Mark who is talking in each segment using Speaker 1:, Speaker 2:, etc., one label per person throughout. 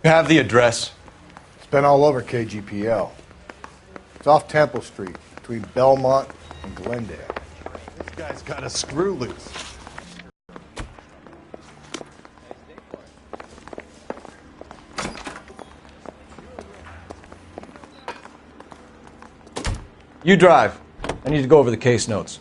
Speaker 1: You have the address.
Speaker 2: It's been all over KGPL. It's off Temple Street, between Belmont and Glendale.
Speaker 3: This guy's got a screw loose.
Speaker 1: You drive. I need to go over the case notes.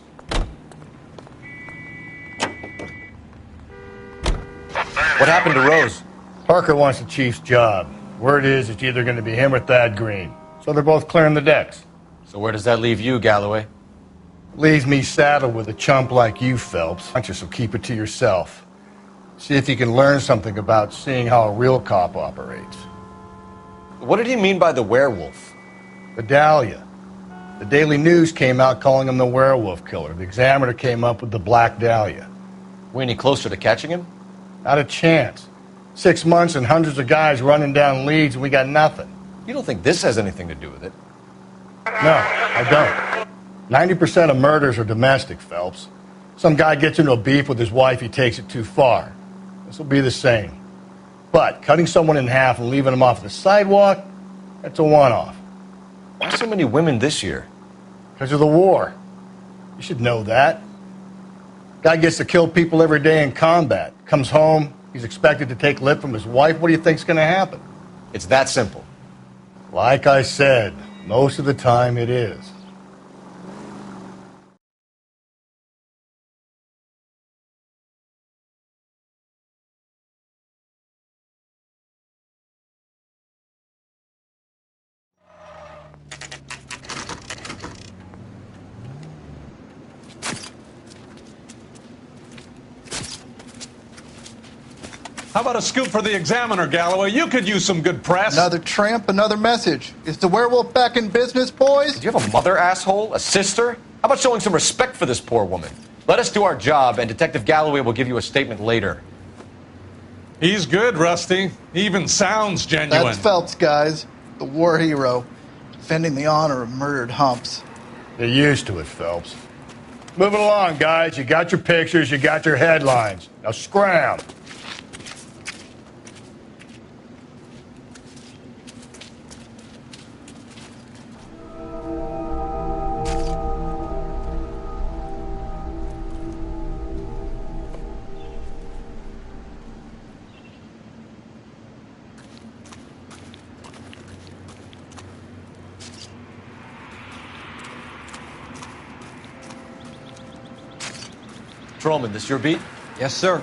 Speaker 1: What happened to Rose?
Speaker 2: Parker wants the chief's job. Word is it's either going to be him or Thad Green. So they're both clearing the decks.
Speaker 1: So where does that leave you, Galloway?
Speaker 2: Leaves me saddled with a chump like you, Phelps. So keep it to yourself. See if you can learn something about seeing how a real cop operates.
Speaker 1: What did he mean by the werewolf?
Speaker 2: Vidalia. The Daily News came out calling him the werewolf killer. The Examiner came up with the Black Dahlia.
Speaker 1: We any closer to catching him?
Speaker 2: Not a chance. 6 months and hundreds of guys running down leads and we got nothing.
Speaker 1: You don't think this has anything to do with it?
Speaker 2: No, I don't. 90% of murders are domestic, Phelps. Some guy gets into a beef with his wife, he takes it too far. This will be the same. But cutting someone in half and leaving them off the sidewalk, that's a one-off.
Speaker 1: Why so many women this year?
Speaker 2: Because of the war. You should know that. Guy gets to kill people every day in combat. Comes home, he's expected to take lip from his wife. What do you think's going to happen?
Speaker 1: It's that simple.
Speaker 2: Like I said, most of the time it is.
Speaker 3: How about a scoop for the Examiner, Galloway? You could use some good press.
Speaker 4: Another tramp, another message. Is the werewolf back in business, boys?
Speaker 1: Do you have a mother, asshole? A sister? How about showing some respect for this poor woman? Let us do our job, and Detective Galloway will give you a statement later.
Speaker 3: He's good, Rusty. He even sounds genuine.
Speaker 4: That's Phelps, guys. The war hero. Defending the honor of murdered humps.
Speaker 2: They're used to it, Phelps. Moving along, guys. You got your pictures, you got your headlines. Now scram.
Speaker 1: Patrolman, this your beat?
Speaker 5: Yes, sir.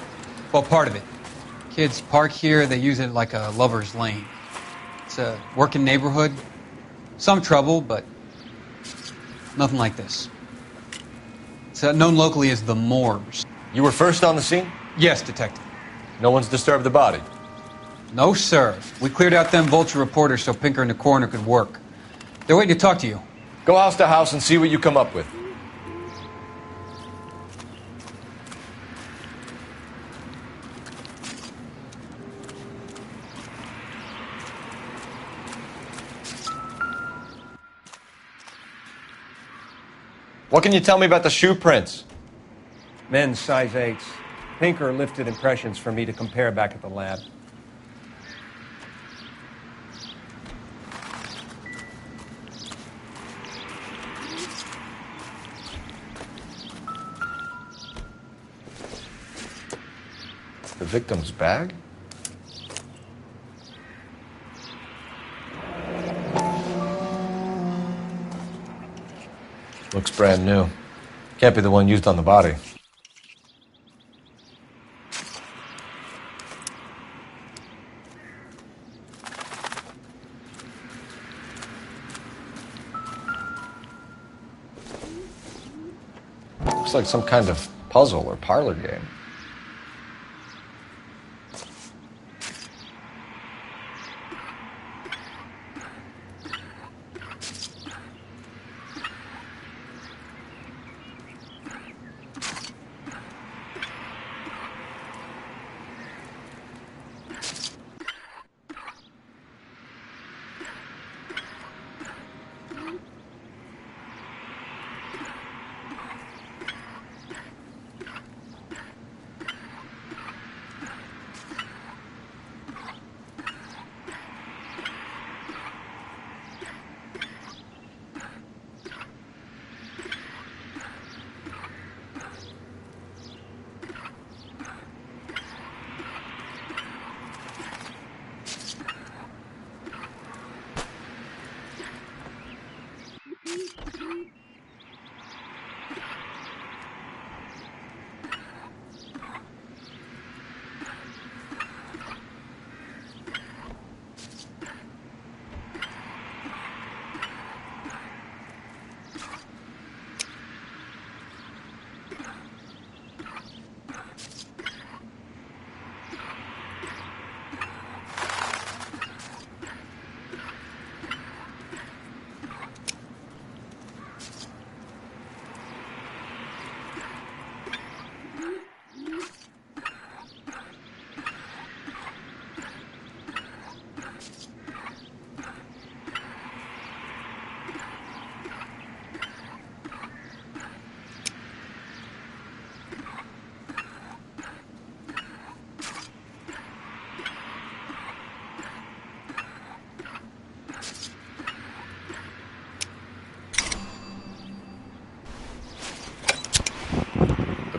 Speaker 5: Well, part of it. Kids park here, they use it like a lover's lane. It's a working neighborhood. Some trouble, but nothing like this. It's known locally as the Moors.
Speaker 1: You were first on the scene?
Speaker 5: Yes, detective.
Speaker 1: No one's disturbed the body?
Speaker 5: No, sir. We cleared out them vulture reporters so Pinker and the coroner could work. They're waiting to talk to you.
Speaker 1: Go house to house and see what you come up with. What can you tell me about the shoe prints?
Speaker 6: Men's size 8s. Pinker lifted impressions for me to compare back at the lab.
Speaker 1: The victim's bag? Looks brand new. Can't be the one used on the body. Looks like some kind of puzzle or parlor game.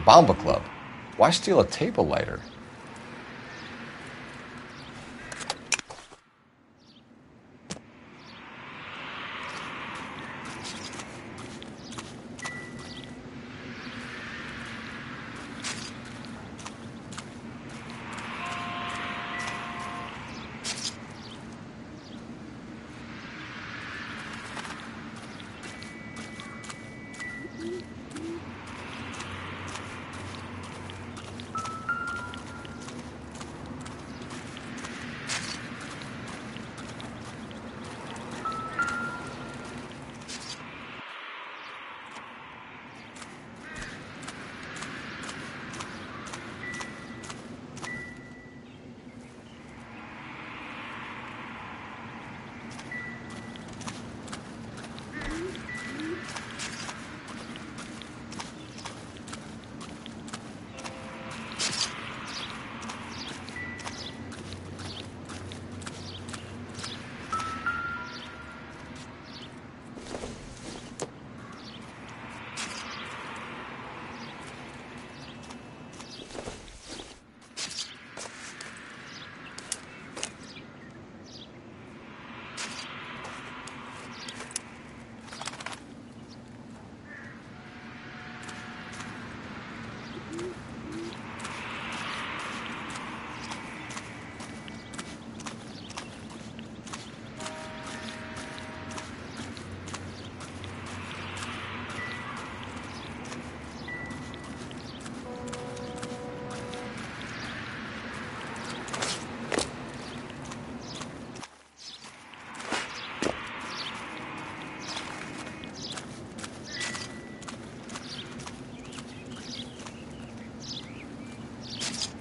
Speaker 1: Bomba Club. Why steal a table lighter?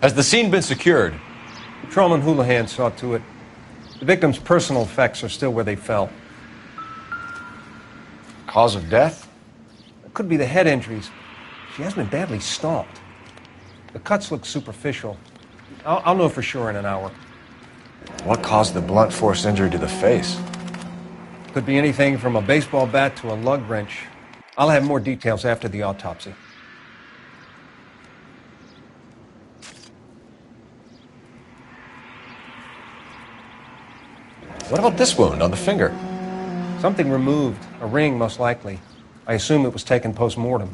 Speaker 1: Has the scene been secured?
Speaker 6: Patrolman Houlihan saw to it. The victim's personal effects are still where they fell.
Speaker 1: Cause of death?
Speaker 6: It could be the head injuries. She has been badly stalked. The cuts look superficial. I'll know for sure in an hour.
Speaker 1: What caused the blunt force injury to the face?
Speaker 6: Could be anything from a baseball bat to a lug wrench. I'll have more details after the autopsy.
Speaker 1: What about this wound on the finger?
Speaker 6: Something removed. A ring, most likely. I assume it was taken post-mortem.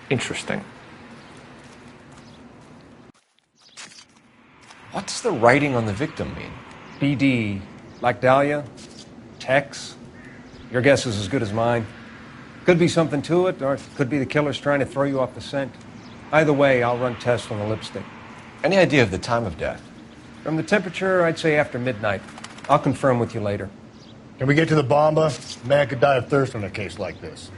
Speaker 1: Interesting. What does the writing on the victim mean?
Speaker 6: BD. Like Dahlia? Tex? Your guess is as good as mine. Could be something to it, or it could be the killer's trying to throw you off the scent. Either way, I'll run tests on the lipstick.
Speaker 1: Any idea of the time of death?
Speaker 6: From the temperature, I'd say after midnight. I'll confirm with you later.
Speaker 2: Can we get to the Bomba? Man could die of thirst on a case like this.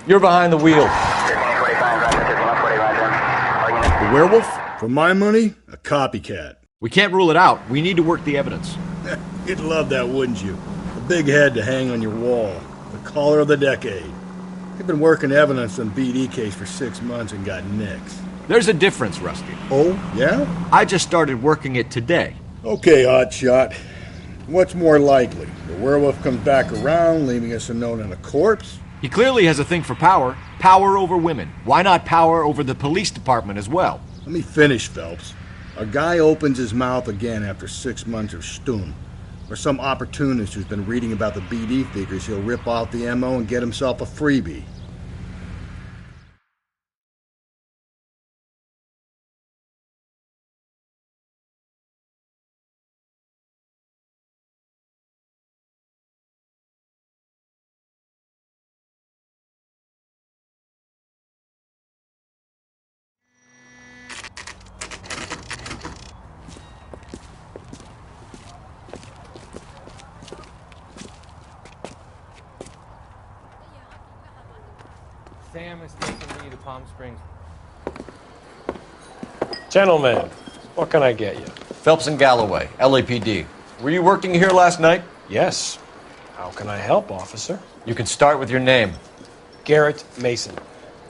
Speaker 1: You're behind the wheel.
Speaker 2: The werewolf? For my money, a copycat.
Speaker 7: We can't rule it out. We need to work the evidence.
Speaker 2: You'd love that, wouldn't you? A big head to hang on your wall. The caller of the decade. You've been working evidence on BD case for 6 months and got nicks.
Speaker 7: There's a difference, Rusty.
Speaker 2: Oh, yeah?
Speaker 7: I just started working it today.
Speaker 2: Okay, hotshot. What's more likely? The werewolf comes back around, leaving us a note on a corpse?
Speaker 7: He clearly has a thing for power. Power over women. Why not power over the police department as well?
Speaker 2: Let me finish, Phelps. A guy opens his mouth again after 6 months of stun. Or some opportunist who's been reading about the BD figures he'll rip off the MO and get himself a freebie.
Speaker 8: Sam is taking me to Palm Springs.
Speaker 9: Gentlemen, what can I get you?
Speaker 1: Phelps and Galloway, LAPD. Were you working here last night?
Speaker 9: Yes. How can I help, officer?
Speaker 1: You can start with your name.
Speaker 9: Garrett Mason.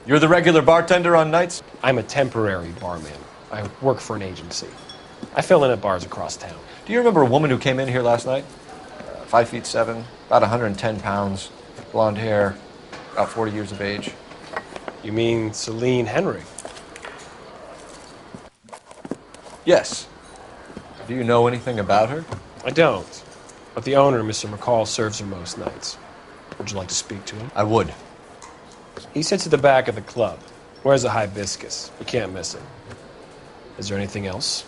Speaker 1: You're the regular bartender on nights?
Speaker 9: I'm a temporary barman. I work for an agency. I fill in at bars across town.
Speaker 1: Do you remember a woman who came in here last night? 5'7", about 110 pounds, blonde hair, about 40 years of age.
Speaker 9: You mean Celine Henry?
Speaker 1: Yes. Do you know anything about her?
Speaker 9: I don't. But the owner, Mr. McCall, serves her most nights. Would you like to speak to him?
Speaker 1: I would.
Speaker 9: He sits at the back of the club. Wears a hibiscus. You can't miss him. Is there anything else?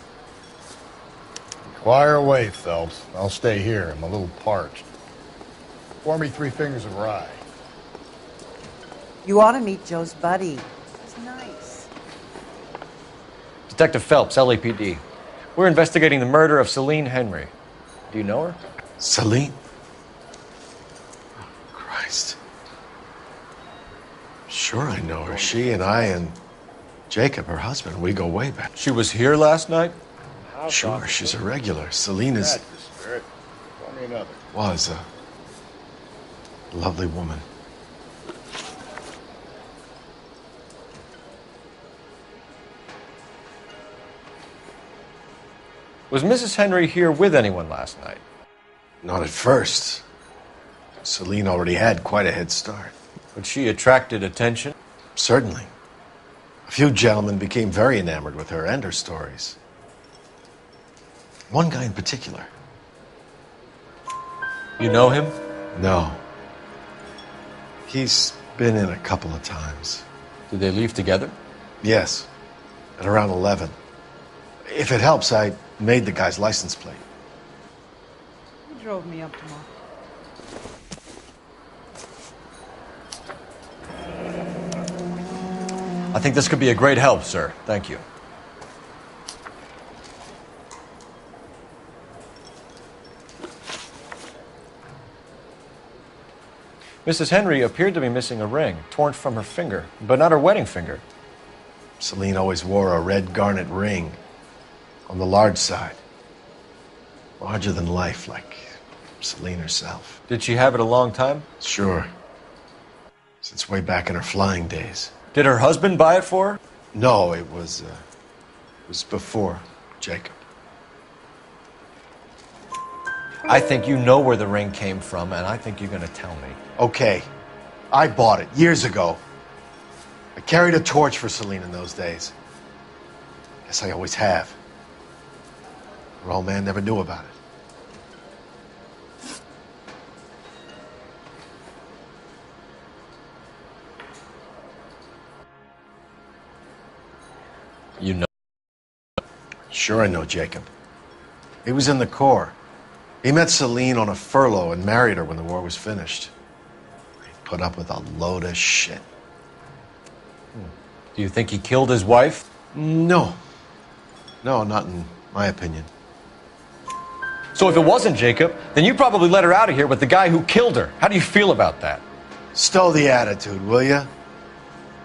Speaker 2: Inquire away, Phelps. I'll stay here. I'm a little parched. Pour me 3 fingers of rye.
Speaker 10: You ought to meet Joe's buddy. He's nice.
Speaker 1: Detective Phelps, LAPD. We're investigating the murder of Celine Henry. Do you know her?
Speaker 11: Celine? Oh, Christ. Sure I know her. She and I and Jacob, her husband, we go way back.
Speaker 1: She was here last night?
Speaker 11: Sure, she's a regular. Celine is...
Speaker 2: That's the spirit. Pour me another.
Speaker 11: Was a lovely woman.
Speaker 1: Was Mrs. Henry here with anyone last night?
Speaker 11: Not at first. Celine already had quite a head start.
Speaker 1: But she attracted attention?
Speaker 11: Certainly. A few gentlemen became very enamored with her and her stories. One guy in particular.
Speaker 1: You know him?
Speaker 11: No. He's been in a couple of times.
Speaker 1: Did they leave together?
Speaker 11: Yes. At around 11. If it helps, I made the guy's license plate.
Speaker 10: He drove me up tomorrow.
Speaker 1: I think this could be a great help, sir. Thank you. Mrs. Henry appeared to be missing a ring, torn from her finger, but not her wedding finger.
Speaker 11: Celine always wore a red garnet ring on the large side. Larger than life, like Celine herself.
Speaker 1: Did she have it a long time?
Speaker 11: Sure. Since way back in her flying days.
Speaker 1: Did her husband buy it for her?
Speaker 11: No, it was before Jacob.
Speaker 1: I think you know where the ring came from, and I think you're going to tell me.
Speaker 11: Okay. I bought it years ago. I carried a torch for Celine in those days. Guess I always have. Her old man never knew about it.
Speaker 1: You know?
Speaker 11: Sure I know Jacob. He was in the Corps. He met Celine on a furlough and married her when the war was finished. He put up with a load of shit.
Speaker 1: Do you think he killed his wife?
Speaker 11: No. No, not in my opinion.
Speaker 1: So if it wasn't Jacob, then you probably let her out of here with the guy who killed her. How do you feel about that?
Speaker 11: Stow the attitude, will ya?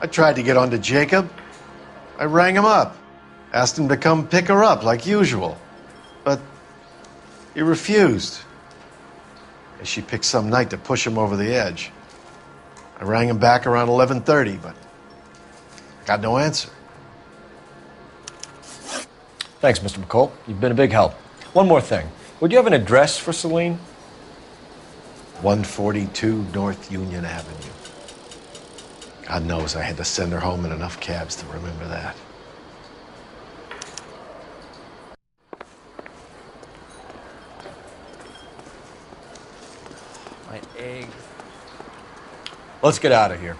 Speaker 11: I tried to get on to Jacob. I rang him up. Asked him to come pick her up like usual. But he refused. And she picked some night to push him over the edge. I rang him back around 11:30, but I got no answer.
Speaker 1: Thanks, Mr. McCall. You've been a big help. One more thing. Would you have an address for Celine?
Speaker 11: 142 North Union Avenue. God knows I had to send her home in enough cabs to remember that.
Speaker 8: My eggs.
Speaker 1: Let's get out of here.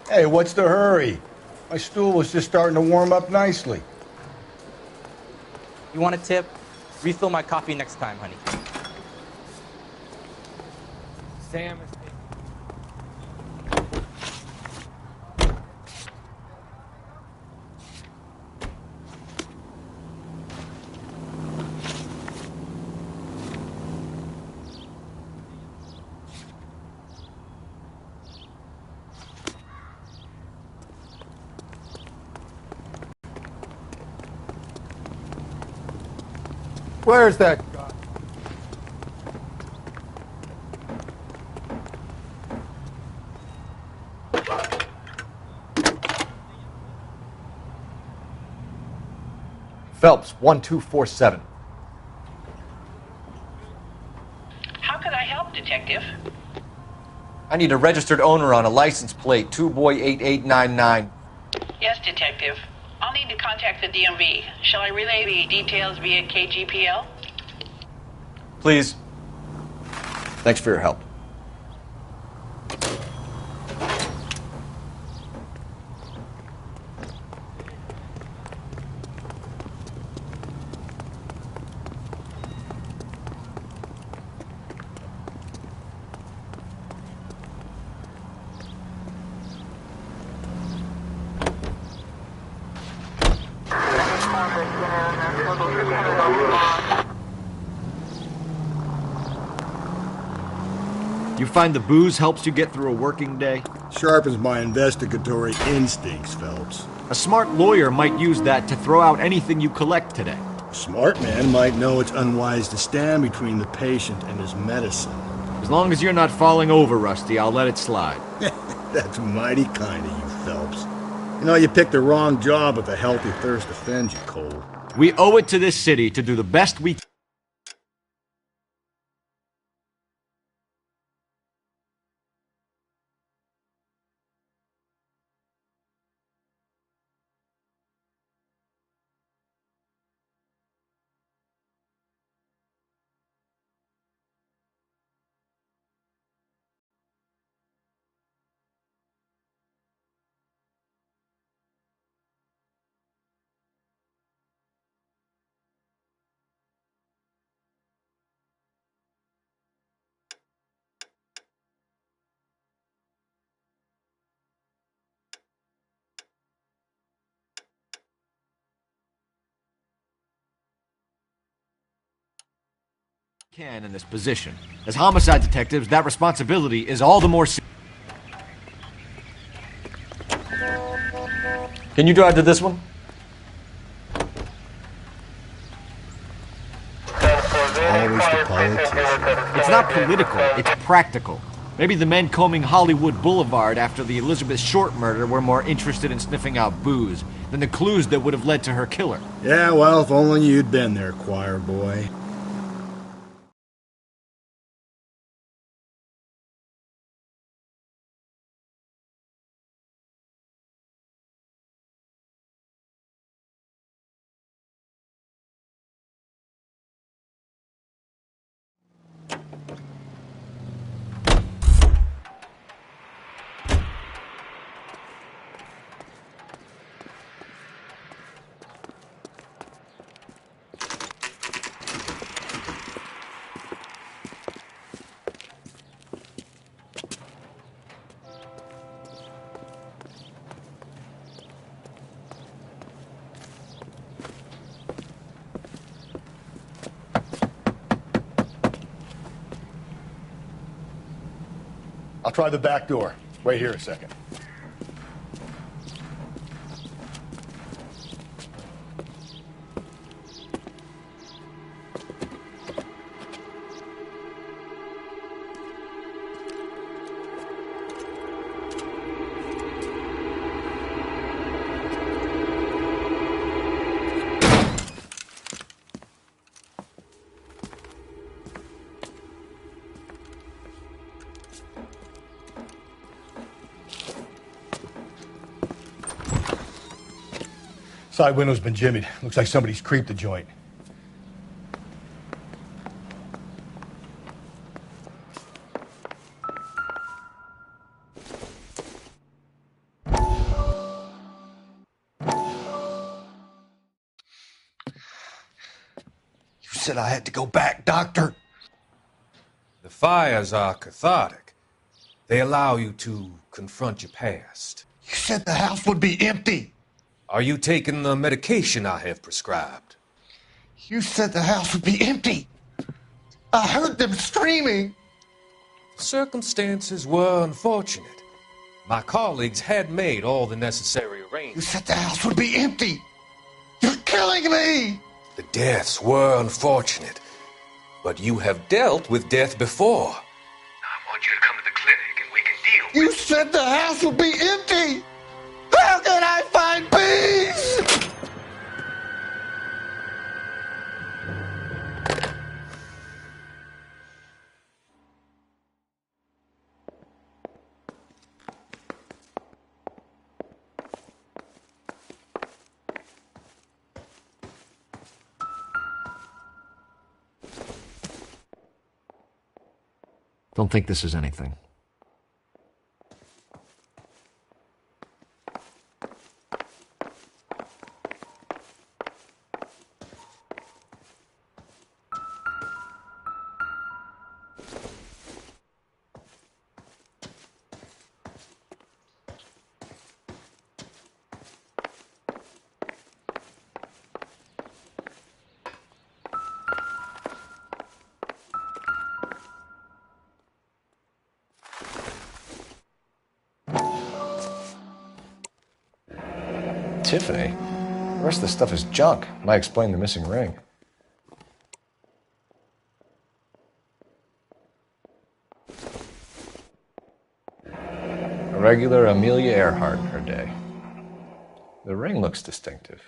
Speaker 2: Hey, what's the hurry? My stool was just starting to warm up nicely.
Speaker 8: You want a tip? Refill my coffee next time, honey. Sam is...
Speaker 2: Where's that?
Speaker 1: Phelps, 1247.
Speaker 12: How can I help, Detective?
Speaker 1: I need a registered owner on a license plate, 2boy8899.
Speaker 12: Yes, Detective. I'll need to contact the DMV. Shall I relay the details via KGPL?
Speaker 1: Please. Thanks for your help.
Speaker 7: You find the booze helps you get through a working day?
Speaker 2: Sharpens my investigatory instincts, Phelps.
Speaker 7: A smart lawyer might use that to throw out anything you collect today.
Speaker 2: A smart man might know it's unwise to stand between the patient and his medicine.
Speaker 7: As long as you're not falling over, Rusty, I'll let it slide.
Speaker 2: That's mighty kind of you, Phelps. You know, you picked the wrong job if a healthy thirst offends you, Cole.
Speaker 7: We owe it to this city to do the best we can. Can in this position. As homicide detectives, that responsibility is all the more
Speaker 1: Can you drive to this one?
Speaker 2: Always the politician.
Speaker 7: It's not political, it's practical. Maybe the men combing Hollywood Boulevard after the Elizabeth Short murder were more interested in sniffing out booze than the clues that would have led to her killer.
Speaker 2: Yeah, well, if only you'd been there, choir boy. I'll try the back door. Wait here a second. Side window's been jimmied. Looks like somebody's creeped the joint.
Speaker 13: You said I had to go back, Doctor.
Speaker 14: The fires are cathartic. They allow you to confront your past.
Speaker 13: You said the house would be empty.
Speaker 14: Are you taking the medication I have prescribed?
Speaker 13: You said the house would be empty. I heard them screaming.
Speaker 14: The circumstances were unfortunate. My colleagues had made all the necessary arrangements.
Speaker 13: You said the house would be empty. You're killing me.
Speaker 14: The deaths were unfortunate, but you have dealt with death before.
Speaker 15: I want you to come to the clinic and we can deal.
Speaker 13: You said the house would be empty! How can I find peace?
Speaker 7: Don't think this is anything.
Speaker 1: Tiffany? The rest of the stuff is junk. Might explain the missing ring. A regular Amelia Earhart in her day. The ring looks distinctive.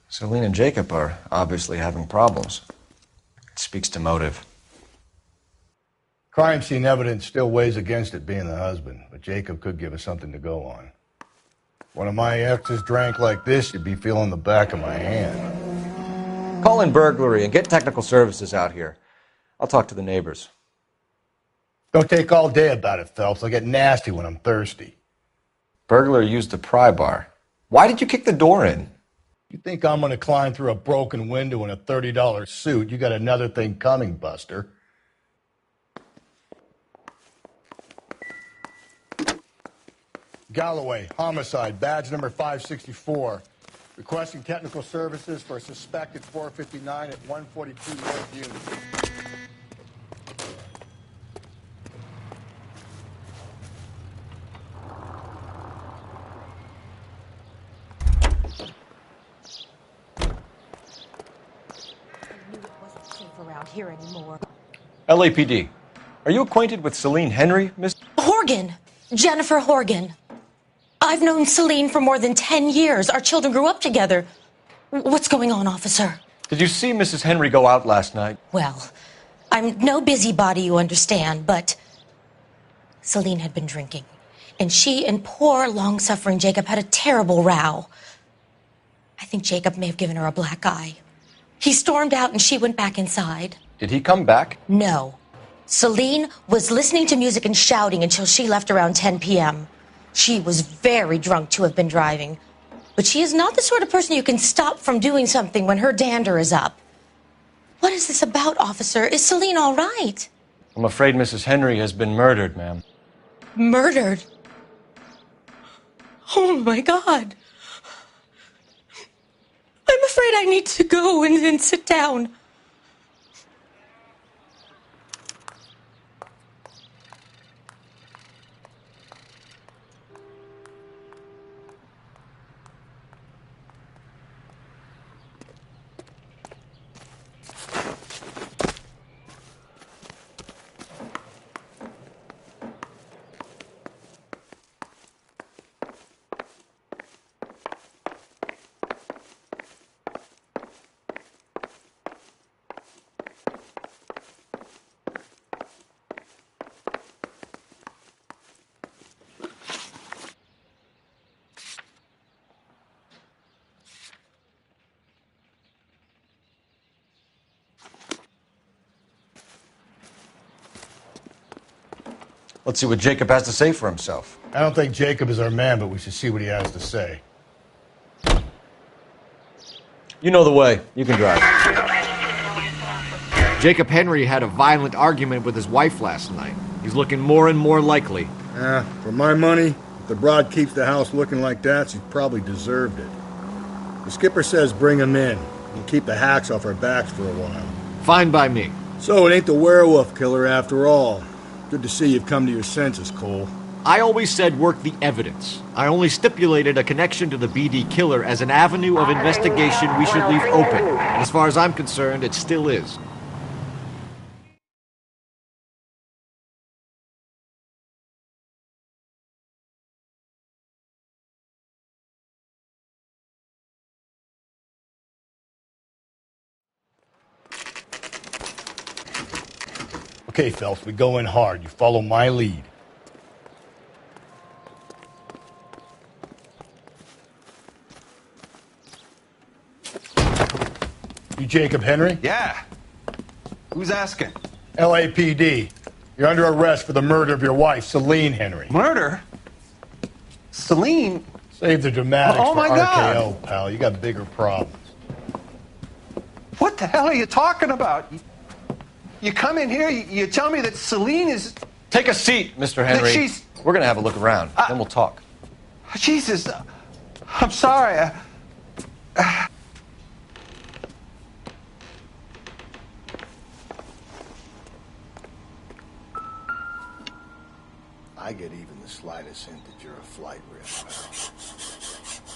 Speaker 1: Celine and Jacob are obviously having problems. It speaks to motive.
Speaker 2: Crime scene evidence still weighs against it being the husband, but Jacob could give us something to go on. One of my exes drank like this, you'd be feeling the back of my hand.
Speaker 1: Call in burglary and get technical services out here. I'll talk to the neighbors.
Speaker 2: Don't take all day about it, Phelps. I'll get nasty when I'm thirsty.
Speaker 1: Burglar used a pry bar. Why did you kick the door in?
Speaker 2: You think I'm going to climb through a broken window in a $30 suit? You got another thing coming, Buster. Galloway, homicide, badge number 564. Requesting technical services for a suspected 459 at 142 North Union.
Speaker 16: Around here anymore.
Speaker 1: LAPD. Are you acquainted with Celine Henry, Miss?
Speaker 16: Horgan. Jennifer Horgan. I've known Celine for more than 10 years. Our children grew up together. What's going on, officer?
Speaker 1: Did you see Mrs. Henry go out last night?
Speaker 16: Well, I'm no busybody, you understand, but Celine had been drinking. And she and poor, long-suffering Jacob had a terrible row. I think Jacob may have given her a black eye. He stormed out and she went back inside.
Speaker 1: Did he come back?
Speaker 16: No. Celine was listening to music and shouting until she left around 10 p.m. She was very drunk to have been driving. But she is not the sort of person you can stop from doing something when her dander is up. What is this about, officer? Is Celine all right?
Speaker 1: I'm afraid Mrs. Henry has been murdered, ma'am.
Speaker 16: Murdered? Oh, my God. I'm afraid I need to go and sit down.
Speaker 1: Let's see what Jacob has to say for himself.
Speaker 2: I don't think Jacob is our man, but we should see what he has to say.
Speaker 1: You know the way. You can drive.
Speaker 7: Jacob Henry had a violent argument with his wife last night. He's looking more and more likely.
Speaker 2: For my money, if the broad keeps the house looking like that, she's probably deserved it. The skipper says bring him in. We'll keep the hacks off our backs for a while.
Speaker 7: Fine by me.
Speaker 2: So it ain't the werewolf killer after all. Good to see you've come to your senses, Cole.
Speaker 7: I always said work the evidence. I only stipulated a connection to the BD killer as an avenue of investigation we should leave open. And as far as I'm concerned, it still is.
Speaker 2: Okay, Phelps, we go in hard. You follow my lead. You Jacob Henry?
Speaker 17: Yeah. Who's asking?
Speaker 2: LAPD. You're under arrest for the murder of your wife, Celine Henry.
Speaker 17: Murder? Celine?
Speaker 2: Save the dramatics
Speaker 17: Oh,
Speaker 2: for
Speaker 17: my
Speaker 2: RKO,
Speaker 17: God.
Speaker 2: pal. You got bigger problems.
Speaker 17: What the hell are you talking about? You come in here, you tell me that Celine is...
Speaker 1: Take a seat, Mr. Henry.
Speaker 17: she's-
Speaker 1: We're going to have a look around, then we'll talk.
Speaker 17: Jesus, I'm sorry.
Speaker 2: I get even the slightest hint that you're a flight risk, pal.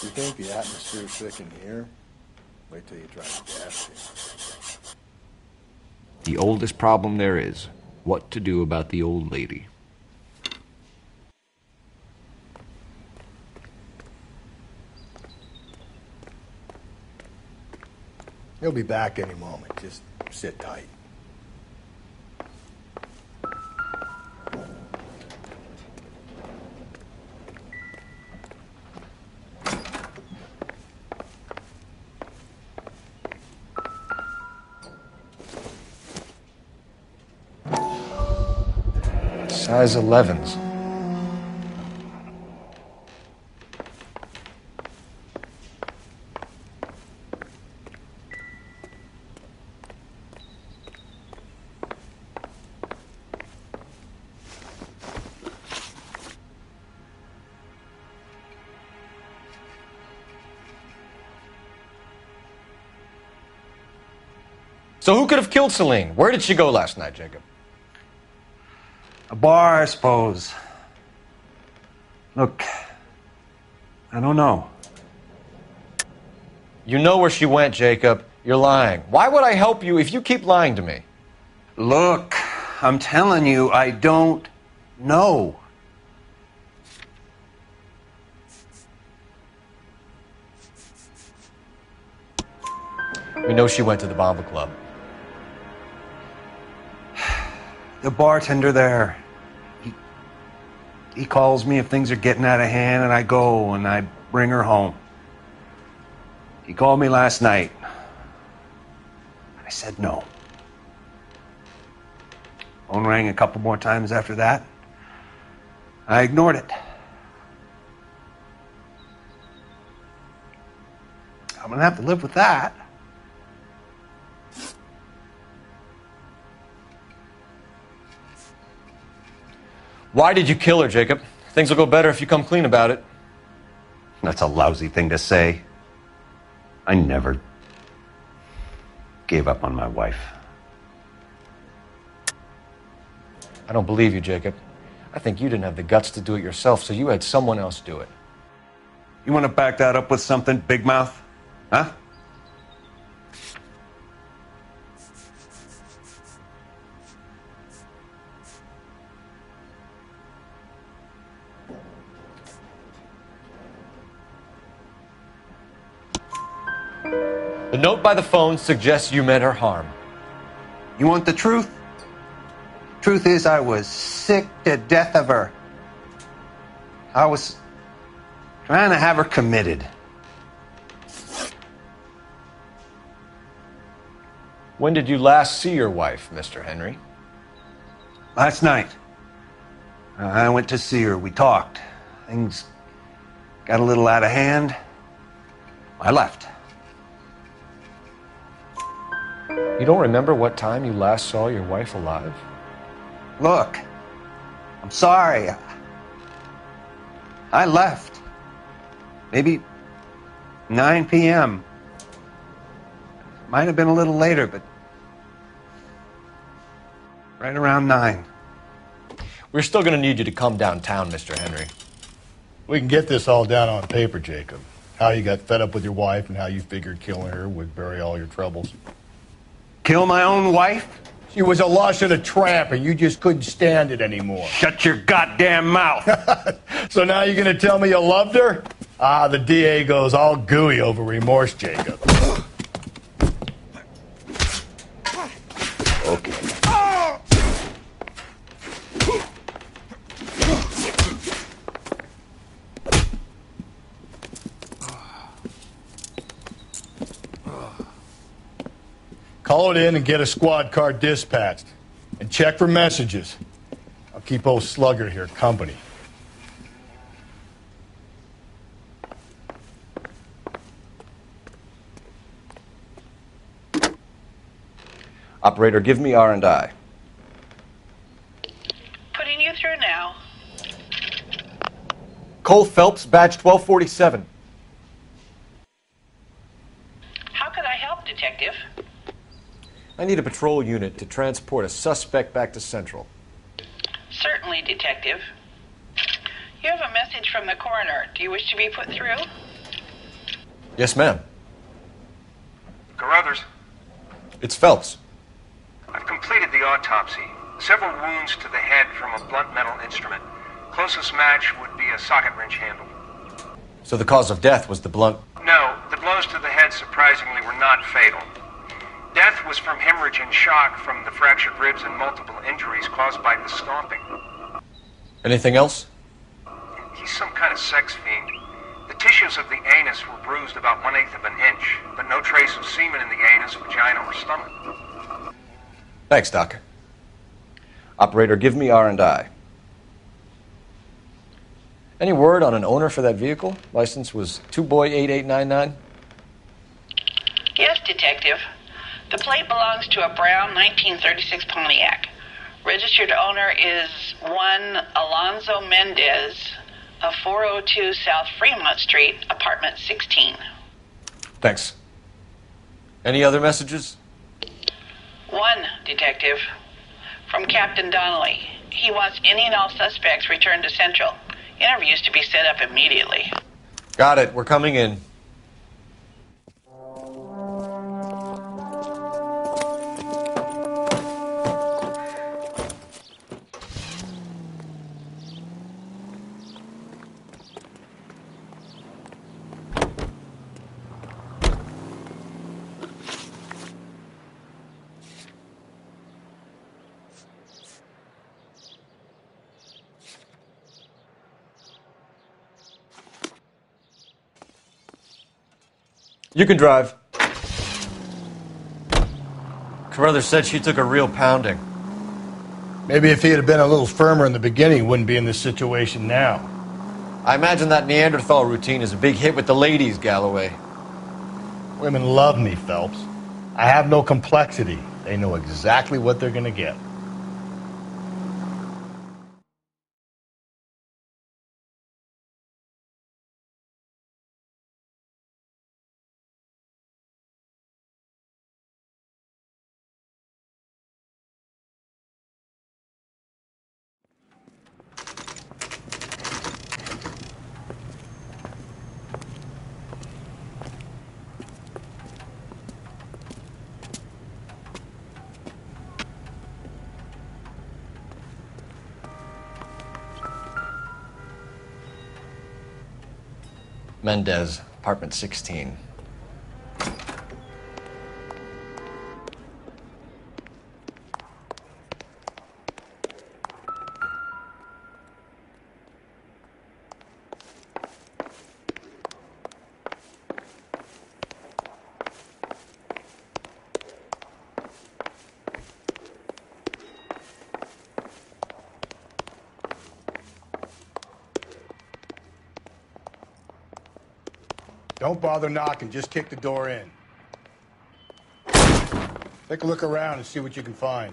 Speaker 2: You think the atmosphere's thick in here? Wait till you try the gas chamber.
Speaker 7: The oldest problem there is, what to do about the old lady.
Speaker 2: He'll be back any moment. Just sit tight.
Speaker 1: Size 11s. So who could have killed Celine? Where did she go last night, Jacob?
Speaker 17: A bar, I suppose. Look, I don't know.
Speaker 1: You know where she went, Jacob. You're lying. Why would I help you if you keep lying to me?
Speaker 17: Look, I'm telling you, I don't know.
Speaker 1: We know she went to the Bomba Club.
Speaker 17: The bartender there, he calls me if things are getting out of hand, and I go and I bring her home. He called me last night. I said no. Phone rang a couple more times after that. I ignored it. I'm gonna have to live with that.
Speaker 1: Why did you kill her, Jacob? Things will go better if you come clean about it.
Speaker 17: That's a lousy thing to say. I never gave up on my wife.
Speaker 1: I don't believe you, Jacob. I think you didn't have the guts to do it yourself, so you had someone else do it.
Speaker 17: You want to back that up with something, big mouth? Huh?
Speaker 1: The note by the phone suggests you meant her harm.
Speaker 17: You want the truth? Truth is, I was sick to death of her. I was trying to have her committed.
Speaker 1: When did you last see your wife, Mr. Henry?
Speaker 17: Last night. I went to see her. We talked. Things got a little out of hand. I left.
Speaker 6: You don't remember what time you last saw your wife alive?
Speaker 17: Look, I'm sorry. I left. Maybe 9 p.m. Might have been a little later, but right around 9.
Speaker 1: We're still going to need you to come downtown, Mr. Henry.
Speaker 2: We can get this all down on paper, Jacob. How you got fed up with your wife and how you figured killing her would bury all your troubles.
Speaker 17: Kill my own wife?
Speaker 2: She was a lush and a tramp, and you just couldn't stand it anymore.
Speaker 17: Shut your goddamn mouth.
Speaker 2: So now you're going to tell me you loved her? Ah, the DA goes all gooey over remorse, Jacob.
Speaker 17: Okay.
Speaker 2: Call it in and get a squad car dispatched. And check for messages. I'll keep old Slugger here company.
Speaker 1: Operator, give me R&I.
Speaker 12: Putting you through now.
Speaker 1: Cole Phelps, badge 1247.
Speaker 12: How could I help, Detective?
Speaker 1: I need a patrol unit to transport a suspect back to Central.
Speaker 12: Certainly, Detective. You have a message from the coroner. Do you wish to be put through?
Speaker 1: Yes, ma'am.
Speaker 15: Carruthers,
Speaker 1: It's Phelps.
Speaker 15: I've completed the autopsy. Several wounds to the head from a blunt metal instrument. Closest match would be a socket wrench handle.
Speaker 1: So the cause of death was the blunt...
Speaker 15: No, the blows to the head surprisingly were not fatal. Death was from hemorrhage and shock from the fractured ribs and multiple injuries caused by the stomping.
Speaker 1: Anything else?
Speaker 15: He's some kind of sex fiend. The tissues of the anus were bruised about 1/8 of an inch, but no trace of semen in the anus, vagina, or stomach.
Speaker 1: Thanks, Doc. Operator, give me R&I. Any word on an owner for that vehicle? License was 2boy8899.
Speaker 12: Yes, Detective. The plate belongs to a brown 1936 Pontiac. Registered owner is one Alonzo Mendez of 402 South Fremont Street, apartment 16.
Speaker 1: Thanks. Any other messages?
Speaker 12: One, Detective. From Captain Donnelly. He wants any and all suspects returned to Central. Interviews to be set up immediately.
Speaker 1: Got it. We're coming in. You can drive. Carruthers said she took a real pounding.
Speaker 2: Maybe if he had been a little firmer in the beginning, he wouldn't be in this situation now.
Speaker 1: I imagine that Neanderthal routine is a big hit with the ladies, Galloway.
Speaker 2: Women love me, Phelps. I have no complexity. They know exactly what they're going to get.
Speaker 1: Mendez, apartment 16.
Speaker 2: Don't bother knocking, just kick the door in. Take a look around and see what you can find.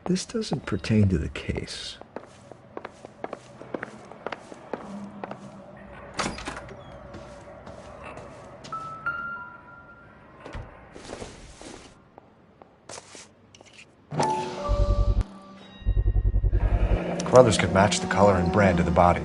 Speaker 18: This doesn't pertain to the case.
Speaker 1: Carruthers could match the color and brand of the body.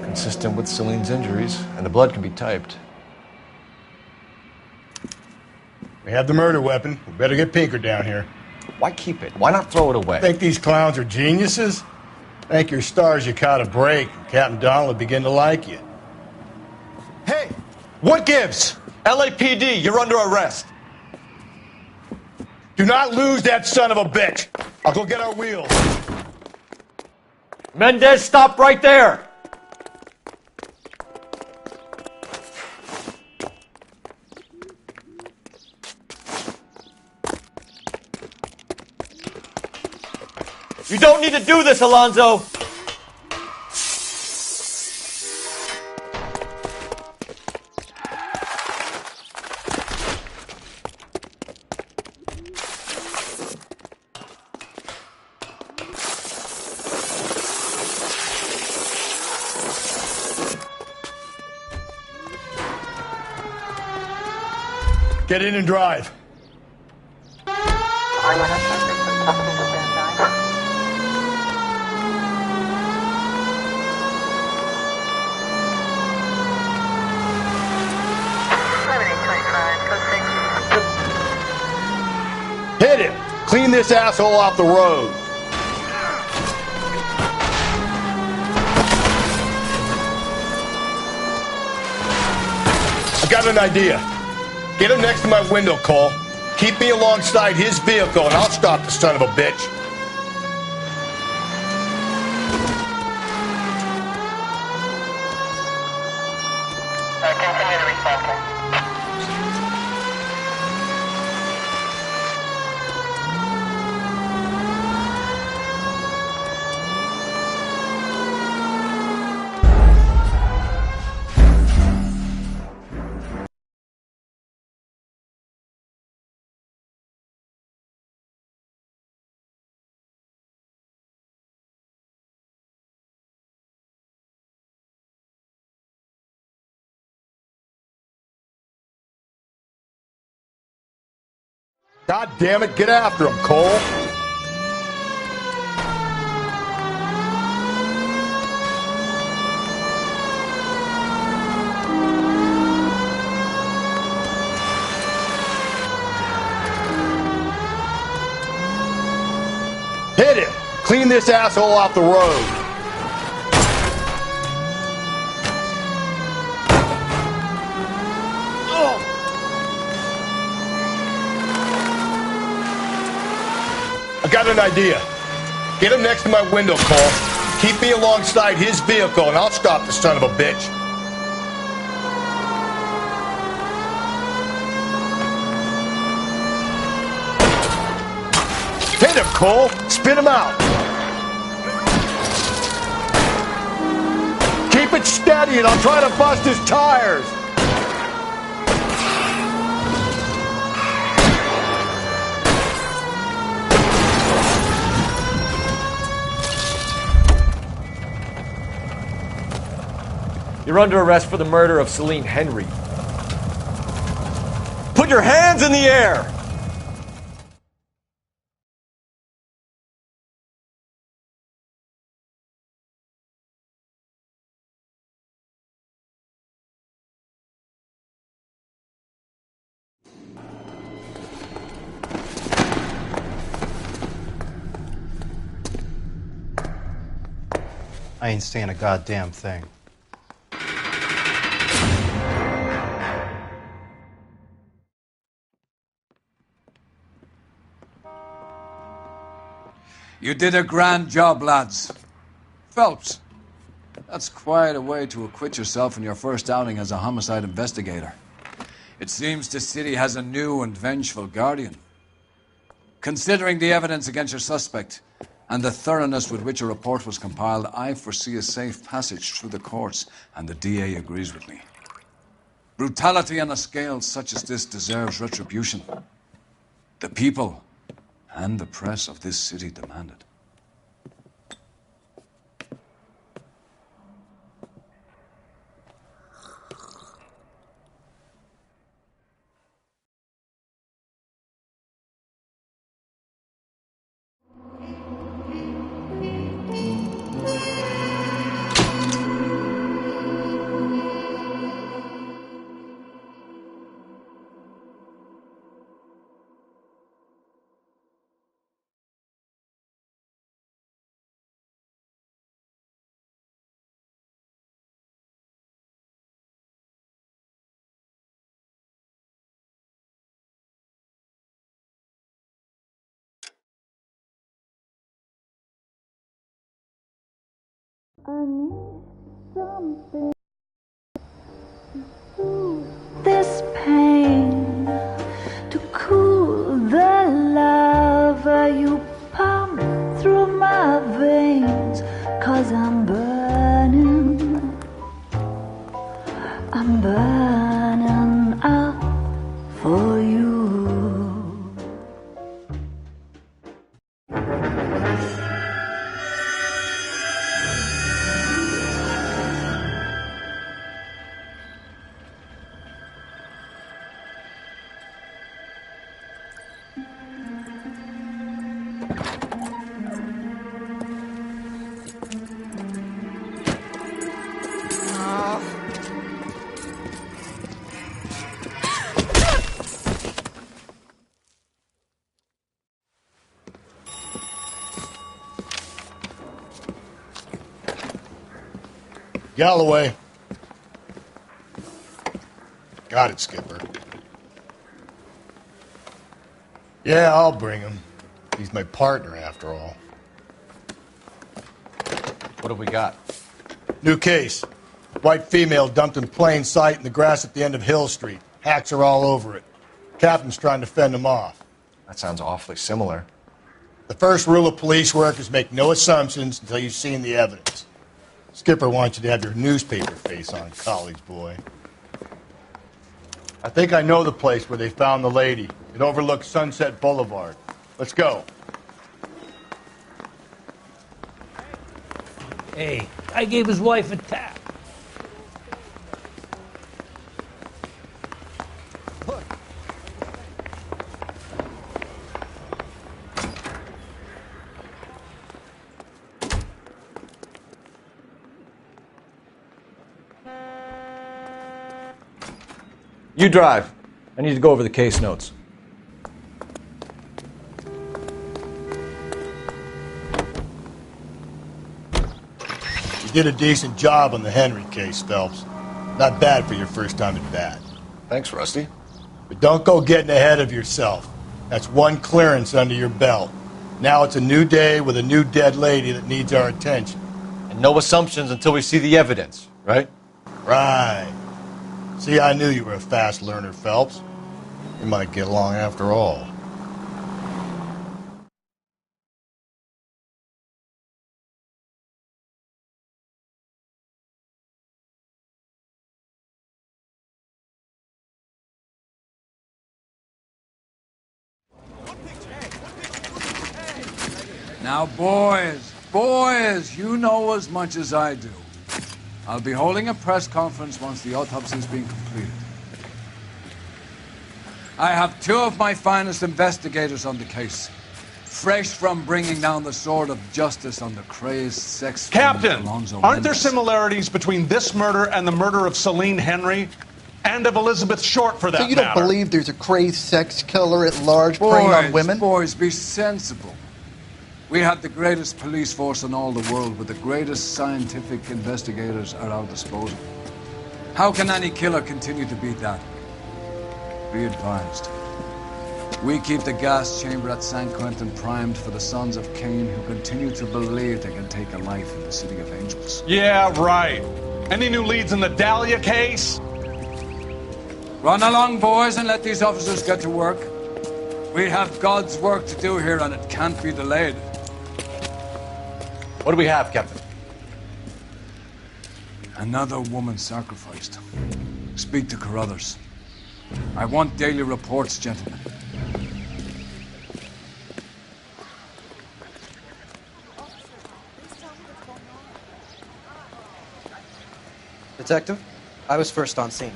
Speaker 1: Consistent with Celine's injuries, and the blood can be typed.
Speaker 2: We have the murder weapon. We better get Pinker down here.
Speaker 1: Why keep it? Why not throw it away?
Speaker 2: Think these clowns are geniuses? Thank your stars you caught a break, and Captain Donald will begin to like you.
Speaker 1: Hey! What gives? LAPD, you're under arrest.
Speaker 2: Do not lose that son of a bitch. I'll go get our wheels.
Speaker 1: Mendez, stop right there! You don't need to do this, Alonzo!
Speaker 2: Get in and drive. Hit him! Clean this asshole off the road. I got an idea. Get him next to my window, Cole. Keep me alongside his vehicle, and I'll stop the son of a bitch.
Speaker 12: Continue to respond, Cole.
Speaker 2: God damn it, get after him, Cole. Hit him! Clean this asshole off the road. I got an idea. Get him next to my window, Cole. Keep me alongside his vehicle, and I'll stop the son of a bitch. Hit him, Cole. Spit him out. Keep it steady, and I'll try to bust his tires.
Speaker 1: You're under arrest for the murder of Celine Henry. Put your hands in the air!
Speaker 4: I ain't saying a goddamn thing.
Speaker 19: You did a grand job, lads. Phelps, that's quite a way to acquit yourself in your first outing as a homicide investigator. It seems the city has a new and vengeful guardian. Considering the evidence against your suspect and the thoroughness with which a report was compiled, I foresee a safe passage through the courts, and the DA agrees with me. Brutality on a scale such as this deserves retribution. The people and the press of this city demand it.
Speaker 20: I need something to soothe this pain, to cool the lava you pump through my veins, 'cause I'm burning up for you.
Speaker 2: Galloway. Got it, Skipper. Yeah, I'll bring him. He's my partner, after all.
Speaker 1: What have we got?
Speaker 2: New case. White female dumped in plain sight in the grass at the end of Hill Street. Hacks are all over it. Captain's trying to fend them off.
Speaker 1: That sounds awfully similar.
Speaker 2: The first rule of police work is make no assumptions until you've seen the evidence. Skipper wants you to have your newspaper face on, college boy. I think I know the place where they found the lady. It overlooks Sunset Boulevard. Let's go.
Speaker 21: Hey, I gave his wife a tap.
Speaker 1: You drive. I need to go over the case notes.
Speaker 2: You did a decent job on the Henry case, Phelps. Not bad for your first time at bat.
Speaker 1: Thanks, Rusty.
Speaker 2: But don't go getting ahead of yourself. That's one clearance under your belt. Now it's a new day with a new dead lady that needs our attention.
Speaker 1: And no assumptions until we see the evidence, right?
Speaker 2: Right. See, I knew you were a fast learner, Phelps. We might get along after all.
Speaker 19: Now, boys, you know as much as I do. I'll be holding a press conference once the autopsy's been completed. I have two of my finest investigators on the case, fresh from bringing down the sword of justice on the crazed sex
Speaker 3: Captain,
Speaker 19: Alonzo
Speaker 3: aren't there
Speaker 19: Mendes.
Speaker 3: similarities between this murder and the murder of Celine Henry? And of Elizabeth Short, for that
Speaker 4: So you don't
Speaker 3: matter?
Speaker 4: believe there's a crazed sex killer at large preying on women?
Speaker 19: Boys, be sensible. We have the greatest police force in all the world with the greatest scientific investigators at our disposal. How can any killer continue to beat that? Be advised. We keep the gas chamber at San Quentin primed for the sons of Cain who continue to believe they can take a life in the City of Angels.
Speaker 3: Yeah, right. Any new leads in the Dahlia case?
Speaker 19: Run along, boys, and let these officers get to work. We have God's work to do here, and it can't be delayed.
Speaker 1: What do we have, Captain?
Speaker 19: Another woman sacrificed. Speak to Carruthers. I want daily reports, gentlemen.
Speaker 8: Detective, I was first on scene.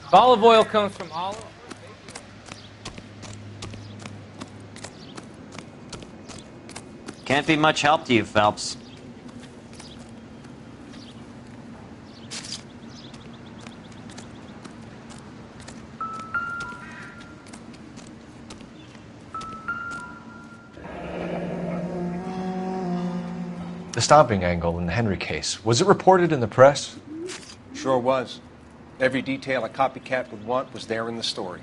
Speaker 8: If olive oil comes from olive.
Speaker 5: Can't be much help to you, Phelps.
Speaker 1: The stomping angle in the Henry case, was it reported in the press?
Speaker 6: Sure was. Every detail a copycat would want was there in the story.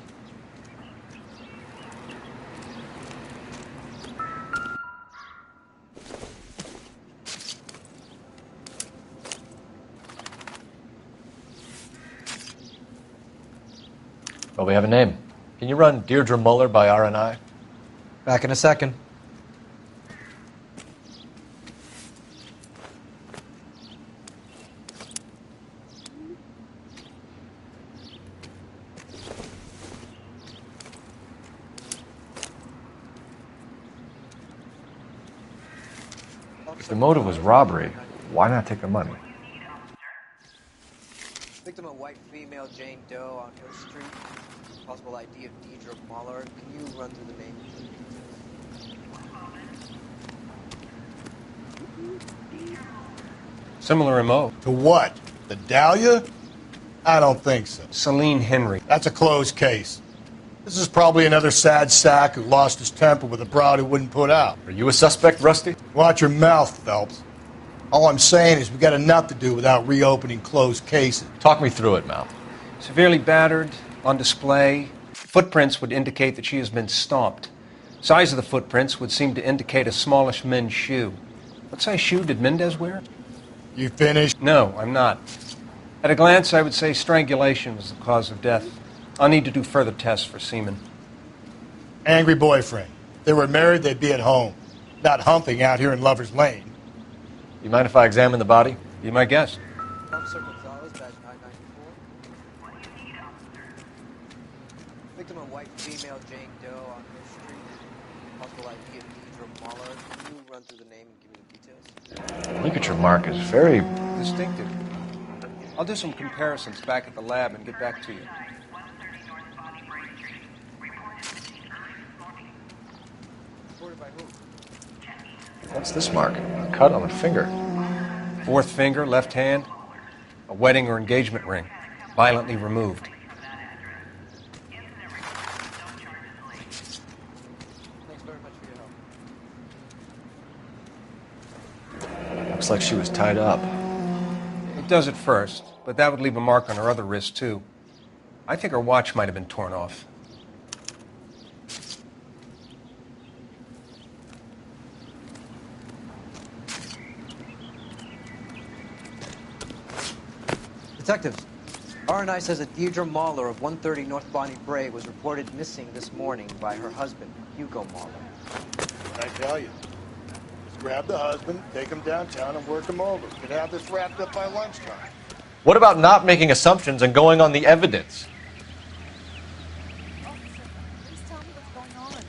Speaker 1: Well, we have a name. Can you run Deirdre Muller by RNI?
Speaker 8: Back in a second.
Speaker 1: If the motive was robbery, why not take the money?
Speaker 8: Victim, a white female, Jane Doe on Hill Street. Possible ID of Deidre Muller. Can you run through the name?
Speaker 6: Similar MO.
Speaker 2: To what? The Dahlia? I don't think so.
Speaker 6: Celine Henry.
Speaker 2: That's a closed case. This is probably another sad sack who lost his temper with a broad who wouldn't put out.
Speaker 1: Are you a suspect, Rusty?
Speaker 2: Watch your mouth, Phelps. All I'm saying is we got enough to do without reopening closed cases.
Speaker 1: Talk me through it, Mal.
Speaker 6: Severely battered, on display. Footprints would indicate that she has been stomped. Size of the footprints would seem to indicate a smallish men's shoe. What size shoe did Mendez wear?
Speaker 2: You finished?
Speaker 6: No, I'm not. At a glance, I would say strangulation was the cause of death. I'll need to do further tests for semen.
Speaker 2: Angry boyfriend. If they were married, they'd be at home, not humping out here in Lover's Lane.
Speaker 1: You mind if I examine the body?
Speaker 6: Be my guest.
Speaker 8: Officer Gonzalez, badge 994. Victim, a white female, Jane Doe, on Hill Street. Possible ID of Deidre Muller. Can you run through the name and give me the details?
Speaker 1: The ligature mark is very
Speaker 6: distinctive. I'll do some comparisons back at the lab and get back to you.
Speaker 8: Reported by who?
Speaker 1: What's this mark? A cut on the finger.
Speaker 6: Fourth finger, left hand. A wedding or engagement ring. Violently removed.
Speaker 8: Thanks very much for your help.
Speaker 1: Looks like she was tied up.
Speaker 6: It does at first, but that would leave a mark on her other wrist, too. I think her watch might have been torn off.
Speaker 8: Detectives, R&I says that Deidre Muller of 130 North Bonnie Brae was reported missing this morning by her husband, Hugo Muller.
Speaker 2: What'd I tell you? Just grab the husband, take him downtown, and work him over. We could have this wrapped up by lunchtime.
Speaker 1: What about not making assumptions and going on the evidence?
Speaker 10: Please tell me what's going on.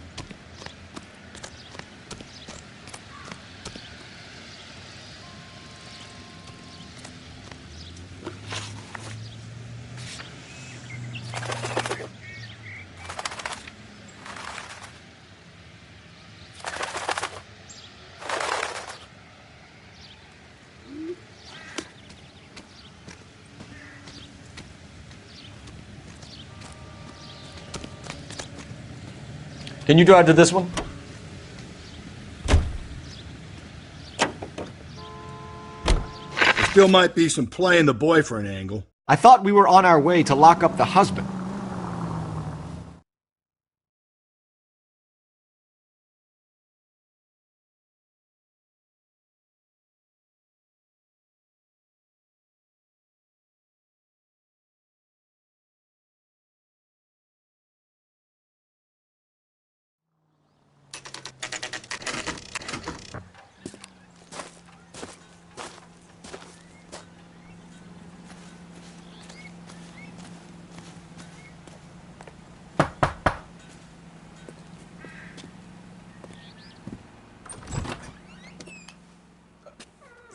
Speaker 1: Can you drive to this one?
Speaker 2: There still might be some play in the boyfriend angle.
Speaker 7: I thought we were on our way to lock up the husband.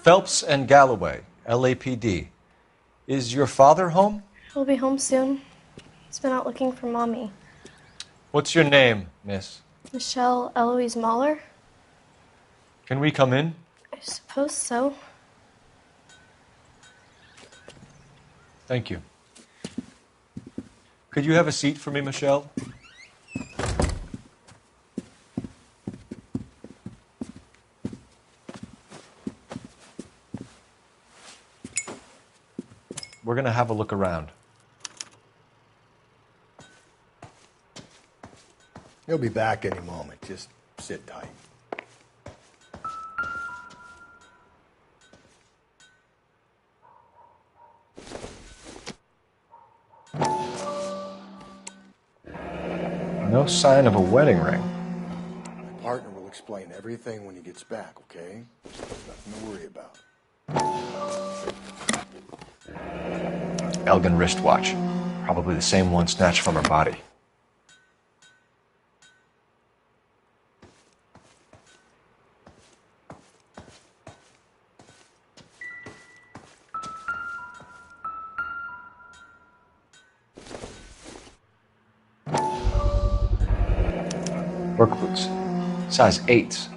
Speaker 1: Phelps and Galloway, LAPD. Is your father home?
Speaker 9: He'll be home soon. He's been out looking for Mommy.
Speaker 1: What's your name, miss?
Speaker 9: Michelle Eloise Mahler?
Speaker 1: Can we come in?
Speaker 9: I suppose so.
Speaker 1: Thank you. Could you have a seat for me, Michelle? We're going to have a look around.
Speaker 2: He'll be back any moment. Just sit tight.
Speaker 1: No sign of a wedding ring.
Speaker 2: My partner will explain everything when he gets back, okay? Nothing to worry about.
Speaker 1: Elgin wristwatch. Probably the same one snatched from her body. Work boots. Size 8s.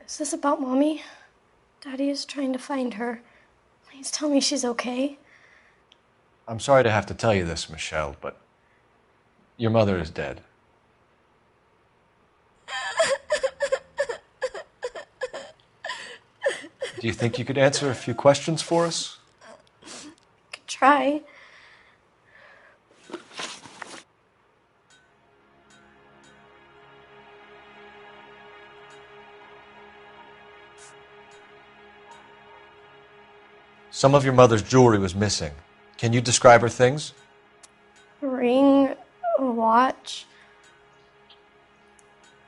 Speaker 9: Is this about Mommy? Daddy is trying to find her. Please tell me she's okay.
Speaker 1: I'm sorry to have to tell you this, Michelle, but your mother is dead. Do you think you could answer a few questions for us?
Speaker 9: Could try.
Speaker 1: Some of your mother's jewelry was missing. Can you describe her things?
Speaker 9: A ring, a watch.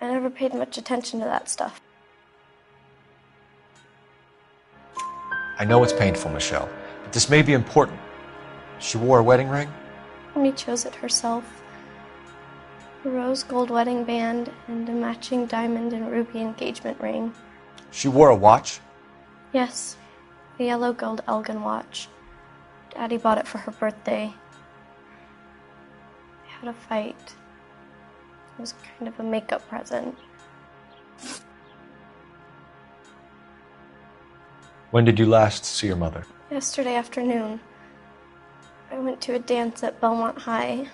Speaker 9: I never paid much attention to that stuff.
Speaker 1: I know it's painful, Michelle, but this may be important. She wore a wedding ring?
Speaker 9: Mommy chose it herself. A rose gold wedding band and a matching diamond and ruby engagement ring.
Speaker 1: She wore a watch?
Speaker 9: Yes, a yellow gold Elgin watch. Daddy bought it for her birthday. They had a fight. It was kind of a makeup present.
Speaker 1: When did you last see your mother?
Speaker 9: Yesterday afternoon. I went to a dance at Belmont High.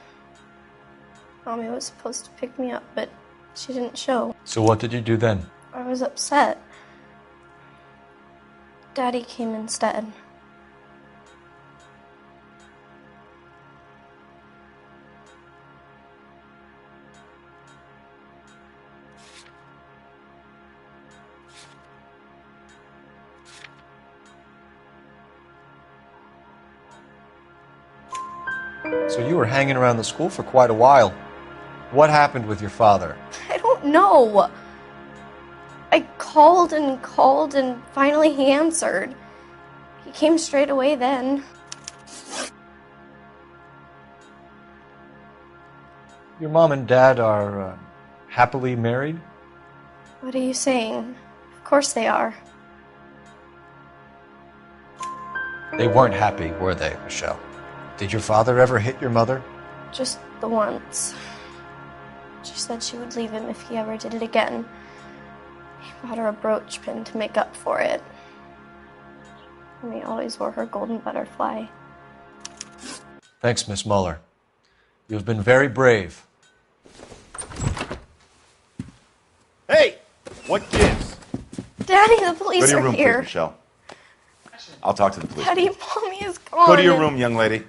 Speaker 9: Mommy was supposed to pick me up, but she didn't show.
Speaker 1: So what did you do then?
Speaker 9: I was upset. Daddy came instead.
Speaker 1: So you were hanging around the school for quite a while. What happened with your father?
Speaker 9: I don't know. I called and finally he answered. He came straight away then.
Speaker 1: Your mom and dad are happily married?
Speaker 9: What are you saying? Of course they are.
Speaker 1: They weren't happy, were they, Michelle? Did your father ever hit your mother?
Speaker 9: Just the once. She said she would leave him if he ever did it again. He bought her a brooch pin to make up for it. And he always wore her golden butterfly.
Speaker 1: Thanks, Miss Muller. You have been very brave.
Speaker 11: Hey! What gives?
Speaker 9: Daddy, the police
Speaker 11: Go to your
Speaker 9: are
Speaker 11: room,
Speaker 9: here.
Speaker 11: please, Michelle. I'll talk to the police.
Speaker 9: Daddy, Mommy is gone.
Speaker 11: Go to your room, young lady.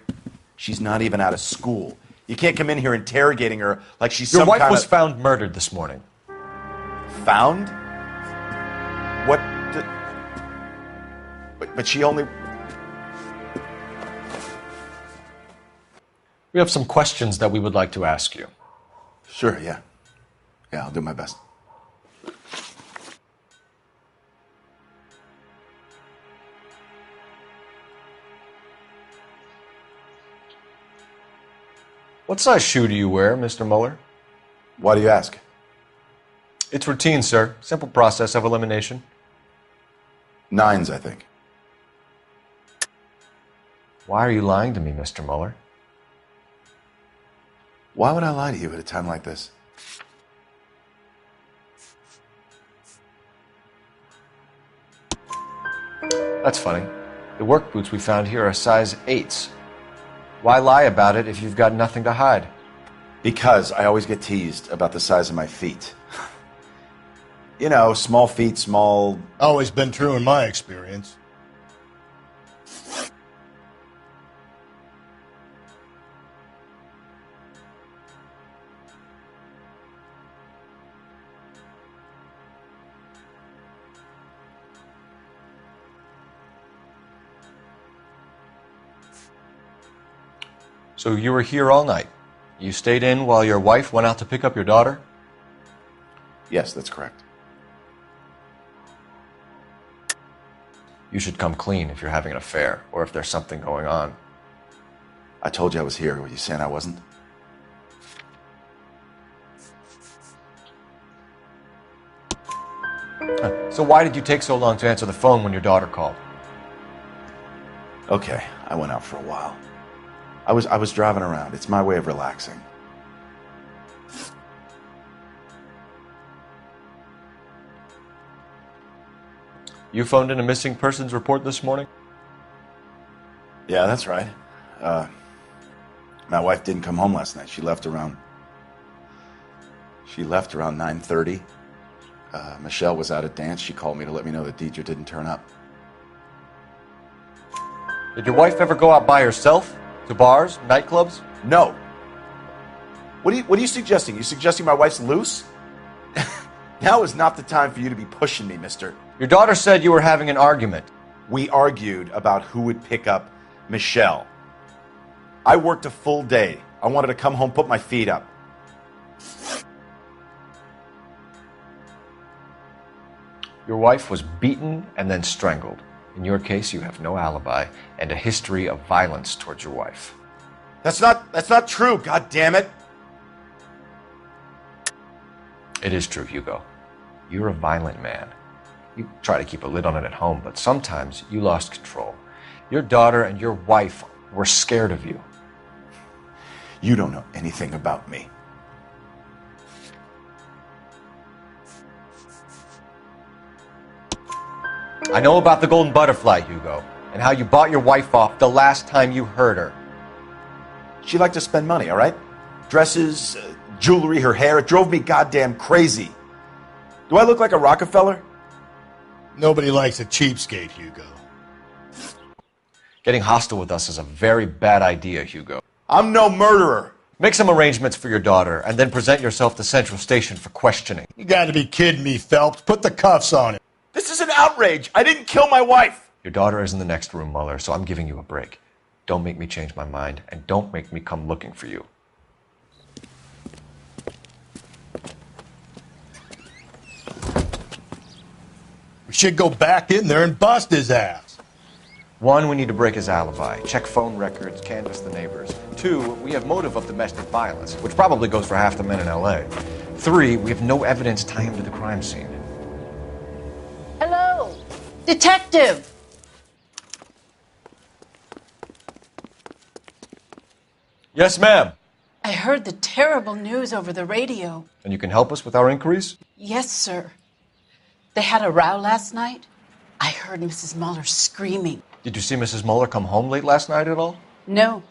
Speaker 11: She's not even out of school. You can't come in here interrogating her like she's
Speaker 1: Your
Speaker 11: some
Speaker 1: wife
Speaker 11: kind
Speaker 1: was
Speaker 11: of...
Speaker 1: found murdered this morning.
Speaker 11: Found? What? But she only...
Speaker 1: We have some questions that we would like to ask you.
Speaker 11: Sure, yeah. Yeah, I'll do my best.
Speaker 1: What size shoe do you wear, Mr. Muller?
Speaker 11: Why do you ask?
Speaker 1: It's routine, sir. Simple process of elimination.
Speaker 11: 9s, I think.
Speaker 1: Why are you lying to me, Mr. Muller?
Speaker 11: Why would I lie to you at a time like this?
Speaker 1: That's funny. The work boots we found here are size 8s. Why lie about it if you've got nothing to hide?
Speaker 11: Because I always get teased about the size of my feet. You know, small feet, small...
Speaker 2: Always been true in my experience.
Speaker 1: So you were here all night. You stayed in while your wife went out to pick up your daughter?
Speaker 11: Yes, that's correct.
Speaker 1: You should come clean if you're having an affair, or if there's something going on.
Speaker 11: I told you I was here. Were you saying I wasn't?
Speaker 1: So why did you take so long to answer the phone when your daughter called?
Speaker 11: Okay, I went out for a while. I was driving around. It's my way of relaxing.
Speaker 1: You phoned in a missing persons report this morning?
Speaker 11: Yeah, that's right. My wife didn't come home last night. She left around 9:30. Michelle was out at dance. She called me to let me know that Deidre didn't turn up.
Speaker 1: Did your wife ever go out by herself? To bars, nightclubs?
Speaker 11: No. What are you suggesting? You suggesting my wife's loose? Now is not the time for you to be pushing me, mister.
Speaker 1: Your daughter said you were having an argument.
Speaker 11: We argued about who would pick up Michelle. I worked a full day. I wanted to come home, put my feet up.
Speaker 1: Your wife was beaten and then strangled. In your case, you have no alibi and a history of violence towards your wife.
Speaker 11: That's not true, God damn it.
Speaker 1: It is true, Hugo. You're a violent man. You try to keep a lid on it at home, but sometimes you lost control. Your daughter and your wife were scared of you.
Speaker 11: You don't know anything about me.
Speaker 1: I know about the golden butterfly, Hugo, and how you bought your wife off the last time you heard her.
Speaker 11: She liked to spend money, all right? Dresses, jewelry, her hair. It drove me goddamn crazy. Do I look like a Rockefeller?
Speaker 2: Nobody likes a cheapskate, Hugo.
Speaker 1: Getting hostile with us is a very bad idea, Hugo.
Speaker 11: I'm no murderer.
Speaker 1: Make some arrangements for your daughter, and then present yourself to Central Station for questioning.
Speaker 2: You gotta be kidding me, Phelps. Put the cuffs on him.
Speaker 11: This is an outrage. I didn't kill my wife.
Speaker 1: Your daughter is in the next room, Mueller, so I'm giving you a break. Don't make me change my mind, and don't make me come looking for you.
Speaker 2: We should go back in there and bust his ass.
Speaker 1: 1, we need to break his alibi. Check phone records, canvass the neighbors. 2, we have motive of domestic violence, which probably goes for half the men in L.A. 3, we have no evidence tying him to the crime scene.
Speaker 14: Hello, detective.
Speaker 1: Yes, ma'am.
Speaker 14: I heard the terrible news over the radio.
Speaker 1: And you can help us with our inquiries?
Speaker 14: Yes, sir. They had a row last night. I heard Mrs. Mueller screaming.
Speaker 1: Did you see Mrs. Mueller come home late last night at all?
Speaker 14: No,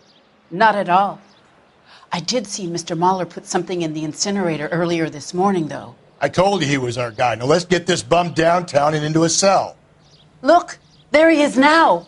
Speaker 14: not at all. I did see Mr. Mueller put something in the incinerator earlier this morning, though.
Speaker 2: I told you he was our guy. Now let's get this bum downtown and into a cell.
Speaker 14: Look, there he is now.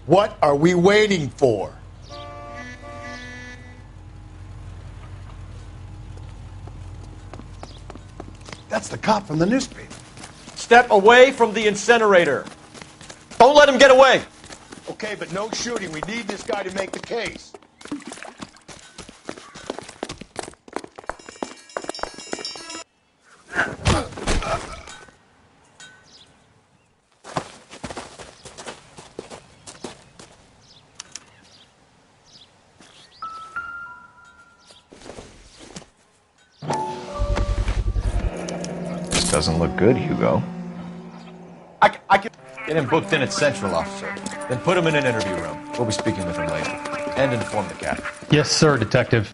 Speaker 2: What are we waiting for?
Speaker 3: That's the cop from the newspaper.
Speaker 1: Step away from the incinerator. Don't let him get away.
Speaker 2: Okay, but no shooting. We need this guy to make the case.
Speaker 1: Doesn't look good, Hugo.
Speaker 11: I can
Speaker 1: get him booked in at Central, officer. Then put him in an interview room. We'll be speaking with him later. And inform the cat.
Speaker 22: Yes, sir, detective.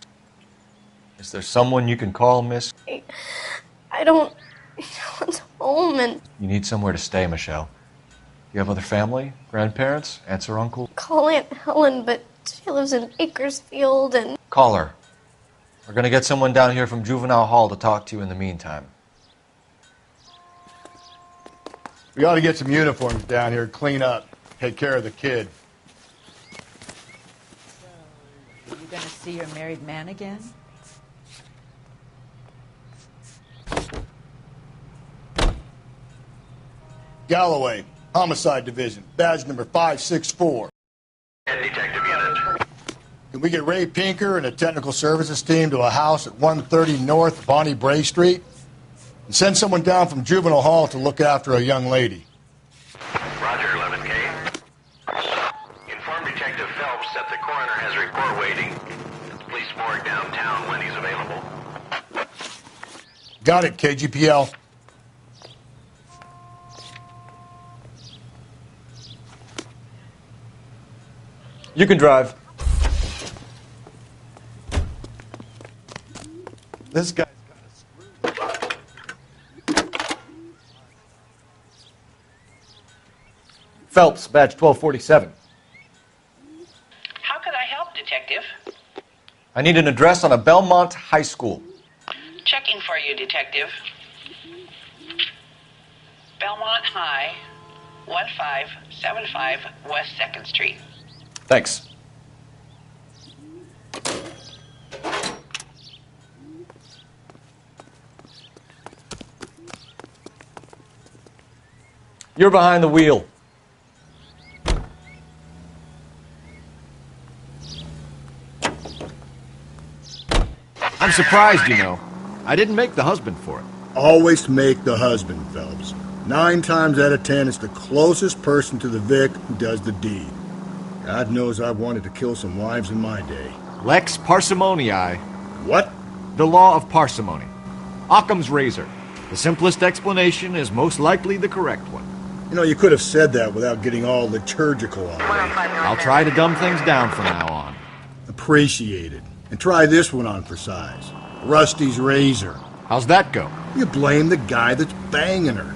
Speaker 1: Is there someone you can call, miss?
Speaker 9: I don't want home and
Speaker 1: You need somewhere to stay, Michelle. You have other family? Grandparents? Aunts or uncle?
Speaker 9: call Aunt Helen, but she lives in Bakersfield and
Speaker 1: Call her. We're gonna get someone down here from Juvenile Hall to talk to you in the meantime.
Speaker 2: We ought to get some uniforms down here, clean up, take care of the kid.
Speaker 10: Are you going to see your married man again?
Speaker 2: Galloway, Homicide Division, badge number 564.
Speaker 15: Detective unit.
Speaker 2: Can we get Ray Pinker and a technical services team to a house at 130 North Bonnie Bray Street? And send someone down from Juvenile Hall to look after a young lady.
Speaker 15: Roger, 11K. Inform Detective Phelps that the coroner has a report waiting at the police morgue downtown when he's available.
Speaker 2: Got it, KGPL.
Speaker 1: You can drive.
Speaker 3: This guy.
Speaker 1: Phelps, badge 1247.
Speaker 12: How could I help, Detective?
Speaker 1: I need an address on a Belmont high school.
Speaker 12: Checking for you, Detective. Belmont High, 1575 West 2nd Street.
Speaker 1: Thanks. You're behind the wheel.
Speaker 7: I'm surprised, you know. I didn't make the husband for it.
Speaker 2: Always make the husband, Phelps. 9 times out of 10, it's the closest person to the Vic who does the deed. God knows I've wanted to kill some wives in my day.
Speaker 7: Lex parsimoniae.
Speaker 2: What?
Speaker 7: The law of parsimony. Occam's razor. The simplest explanation is most likely the correct one.
Speaker 2: You know, you could have said that without getting all liturgical on me.
Speaker 7: I'll try to dumb things down from now on.
Speaker 2: Appreciated. And try this one on for size. Rusty's razor.
Speaker 7: How's that go?
Speaker 2: You blame the guy that's banging her.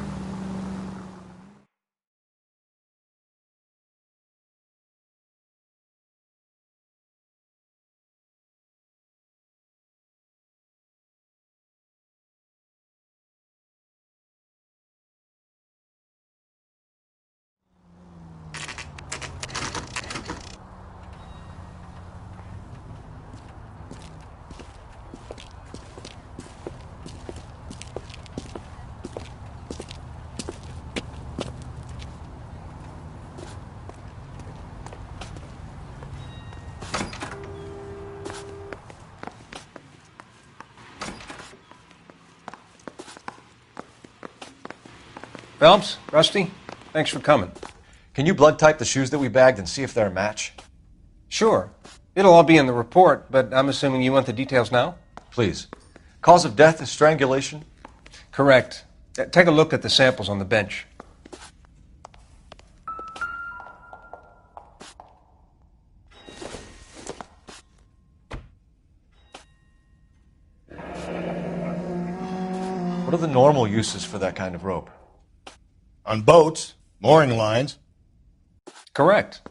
Speaker 6: Phelps, Rusty, thanks for coming.
Speaker 1: Can you blood type the shoes that we bagged and see if they're a match?
Speaker 6: Sure. It'll all be in the report, but I'm assuming you want the details now?
Speaker 1: Please. Cause of death is strangulation?
Speaker 6: Correct. Take a look at the samples on the bench.
Speaker 1: What are the normal uses for that kind of rope?
Speaker 2: On boats, mooring lines.
Speaker 6: Correct.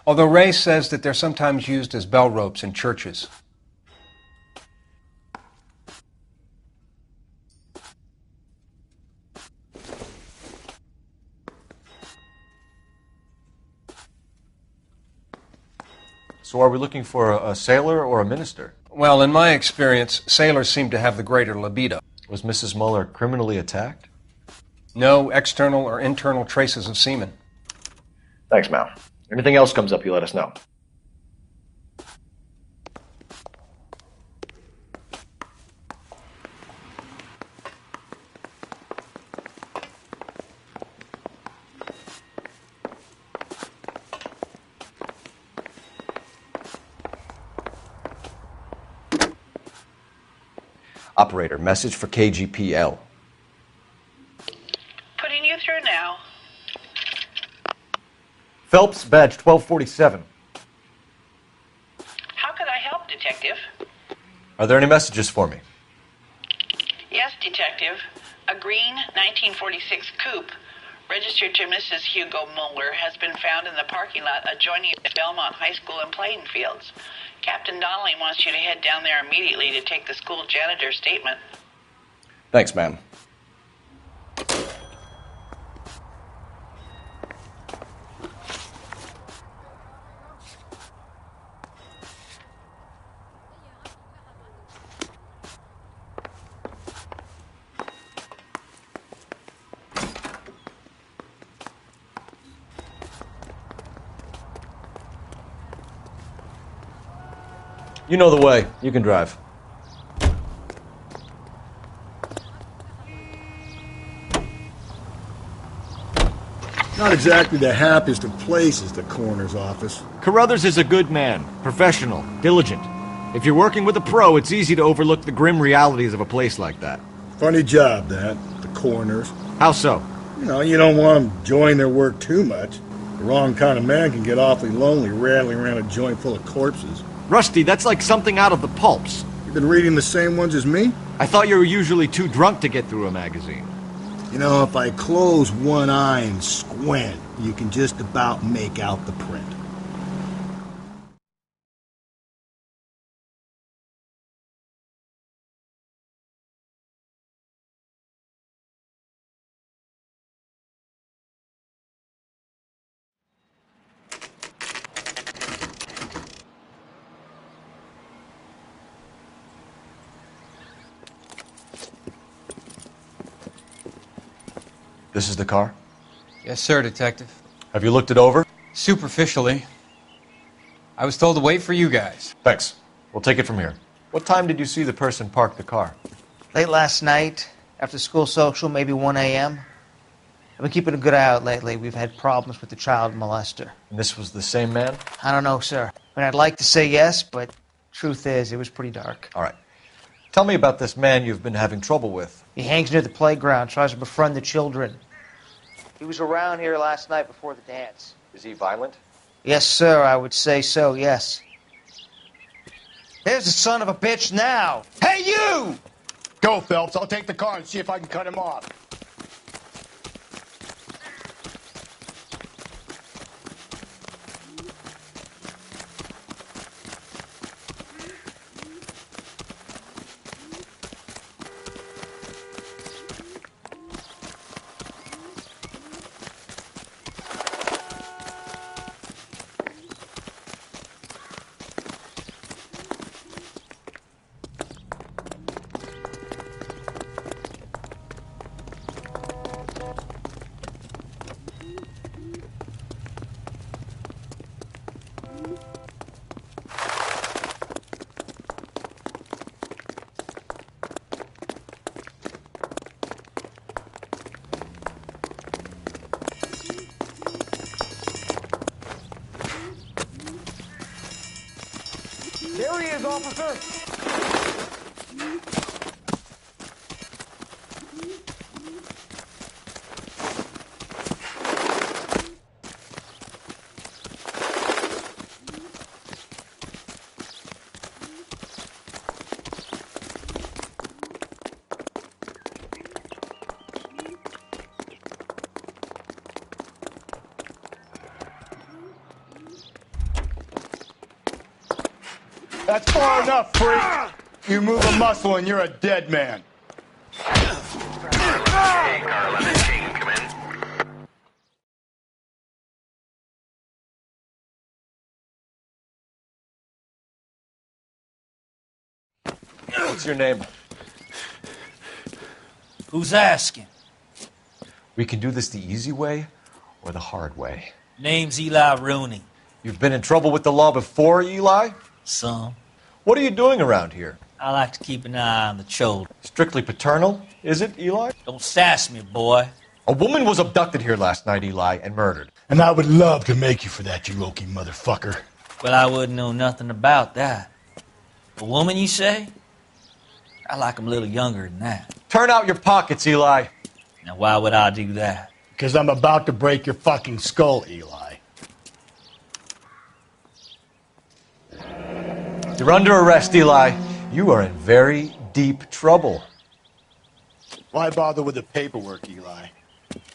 Speaker 6: Although Ray says that they're sometimes used as bell ropes in churches.
Speaker 1: So are we looking for a sailor or a minister?
Speaker 6: Well, in my experience, sailors seem to have the greater libido.
Speaker 1: Was Mrs. Muller criminally attacked?
Speaker 6: No external or internal traces of semen.
Speaker 1: Thanks, Mal. Anything else comes up, you let us know. Operator, message for KGPL.
Speaker 12: Putting you through now.
Speaker 1: Phelps, badge 1247.
Speaker 12: How could I help, Detective?
Speaker 1: Are there any messages for me?
Speaker 12: Yes, Detective. A green 1946 coupe, registered to Mrs. Hugo Muller, has been found in the parking lot adjoining the Belmont High School and playing fields. Captain Donnelly wants you to head down there immediately to take the school janitor's statement.
Speaker 1: Thanks, ma'am. You know the way. You can drive.
Speaker 2: Not exactly the happiest of places, the coroner's office.
Speaker 7: Carruthers is a good man, professional, diligent. If you're working with a pro, it's easy to overlook the grim realities of a place like that.
Speaker 2: Funny job, that, the coroner's.
Speaker 7: How so?
Speaker 2: You know, you don't want them enjoying their work too much. The wrong kind of man can get awfully lonely rattling around a joint full of corpses.
Speaker 7: Rusty, that's like something out of the pulps.
Speaker 2: You've been reading the same ones as me?
Speaker 7: I thought you were usually too drunk to get through a magazine.
Speaker 2: You know, if I close one eye and squint, you can just about make out the print.
Speaker 1: This is the car?
Speaker 13: Yes, sir, Detective.
Speaker 1: Have you looked it over?
Speaker 13: Superficially. I was told to wait for you guys.
Speaker 1: Thanks. We'll take it from here. What time did you see the person park the car?
Speaker 8: Late last night, after school social, maybe 1 a.m. I've been keeping a good eye out lately. We've had problems with the child molester.
Speaker 1: And this was the same man?
Speaker 8: I don't know, sir. I mean, I'd like to say yes, but truth is, it was pretty dark.
Speaker 1: All right. Tell me about this man you've been having trouble with.
Speaker 8: He hangs near the playground, tries to befriend the children. He was around here last night before the dance.
Speaker 1: Is he violent?
Speaker 8: Yes, sir, I would say so, yes. There's the son of a bitch now. Hey, you!
Speaker 2: Go, Phelps. I'll take the car and see if I can cut him off.
Speaker 8: There he is, officer!
Speaker 2: That's far enough, freak. You move a muscle and you're a dead man.
Speaker 1: What's your name?
Speaker 21: Who's asking?
Speaker 1: We can do this the easy way or the hard way.
Speaker 21: Name's Eli Rooney.
Speaker 1: You've been in trouble with the law before, Eli?
Speaker 21: Some.
Speaker 1: What are you doing around here?
Speaker 21: I like to keep an eye on the children.
Speaker 1: Strictly paternal, is it, Eli?
Speaker 21: Don't sass me, boy.
Speaker 1: A woman was abducted here last night, Eli, and murdered.
Speaker 2: And I would love to make you for that, you Loki motherfucker.
Speaker 21: Well, I wouldn't know nothing about that. A woman, you say? I like 'em a little younger than that.
Speaker 1: Turn out your pockets, Eli.
Speaker 21: Now, why would I do that?
Speaker 2: Because I'm about to break your fucking skull, Eli.
Speaker 1: You're under arrest, Eli. You are in very deep trouble.
Speaker 2: Why bother with the paperwork, Eli?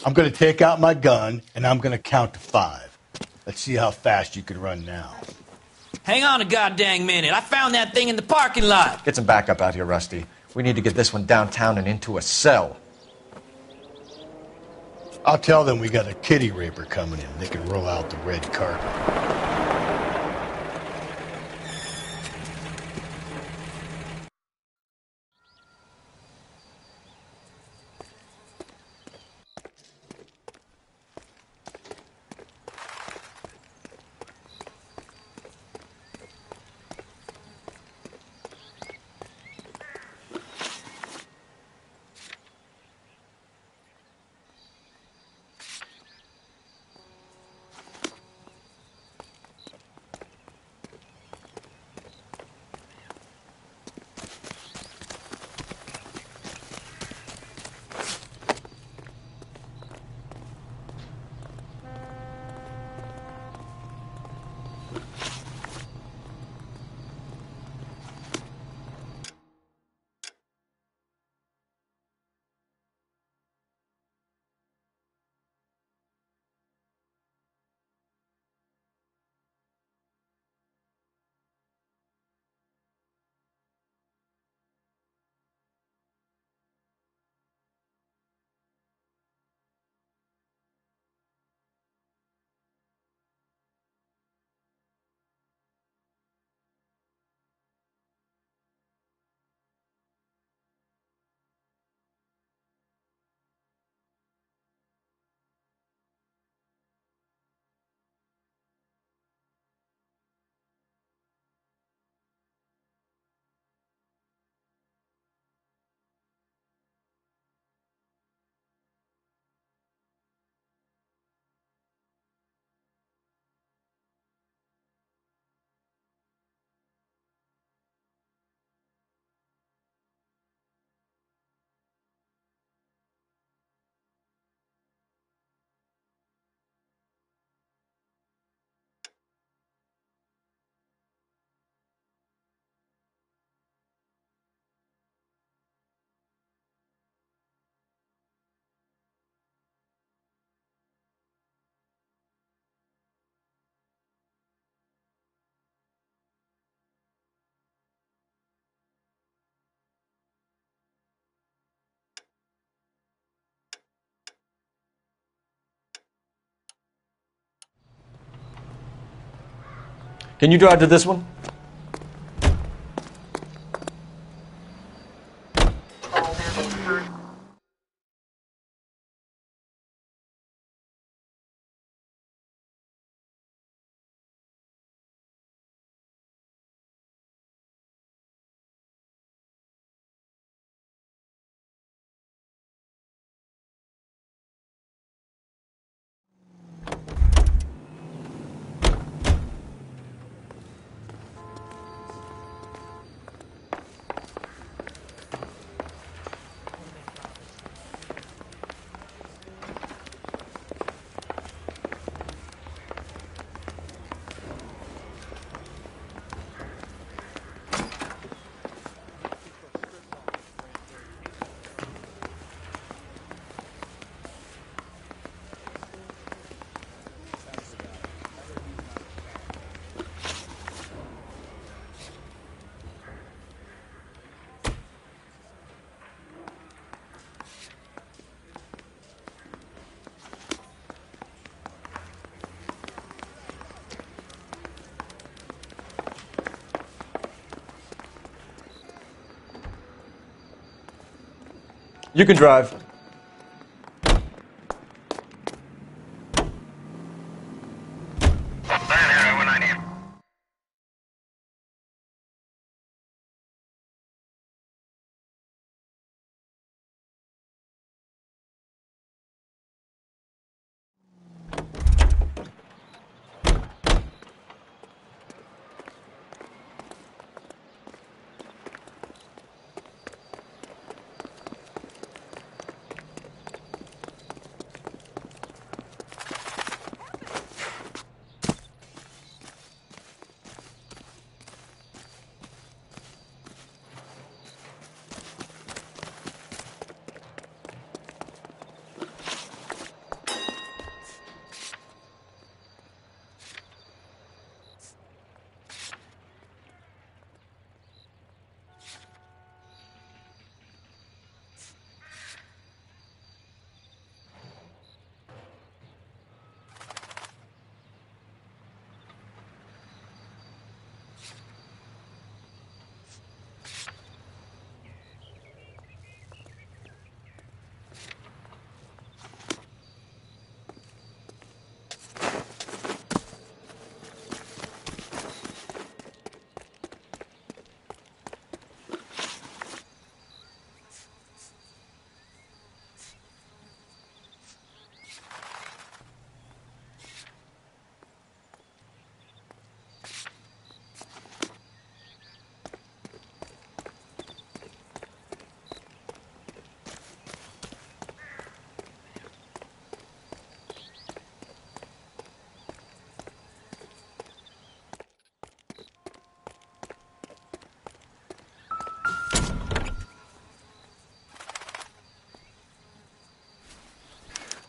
Speaker 2: I'm going to take out my gun, and I'm going to count to 5. Let's see how fast you can run now.
Speaker 21: Hang on a goddamn minute. I found that thing in the parking lot.
Speaker 1: Get some backup out here, Rusty. We need to get this one downtown and into a cell.
Speaker 2: I'll tell them we got a kitty raper coming in. They can roll out the red carpet.
Speaker 1: Can you drive to this one? You can drive.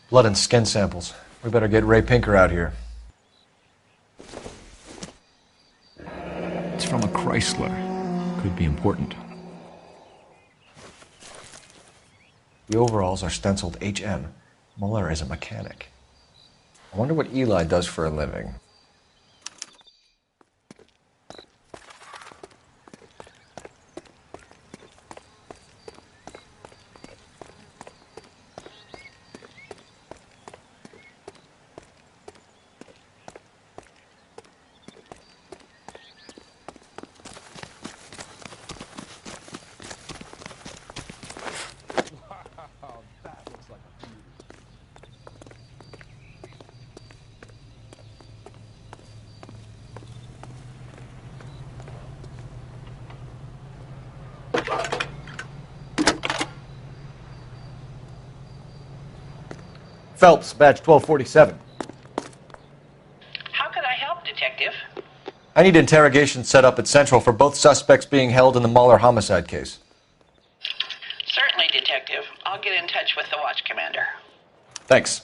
Speaker 1: Blood and skin samples. We better get Ray Pinker out here.
Speaker 7: It's from a Chrysler. Could be important.
Speaker 1: The overalls are stenciled HM. Muller is a mechanic. I wonder what Eli does for a living. Phelps, badge 1247.
Speaker 12: How could I help, Detective?
Speaker 1: I need interrogation set up at Central for both suspects being held in the Muller homicide case.
Speaker 12: Certainly, Detective. I'll get in touch with the watch commander.
Speaker 1: Thanks.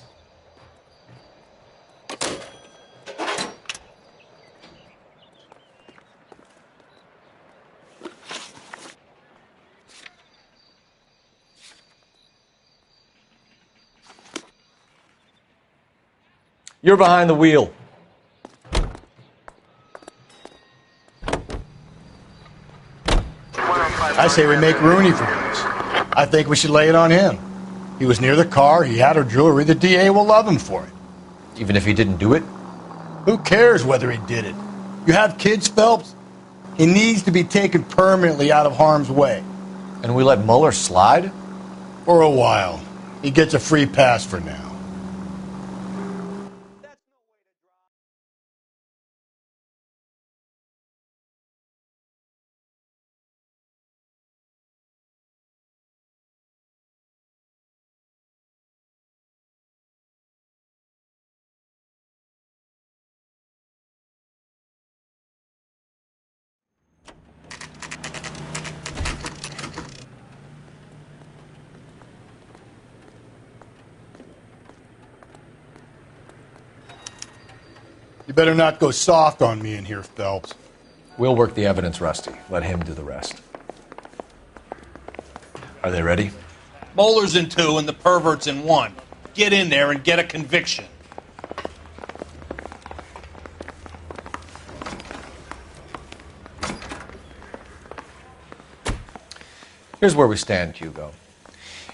Speaker 1: You're behind the wheel.
Speaker 2: I say we make Rooney for this. I think we should lay it on him. He was near the car, he had her jewelry, the DA will love him for it.
Speaker 1: Even if he didn't do it?
Speaker 2: Who cares whether he did it? You have kids, Phelps? He needs to be taken permanently out of harm's way.
Speaker 1: And we let Mueller slide?
Speaker 2: For a while. He gets a free pass for now. You better not go soft on me in here, Phelps.
Speaker 1: We'll work the evidence, Rusty. Let him do the rest. Are they ready?
Speaker 3: Moeller's in 2 and the pervert's in 1. Get in there and get a conviction.
Speaker 1: Here's where we stand, Hugo.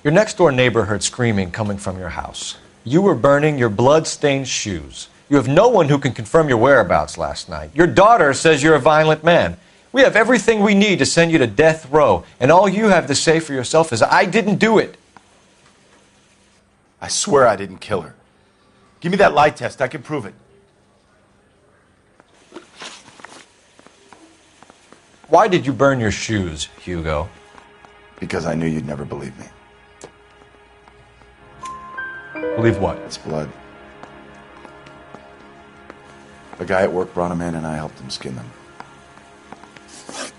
Speaker 1: Your next-door neighbor heard screaming coming from your house. You were burning your blood-stained shoes. You have no one who can confirm your whereabouts last night. Your daughter says you're a violent man. We have everything we need to send you to death row, and all you have to say for yourself is, I didn't do it.
Speaker 11: I swear I didn't kill her. Give me that lie test. I can prove it.
Speaker 1: Why did you burn your shoes, Hugo?
Speaker 11: Because I knew you'd never believe me.
Speaker 1: Believe what?
Speaker 11: It's blood. A guy at work brought him in and I helped him skin them.
Speaker 1: Do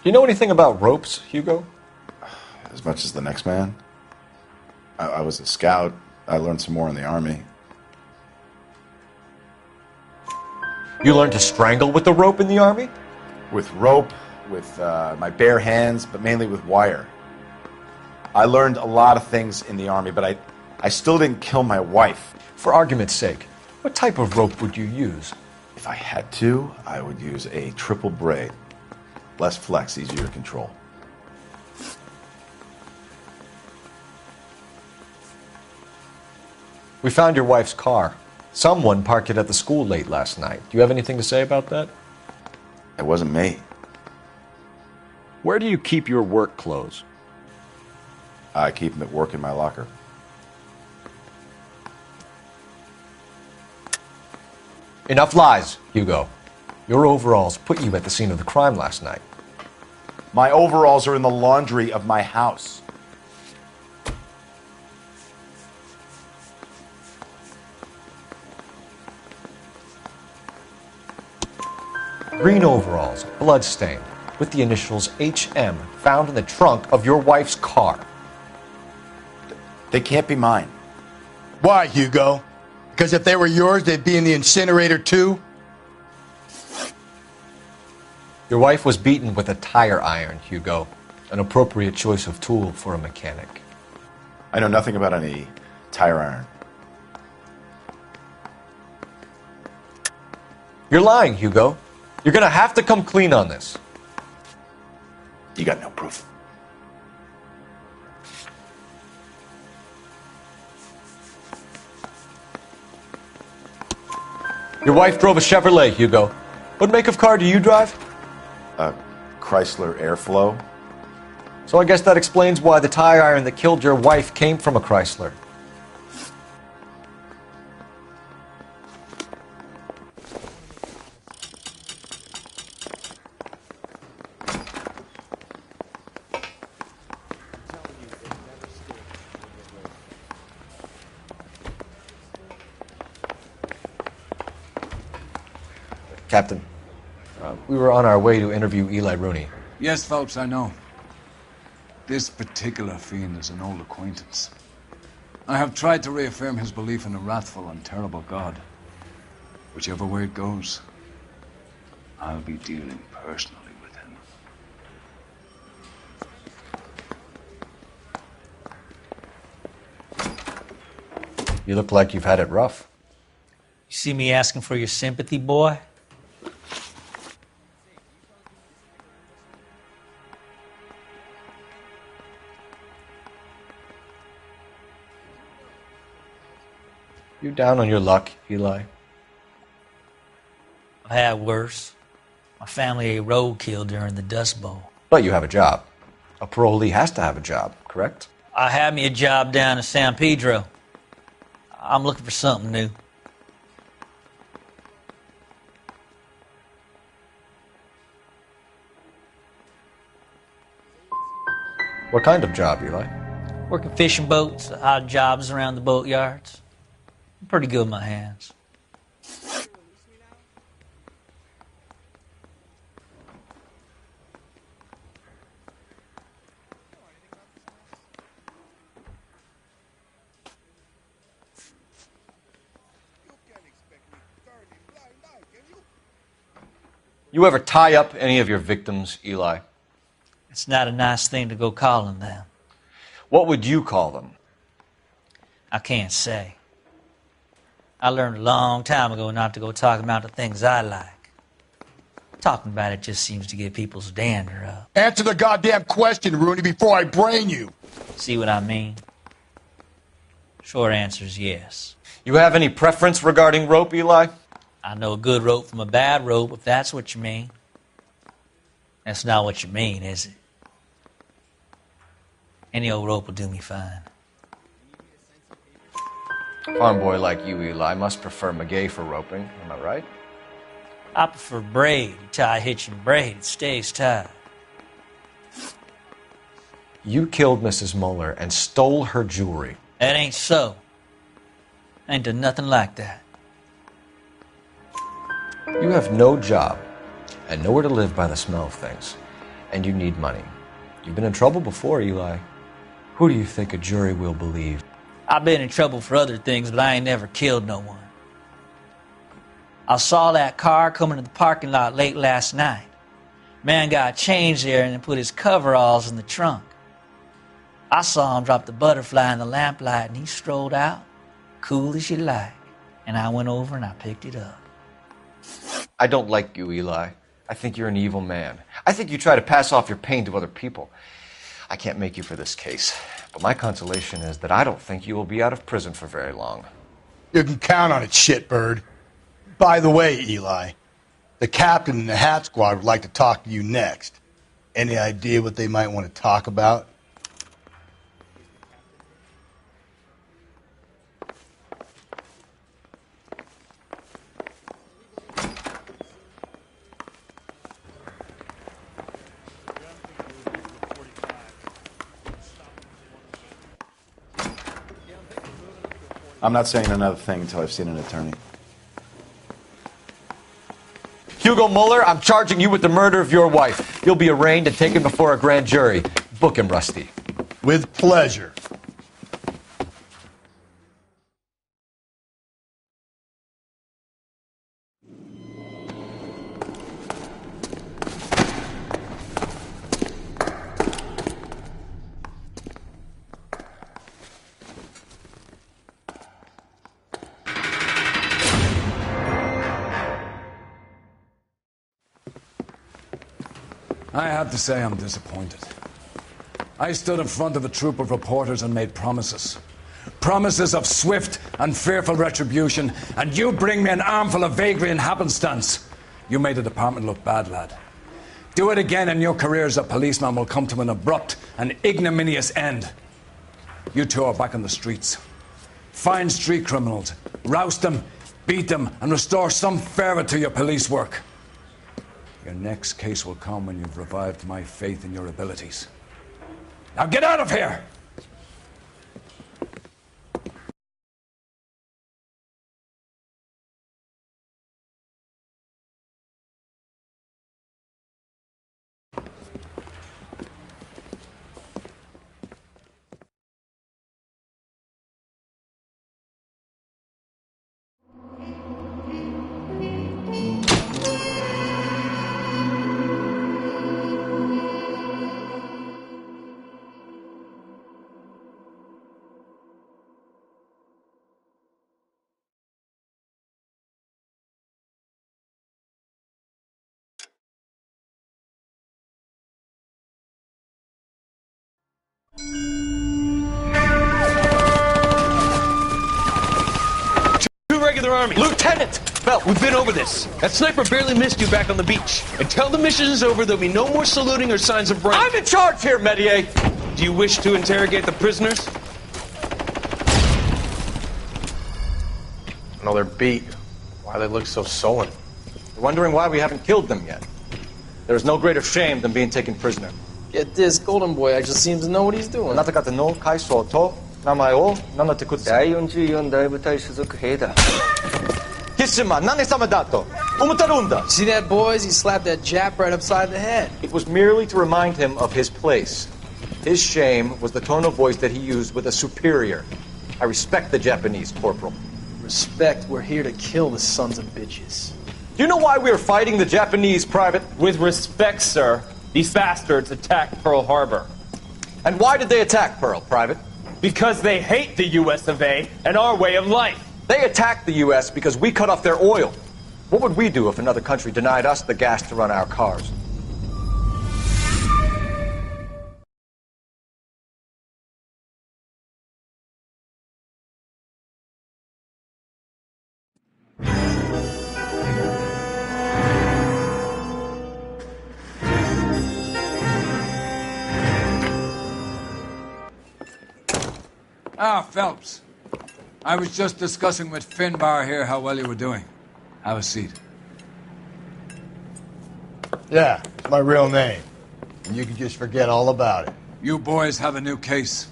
Speaker 1: you know anything about ropes, Hugo?
Speaker 11: As much as the next man. I was a scout. I learned some more in the army.
Speaker 1: You learned to strangle with the rope in the army?
Speaker 11: With rope, with my bare hands, but mainly with wire. I learned a lot of things in the army, but I still didn't kill my wife.
Speaker 1: For argument's sake, what type of rope would you use?
Speaker 11: If I had to, I would use a triple braid. Less flex, easier to control.
Speaker 1: We found your wife's car. Someone parked it at the school late last night. Do you have anything to say about that?
Speaker 11: It wasn't me.
Speaker 7: Where do you keep your work clothes?
Speaker 11: I keep them at work in my locker.
Speaker 1: Enough lies, Hugo. Your overalls put you at the scene of the crime last night.
Speaker 11: My overalls are in the laundry of my house.
Speaker 1: Green overalls, bloodstained, with the initials HM found in the trunk of your wife's car.
Speaker 11: They can't be mine.
Speaker 2: Why, Hugo? Because if they were yours, they'd be in the incinerator too?
Speaker 1: Your wife was beaten with a tire iron, Hugo. An appropriate choice of tool for a mechanic.
Speaker 11: I know nothing about any tire iron.
Speaker 1: You're lying, Hugo. You're gonna have to come clean on this.
Speaker 11: You got no proof.
Speaker 1: Your wife drove a Chevrolet, Hugo. What make of car do you drive?
Speaker 11: A Chrysler Airflow.
Speaker 1: So I guess that explains why the tire iron that killed your wife came from a Chrysler. Captain, we were on our way to interview Eli Rooney.
Speaker 19: Yes, Phelps, I know. This particular fiend is an old acquaintance. I have tried to reaffirm his belief in a wrathful and terrible God. Whichever way it goes, I'll be dealing personally with him.
Speaker 1: You look like you've had it rough.
Speaker 21: You see me asking for your sympathy, boy?
Speaker 1: You down on your luck, Eli?
Speaker 21: I've had worse. My family ate roadkill during the Dust Bowl.
Speaker 1: But you have a job. A parolee has to have a job, correct?
Speaker 21: I had me a job down in San Pedro. I'm looking for something new.
Speaker 1: What kind of job, Eli?
Speaker 21: Working fishing boats, odd jobs around the boatyards. I'm pretty good with my hands.
Speaker 1: You ever tie up any of your victims, Eli?
Speaker 21: It's not a nice thing to go calling them.
Speaker 1: What would you call them?
Speaker 21: I can't say. I learned a long time ago not to go talking about the things I like. Talking about it just seems to get people's dander up.
Speaker 2: Answer the goddamn question, Rooney, before I brain you.
Speaker 21: See what I mean? Short answer is yes.
Speaker 1: You have any preference regarding rope, Eli?
Speaker 21: I know a good rope from a bad rope, if that's what you mean. That's not what you mean, is it? Any old rope will do me fine.
Speaker 1: Farm boy like you, Eli, must prefer Magay for roping. Am I right?
Speaker 21: I prefer braid. You tie a hitch and braid, it stays tied.
Speaker 1: You killed Mrs. Muller and stole her jewelry.
Speaker 21: That ain't so. I ain't done nothing like that.
Speaker 1: You have no job and nowhere to live by the smell of things. And you need money. You've been in trouble before, Eli. Who do you think a jury will believe?
Speaker 21: I've been in trouble for other things, but I ain't never killed no one. I saw that car coming to the parking lot late last night. Man got changed there and then put his coveralls in the trunk. I saw him drop the butterfly in the lamplight and he strolled out, cool as you like. And I went over and I picked it up.
Speaker 1: I don't like you, Eli. I think you're an evil man. I think you try to pass off your pain to other people. I can't make you for this case, but my consolation is that I don't think you will be out of prison for very long.
Speaker 2: You can count on it, shitbird. By the way, Eli, the captain and the Hat Squad would like to talk to you next. Any idea what they might want to talk about?
Speaker 11: I'm not saying another thing until I've seen an attorney.
Speaker 1: Hugo Muller, I'm charging you with the murder of your wife. You'll be arraigned and taken before a grand jury. Book him, Rusty.
Speaker 2: With pleasure.
Speaker 19: I have to say I'm disappointed. I stood in front of a troop of reporters and made promises. Promises of swift and fearful retribution, and you bring me an armful of vagary and happenstance. You made the department look bad, lad. Do it again and your career as a policeman will come to an abrupt and ignominious end. You two are back on the streets. Find street criminals, roust them, beat them, and restore some fervor to your police work. Your next case will come when you've revived my faith in your abilities. Now get out of here!
Speaker 16: Army.
Speaker 1: Lieutenant! Phelps!
Speaker 16: We've been over this. That sniper barely missed you back on the beach. Until the mission is over, there'll be no more saluting or signs of rank.
Speaker 1: I'm in charge here, Medier!
Speaker 16: Do you wish to interrogate the prisoners?
Speaker 11: No, they're beat. Why they look so sullen?
Speaker 1: You're wondering why we haven't killed them yet. There is no greater shame than being taken prisoner.
Speaker 22: Yet this golden boy actually seems to know what he's doing.
Speaker 1: あなた方の階層と名前を名乗ってください。
Speaker 22: 第44大部隊所属兵だ。
Speaker 1: 貴様、何様だと思ってるんだ。
Speaker 22: See that, boys? He slapped that Jap right upside the head.
Speaker 1: It was merely to remind him of his place. His shame was the tone of voice that he used with a superior. I respect the Japanese, Corporal.
Speaker 22: Respect, we're here to kill the sons of bitches.
Speaker 1: Do you know why we are fighting the Japanese, Private?
Speaker 16: With respect, sir, these bastards attacked Pearl Harbor.
Speaker 1: And why did they attack Pearl, Private?
Speaker 16: Because they hate the US of A and our way of life.
Speaker 1: They attacked the U.S. because we cut off their oil. What would we do if another country denied us the gas to run our cars?
Speaker 19: Ah, Phelps. I was just discussing with Finbar here how well you were doing. Have a seat.
Speaker 2: Yeah, it's my real name. And you can just forget all about it.
Speaker 19: You boys have a new case.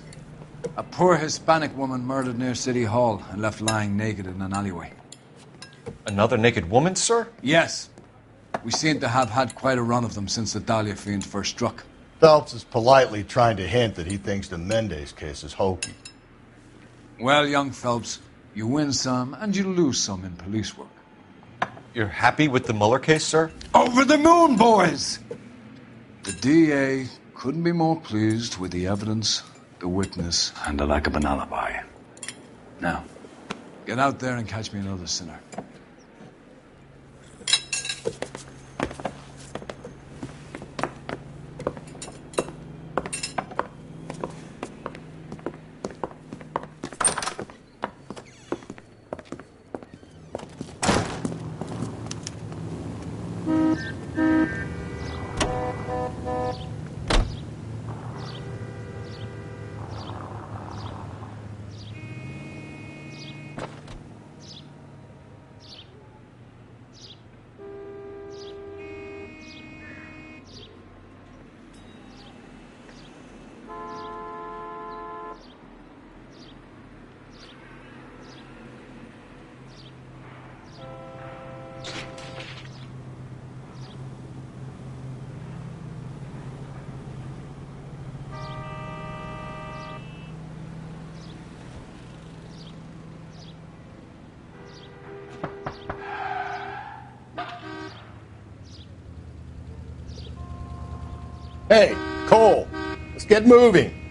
Speaker 19: A poor Hispanic woman murdered near City Hall and left lying naked in an alleyway.
Speaker 1: Another naked woman, sir?
Speaker 19: Yes. We seem to have had quite a run of them since the Dahlia fiend first struck.
Speaker 2: Phelps is politely trying to hint that he thinks the Mendez case is hokey.
Speaker 19: Well, young Phelps, you win some and you lose some in police work.
Speaker 1: You're happy with the Mueller case, sir?
Speaker 19: Over the moon, boys! The DA couldn't be more pleased with the evidence, the witness, and the lack of an alibi. Now, get out there and catch me another sinner.
Speaker 2: Hey, Cole, let's get moving.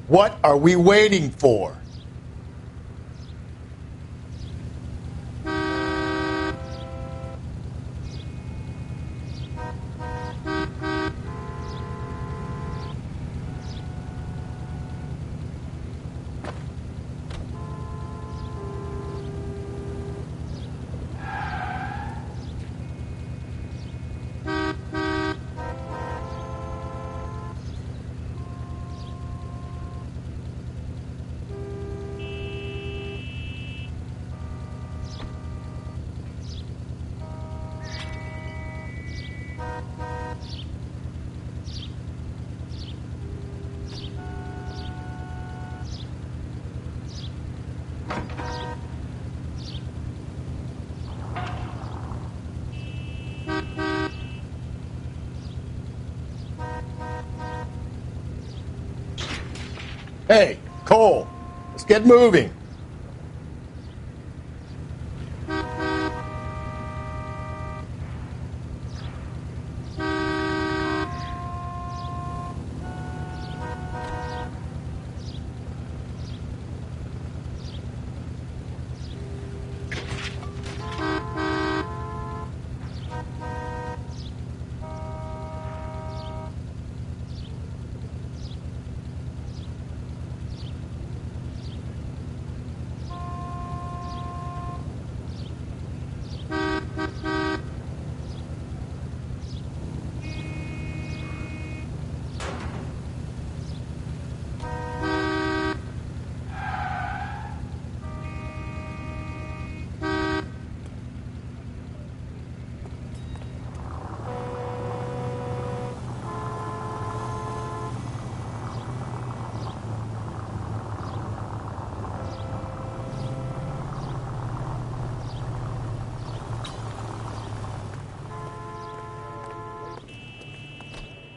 Speaker 2: What are we waiting for? Hey, Cole, let's get moving.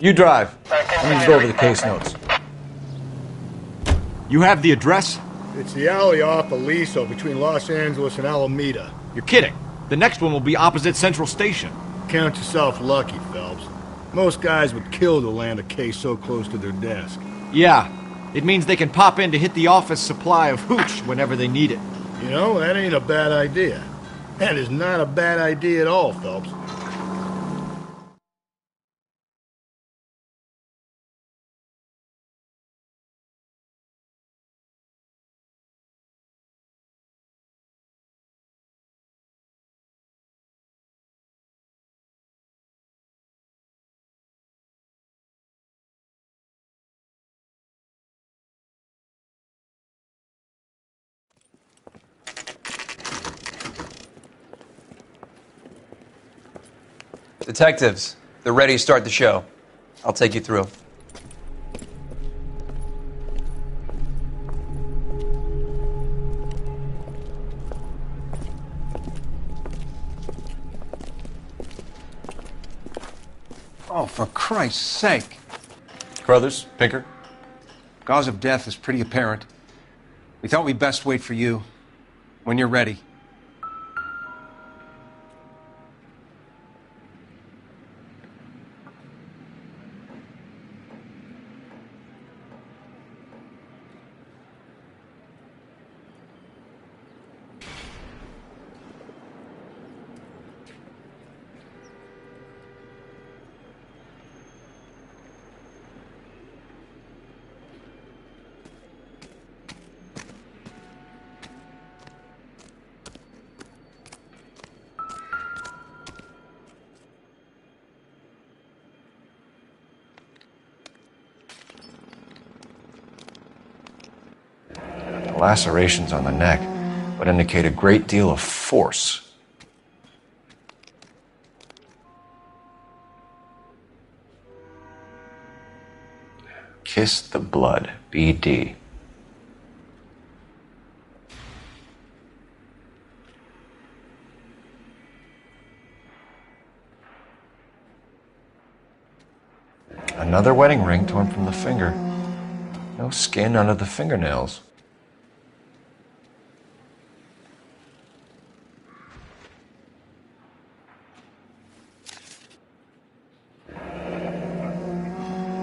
Speaker 1: You drive. Let me go over the case notes.
Speaker 7: You have the address?
Speaker 2: It's the alley off Aliso between Los Angeles and Alameda.
Speaker 7: You're kidding. The next one will be opposite Central Station.
Speaker 2: Count yourself lucky, Phelps. Most guys would kill to land a case so close to their desk.
Speaker 7: Yeah. It means they can pop in to hit the office supply of hooch whenever they need it.
Speaker 2: You know, that ain't a bad idea. That is not a bad idea at all, Phelps.
Speaker 17: Detectives, they're ready to start the show. I'll take you through.
Speaker 6: Oh, for Christ's sake.
Speaker 1: Crothers, Pinker.
Speaker 6: Cause of death is pretty apparent. We thought we'd best wait for you. When you're ready.
Speaker 1: Lacerations on the neck would indicate a great deal of force. Kiss the blood, BD. Another wedding ring torn from the finger. No skin under the fingernails.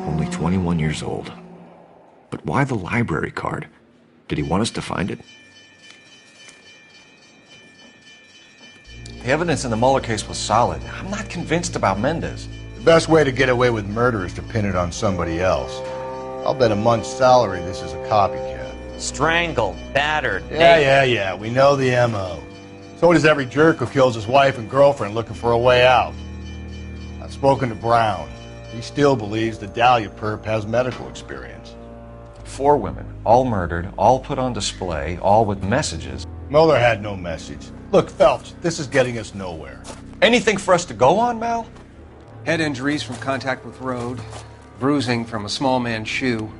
Speaker 1: Only 21 years old. But why the library card? Did he want us to find it? The evidence in the Mueller case was solid. I'm not convinced about Mendez.
Speaker 2: The best way to get away with murder is to pin it on somebody else. I'll bet a month's salary this is a copycat.
Speaker 5: Strangled, battered.
Speaker 2: Yeah. We know the M.O. So does every jerk who kills his wife and girlfriend looking for a way out. I've spoken to Brown. He still believes the Dahlia perp has medical experience.
Speaker 1: 4 women, all murdered, all put on display, all with messages.
Speaker 2: Mueller had no message. Look, Phelps, this is getting us nowhere.
Speaker 1: Anything for us to go on, Mal?
Speaker 6: Head injuries from contact with road, bruising from a small man's shoe,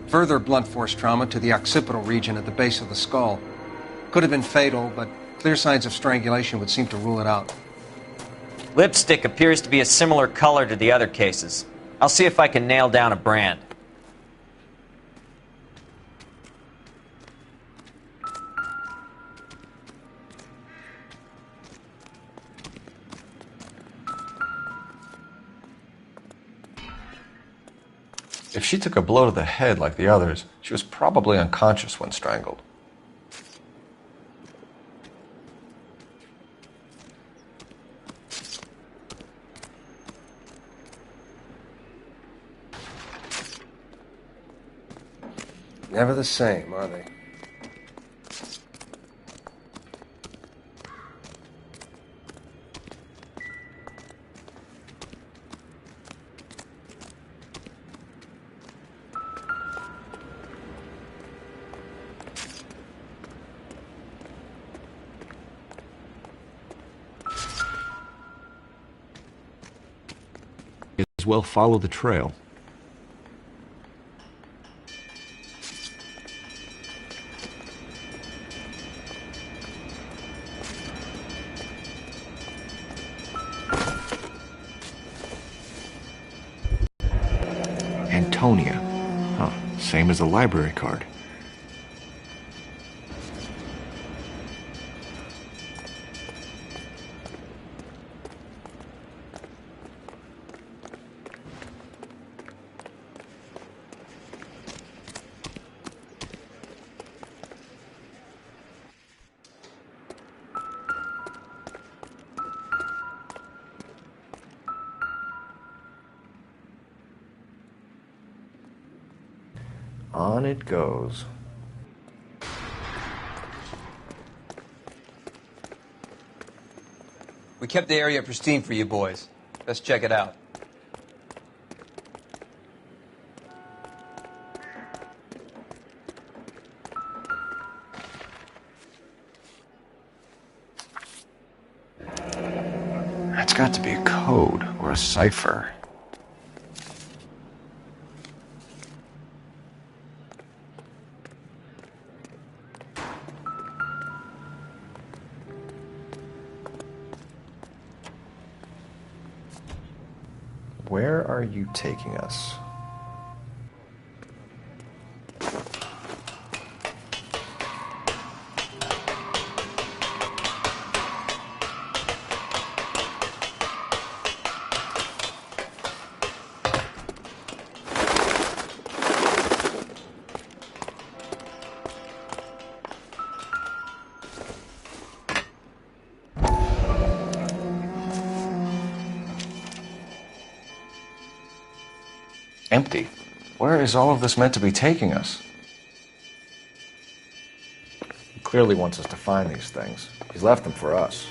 Speaker 6: further blunt force trauma to the occipital region at the base of the skull. Could have been fatal, but clear signs of strangulation would seem to rule it out.
Speaker 5: Lipstick appears to be a similar color to the other cases. I'll see if I can nail down a brand.
Speaker 1: If she took a blow to the head like the others, she was probably unconscious when strangled.
Speaker 6: Never the same, are they?
Speaker 7: As well follow the trail. Antonia. Huh, same as the library card.
Speaker 1: On it goes.
Speaker 17: We kept the area pristine for you boys. Let's check it out.
Speaker 1: That's got to be a code or a cipher. Where are you taking us? Empty. Where is all of this meant to be taking us? He clearly wants us to find these things. He's left them for us.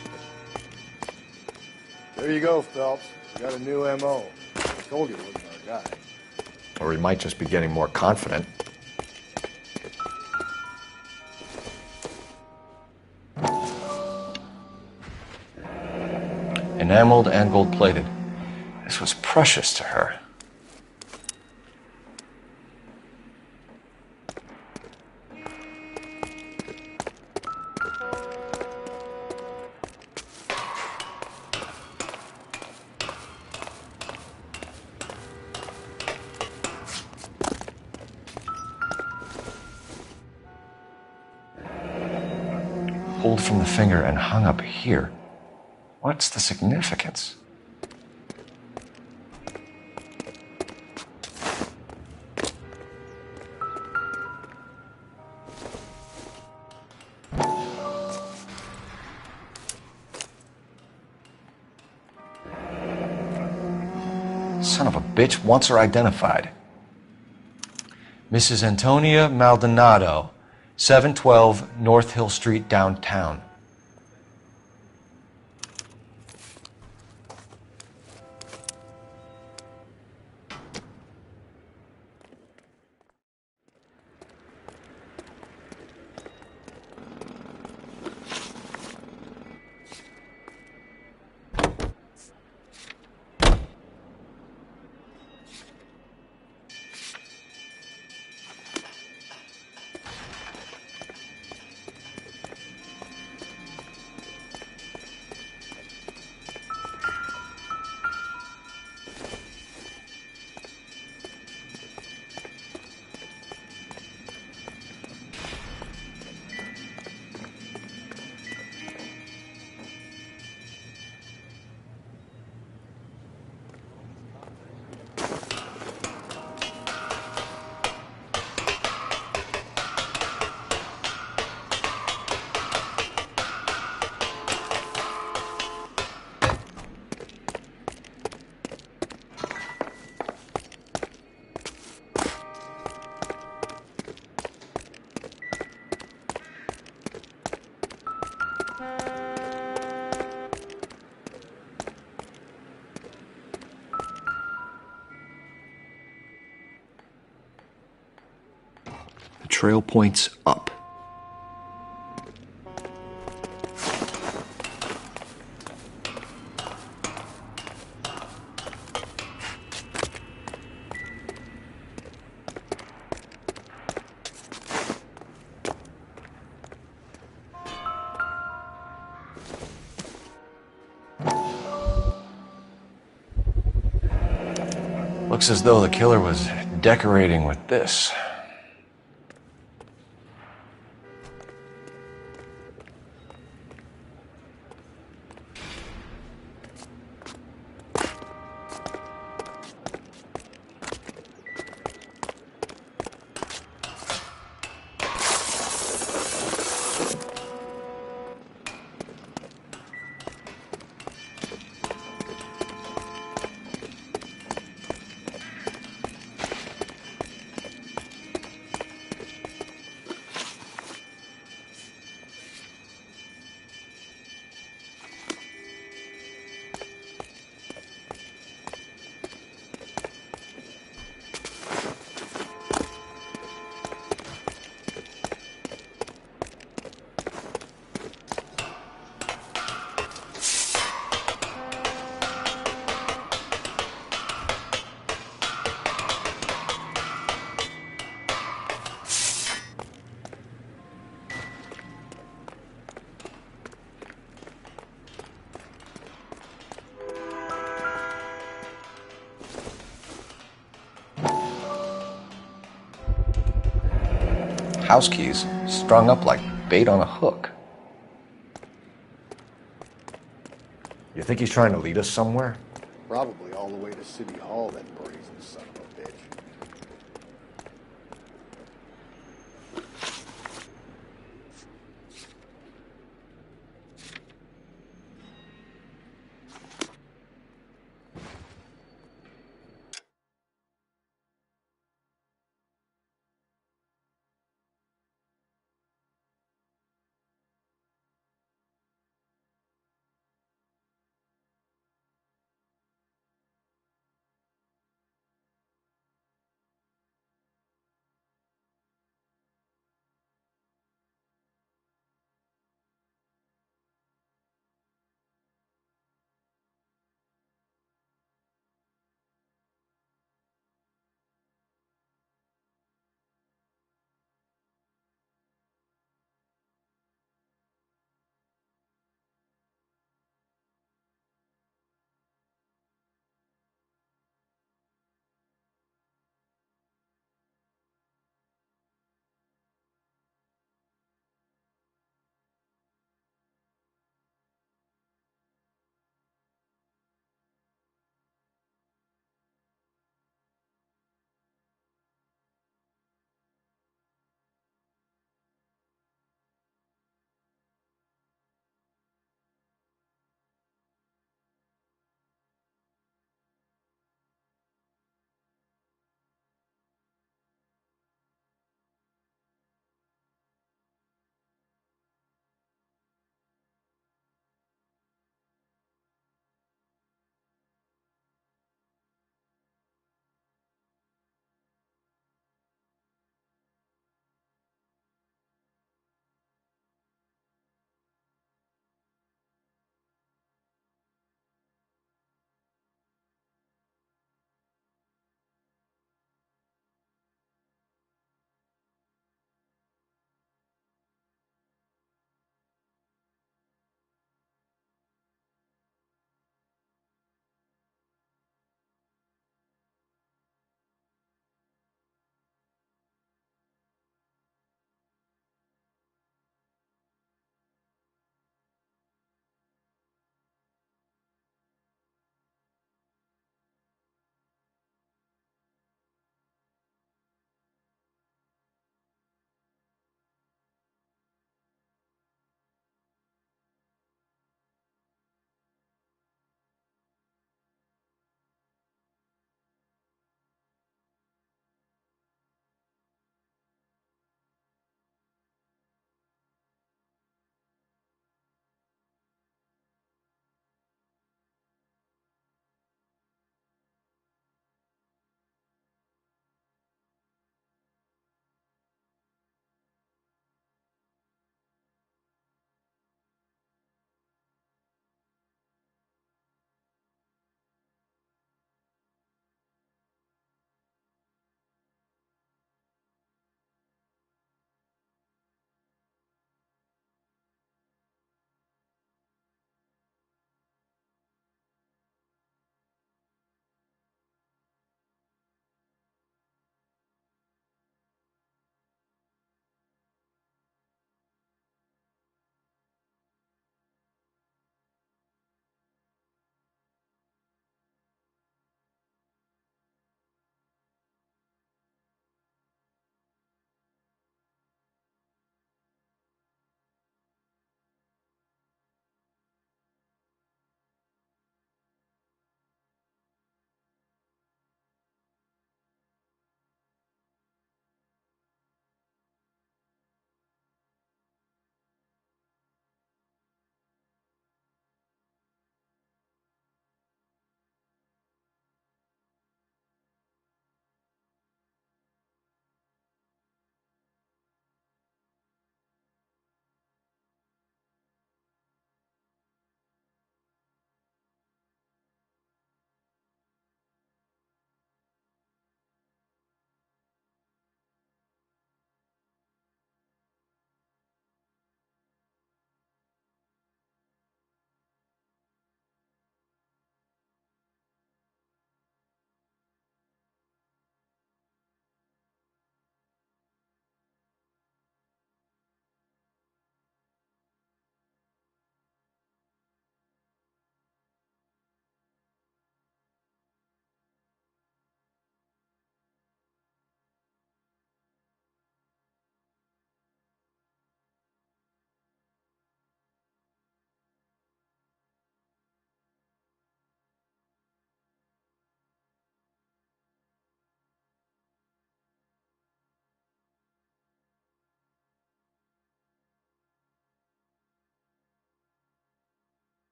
Speaker 2: There you go, Phelps. We got a new M.O. I told you it wasn't our guy.
Speaker 1: Or he might just be getting more confident. Enameled and gold-plated. This was precious to her. Pulled from the finger and hung up here. What's the significance? Son of a bitch wants her identified. Mrs. Antonia Maldonado, 712 North Hill Street, downtown.
Speaker 18: trail points up.
Speaker 1: Looks as though the killer was decorating with this. House keys strung up like bait on a hook. You think he's trying to lead us somewhere?
Speaker 2: Probably all the way to City Hall, that brazen son of a bitch.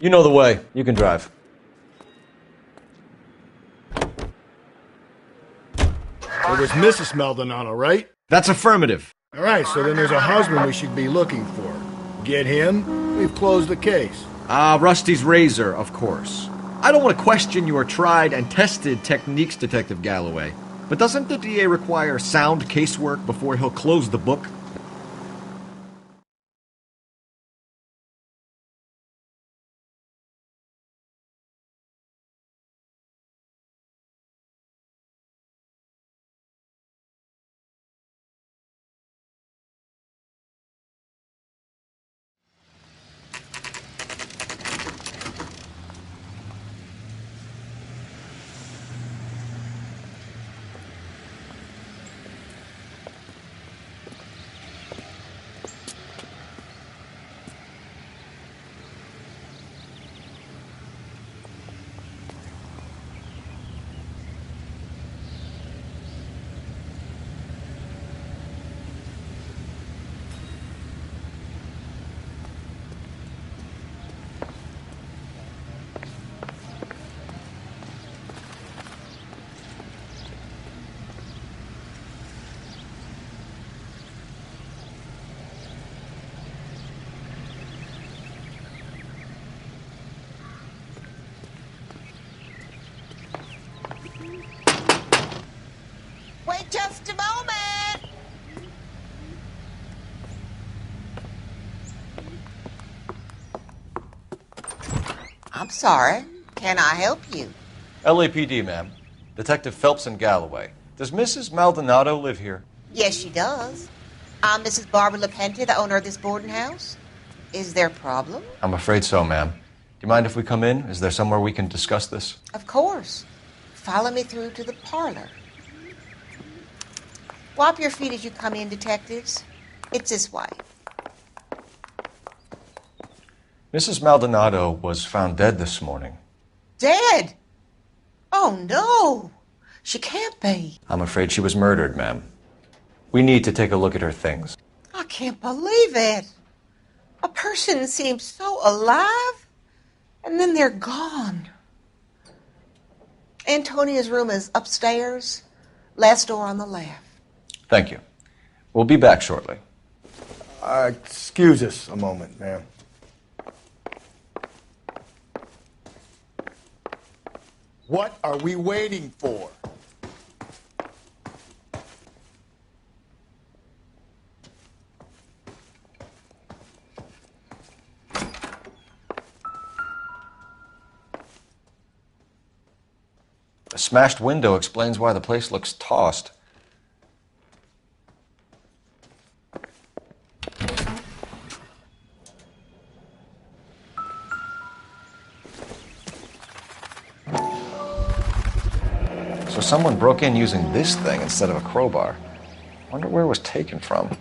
Speaker 1: You know the way. You can drive.
Speaker 2: It was Mrs. Maldonado, right?
Speaker 1: That's affirmative.
Speaker 2: All right, so then there's a husband we should be looking for. Get him, we've closed the case.
Speaker 1: Rusty's razor, of course. I don't want to question your tried and tested techniques, Detective Galloway. But doesn't the DA require sound casework before he'll close the book?
Speaker 18: Wait just a moment. I'm sorry. Can I help you?
Speaker 1: LAPD, ma'am. Detective Phelps and Galloway. Does Mrs. Maldonado live here?
Speaker 18: Yes, she does. I'm Mrs. Barbara LaPente, the owner of this boarding house. Is there a problem?
Speaker 1: I'm afraid so, ma'am. Do you mind if we come in? Is there somewhere we can discuss this?
Speaker 18: Of course. Follow me through to the parlor. Wipe your feet as you come in, detectives. It's this way.
Speaker 1: Mrs. Maldonado was found dead this morning.
Speaker 18: Dead? Oh, no. She can't be.
Speaker 1: I'm afraid she was murdered, ma'am. We need to take a look at her things.
Speaker 18: I can't believe it. A person seems so alive, and then they're gone. Antonia's room is upstairs, last door on the left.
Speaker 1: Thank you. We'll be back shortly.
Speaker 2: Excuse us a moment, ma'am. What are we waiting for?
Speaker 1: A smashed window explains why the place looks tossed. So someone broke in using this thing instead of a crowbar. Wonder where it was taken from.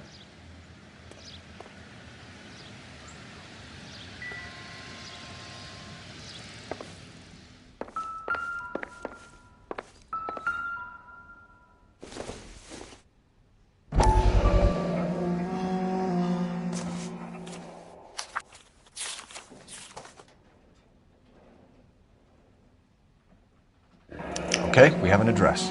Speaker 1: Okay, we have an address.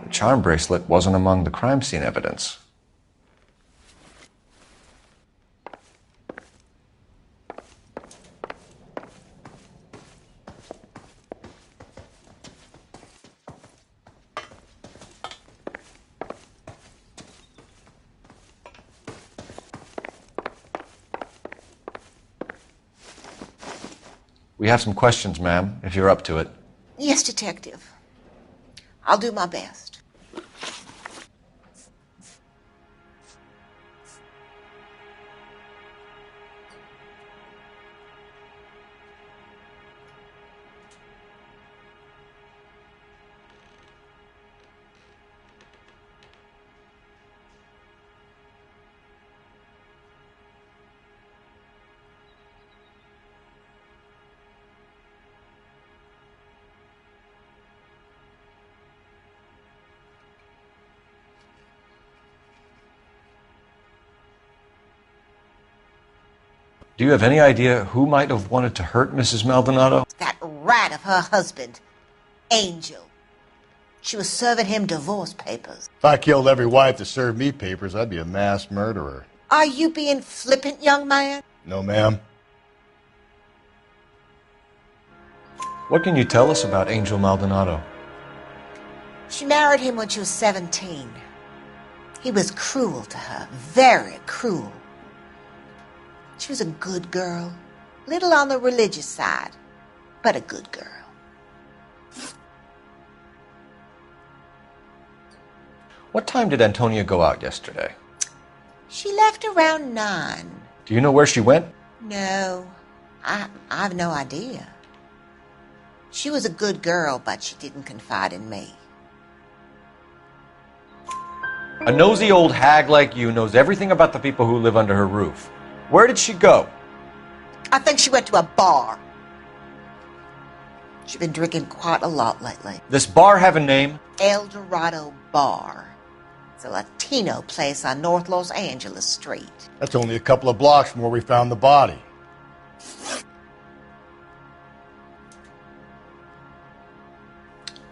Speaker 1: The charm bracelet wasn't among the crime scene evidence. We have some questions, ma'am, if you're up to it.
Speaker 18: Yes, detective. I'll do my best.
Speaker 1: Do you have any idea who might have wanted to hurt Mrs. Maldonado?
Speaker 18: That rat of her husband, Angel. She was serving him divorce papers.
Speaker 2: If I killed every wife to serve me papers, I'd be a mass murderer.
Speaker 18: Are you being flippant, young man?
Speaker 2: No, ma'am.
Speaker 1: What can you tell us about Angel Maldonado?
Speaker 18: She married him when she was 17. He was cruel to her, very cruel. She was a good girl, little on the religious side, but a good girl.
Speaker 1: What time did Antonia go out yesterday?
Speaker 18: She left around 9.
Speaker 1: Do you know where she went?
Speaker 18: No, I've no idea. She was a good girl, but she didn't confide in me.
Speaker 1: A nosy old hag like you knows everything about the people who live under her roof. Where did she go?
Speaker 18: I think she went to a bar. She's been drinking quite a lot lately.
Speaker 1: This bar have a name?
Speaker 18: El Dorado Bar. It's a Latino place on North Los Angeles Street.
Speaker 2: That's only a couple of blocks from where we found the body.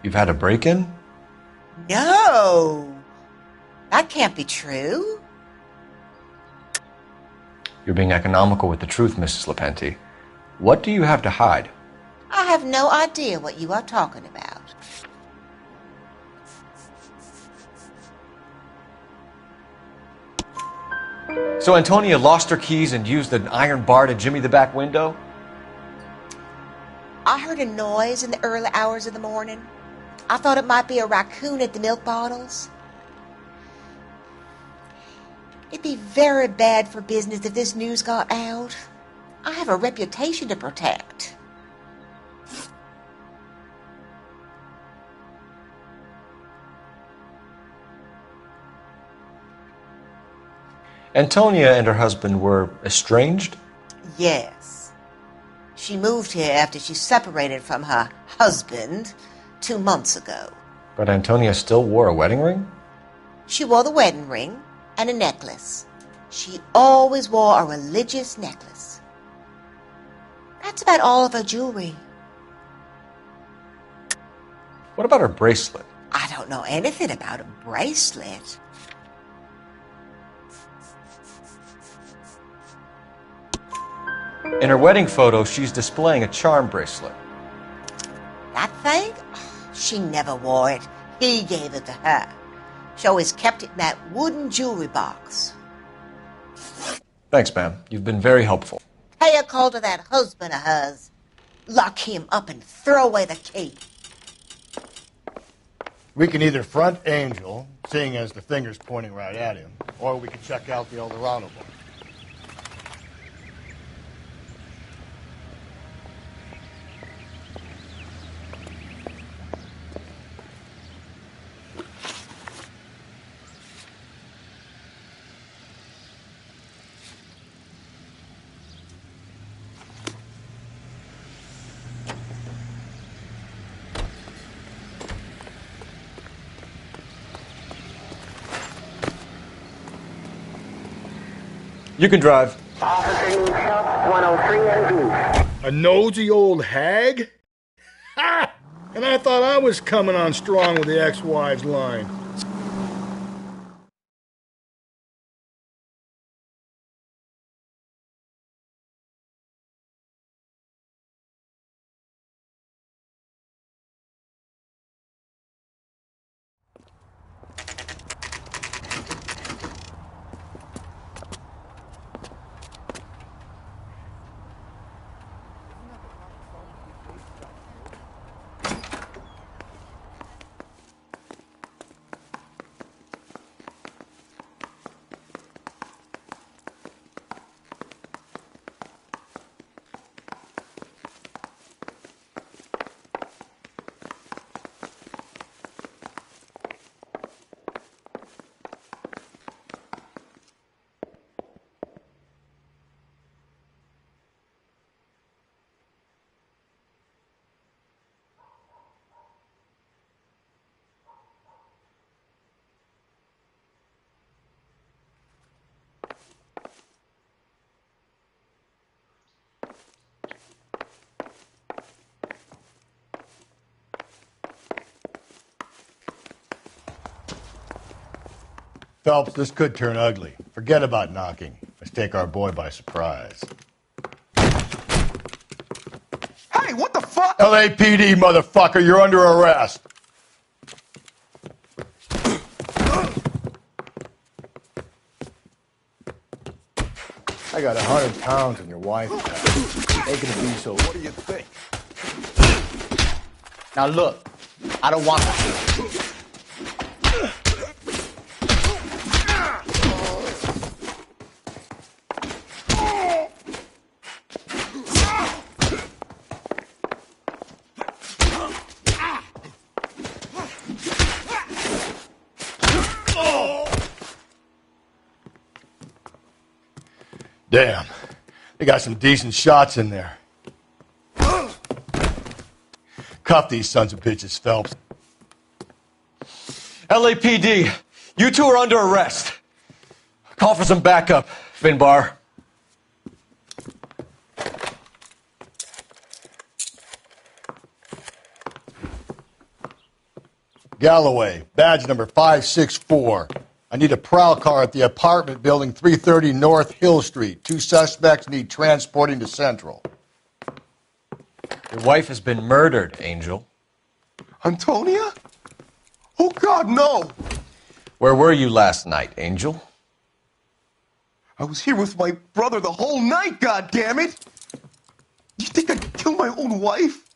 Speaker 1: You've had a break-in?
Speaker 18: No! That can't be true.
Speaker 1: You're being economical with the truth, Mrs. Lepenti. What do you have to hide?
Speaker 18: I have no idea what you are talking about.
Speaker 1: So Antonia lost her keys and used an iron bar to jimmy the back window?
Speaker 18: I heard a noise in the early hours of the morning. I thought it might be a raccoon at the milk bottles. It'd be very bad for business if this news got out. I have a reputation to protect.
Speaker 1: Antonia and her husband were estranged?
Speaker 18: Yes. She moved here after she separated from her husband 2 months ago.
Speaker 1: But Antonia still wore a wedding ring?
Speaker 18: She wore the wedding ring and a necklace. She always wore a religious necklace. That's about all of her jewelry.
Speaker 1: What about her bracelet?
Speaker 18: I don't know anything about a bracelet.
Speaker 1: In her wedding photo, she's displaying a charm bracelet.
Speaker 18: That thing? She never wore it. He gave it to her. She always kept it in that wooden jewelry box.
Speaker 1: Thanks, ma'am. You've been very helpful.
Speaker 18: Pay a call to that husband of hers. Lock him up and throw away the key.
Speaker 2: We can either front Angel, seeing as the finger's pointing right at him, or we can check out the El Dorado bar.
Speaker 1: You can drive.
Speaker 4: Officer needs help, 103 and B.
Speaker 2: A nosy old hag? Ha! And I thought I was coming on strong with the ex-wives line. Phelps, this could turn ugly. Forget about knocking. Let's take our boy by surprise.
Speaker 14: Hey, what the fuck?
Speaker 2: LAPD, motherfucker, you're under arrest. I got 100 pounds on your wife. Ain't gonna be so. What do you think?
Speaker 14: Now look, I don't want
Speaker 2: Damn, they got some decent shots in there. Cuff these sons of bitches, Phelps.
Speaker 1: LAPD, you two are under arrest. Call for some backup, Finbar.
Speaker 2: Galloway, badge number 564. I need a prowl car at the apartment building 330 North Hill Street. 2 suspects need transporting to Central.
Speaker 1: Your wife has been murdered, Angel.
Speaker 14: Antonia? Oh, God, no!
Speaker 1: Where were you last night, Angel?
Speaker 14: I was here with my brother the whole night, goddammit! You think I'd kill my own wife?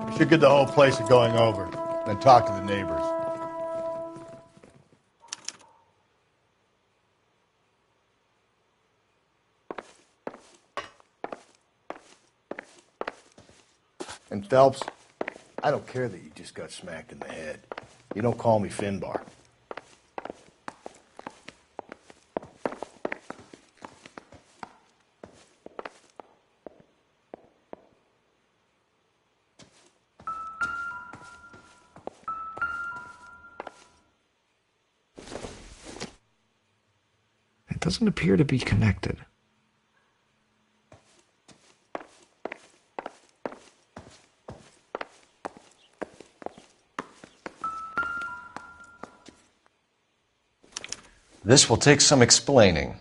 Speaker 2: We should get the whole place going over, then talk to the neighbors. And Phelps, I don't care that you just got smacked in the head. You don't call me Finbar.
Speaker 7: It doesn't appear to be connected.
Speaker 1: This will take some explaining.